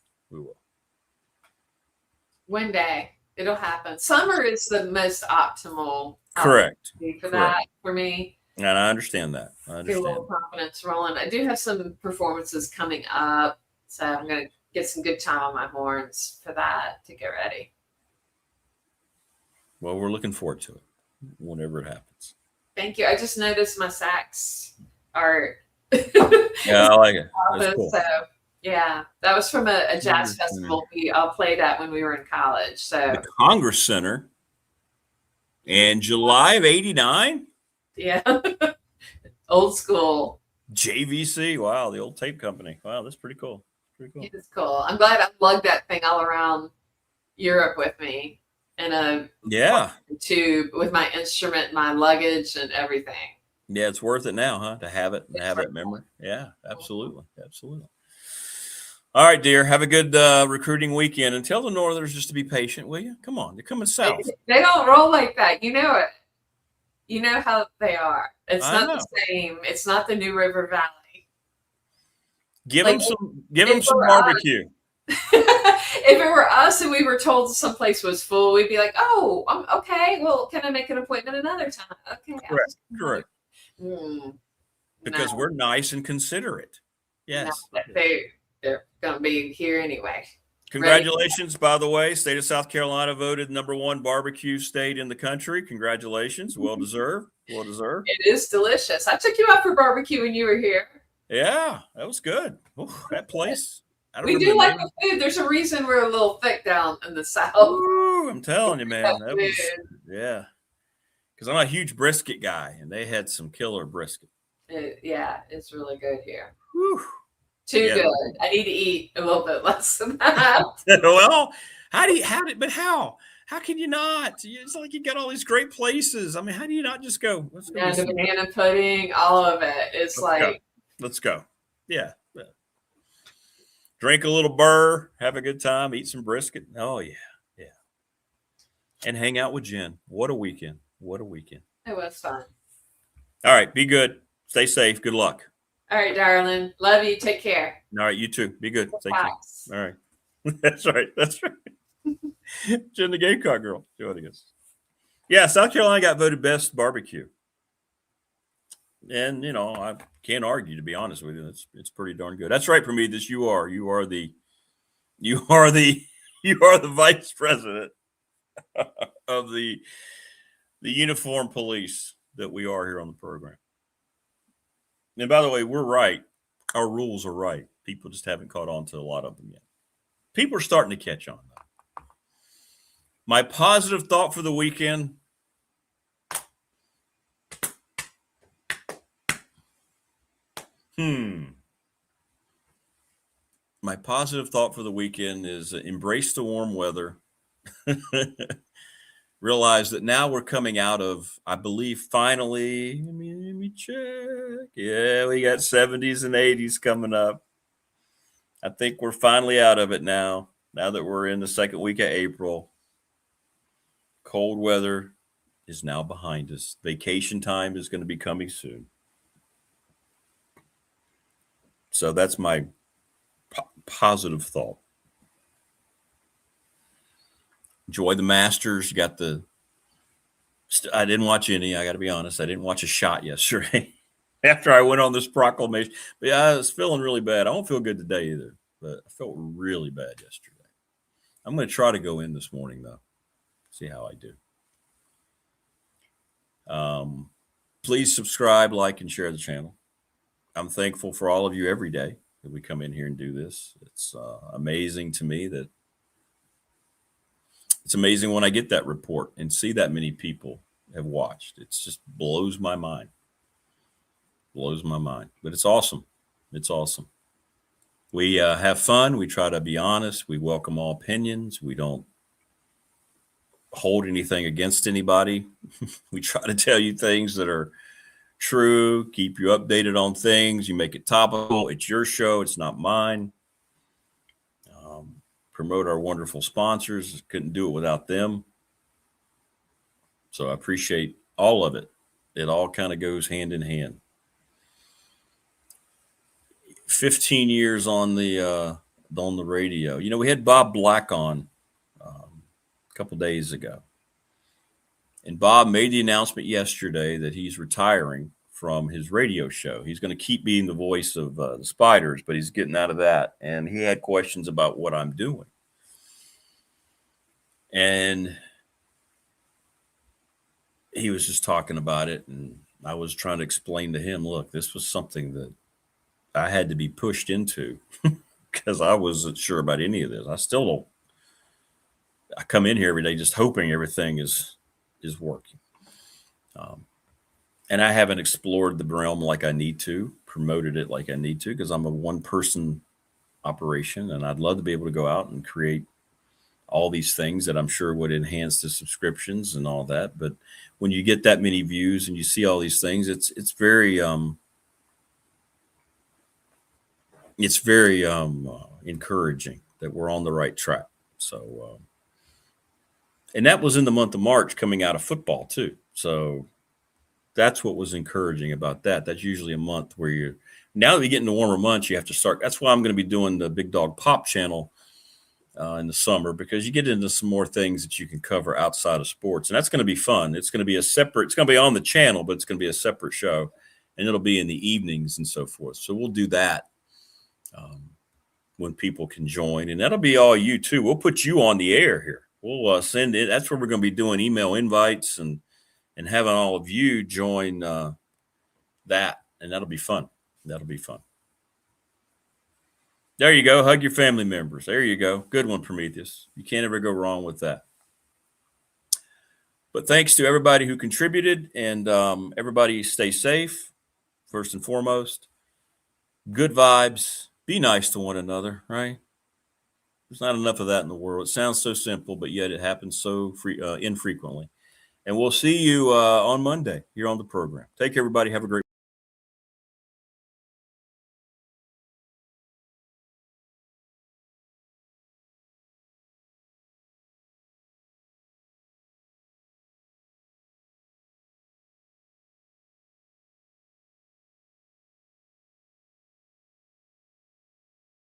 One day it'll happen. Summer is the most optimal. Correct. For that, for me. And I understand that. Get a little confidence rolling. I do have some performances coming up, so I'm going to get some good time on my horns for that to get ready. Well, we're looking forward to it whenever it happens. Thank you. I just noticed my sax art. Yeah, I like it. That's cool. So yeah, that was from a jazz festival we all played at when we were in college. So the Congress Center in July of '89. Yeah, old school. JVC. Wow, the old tape company. Wow, that's pretty cool. It's cool. I'm glad I lugged that thing all around Europe with me in a tube with my instrument, my luggage, and everything. Yeah, it's worth it now, huh? To have it and have that memory. Yeah, absolutely. All right, dear. Have a good recruiting weekend, and tell the Northerners just to be patient, will you? Come on, they're coming south. They don't roll like that. You know it. You know how they are. It's not the same. It's not the New River Valley. Give them some barbecue. If it were us and we were told someplace was full, we'd be like, "Oh, okay. Well, can I make an appointment another time?" Okay. Correct. Because we're nice and considerate. Yes. No, they're going to be here anyway. Congratulations, by the way. State of South Carolina voted #1 barbecue state in the country. Congratulations. Well deserved. It is delicious. I took you out for barbecue when you were here. Yeah, that was good. Ooh, that place. We do like the food. There's a reason we're a little thick down in the South. Ooh, I'm telling you, man. That was, yeah. Because I'm a huge brisket guy, and they had some killer brisket. It's really good here. Whew. Too good. I need to eat a little bit less than that. Well, how can you not? It's like you got all these great places. I mean, how do you not just go? Let's go. The banana pudding, all of it. It's let's go. Yeah. Drink a little burr, have a good time, eat some brisket. Oh yeah. And hang out with Jen. What a weekend. It was fun. All right, be good. Stay safe. Good luck. All right, darling. Love you. Take care. All right, you too. Be good. Take care. All right. That's right. Jen, the Gamecock girl, joining us. Yeah, South Carolina got voted best barbecue. And, I can't argue, to be honest with you. It's pretty darn good. That's right, Prometheus. You are the vice president of the uniformed police that we are here on the program. And by the way, we're right. Our rules are right. People just haven't caught on to a lot of them yet. People are starting to catch on, though. My positive thought for the weekend. My positive thought for the weekend is embrace the warm weather. Realize that now we're coming out of, I believe, finally, let me check. Yeah, we got 70s and 80s coming up. I think we're finally out of it now that we're in the second week of April. Cold weather is now behind us. Vacation time is going to be coming soon. So that's my positive thought. Enjoy the Masters. You got I didn't watch any. I got to be honest. I didn't watch a shot yesterday after I went on this proclamation. But yeah, I was feeling really bad. I don't feel good today either, but I felt really bad yesterday. I'm going to try to go in this morning, though. See how I do. Please subscribe, like, and share the channel. I'm thankful for all of you every day that we come in here and do this. It's amazing to me that it's amazing when I get that report and see that many people have watched. It just blows my mind. But it's awesome. We have fun. We try to be honest. We welcome all opinions. We don't hold anything against anybody. We try to tell you things that are true, keep you updated on things. You make it topical. It's your show. It's not mine. promote our wonderful sponsors. Couldn't do it without them. So I appreciate all of it. It all kind of goes hand in hand. 15 years on the radio. You know, we had Bob Black on a couple days ago. And Bob made the announcement yesterday that he's retiring from his radio show. He's going to keep being the voice of the Spiders, but he's getting out of that. And he had questions about what I'm doing. And he was just talking about it. And I was trying to explain to him, look, this was something that I had to be pushed into because I wasn't sure about any of this. I still don't. I come in here every day just hoping everything is working. And I haven't explored the realm like I need to, promoted it like I need to, because I'm a one-person operation, and I'd love to be able to go out and create all these things that I'm sure would enhance the subscriptions and all that. But when you get that many views and you see all these things, it's very encouraging that we're on the right track. So, and that was in the month of March coming out of football too. So that's what was encouraging about that. That's usually a month where now that we get into warmer months, you have to start. That's why I'm going to be doing the Big Dog Pop channel in the summer, because you get into some more things that you can cover outside of sports. And that's going to be fun. It's going to be it's going to be on the channel, but it's going to be a separate show, and it'll be in the evenings and so forth. So we'll do that when people can join, and that'll be all you too. We'll put you on the air here. We'll send it. That's where we're going to be doing email invites and having all of you join that, and that'll be fun. That'll be fun. There you go. Hug your family members. There you go. Good one, Prometheus. You can't ever go wrong with that. But thanks to everybody who contributed, and everybody stay safe, first and foremost. Good vibes. Be nice to one another, right? There's not enough of that in the world. It sounds so simple, but yet it happens so infrequently. And we'll see you on Monday here on the program. Take care, everybody. Have a great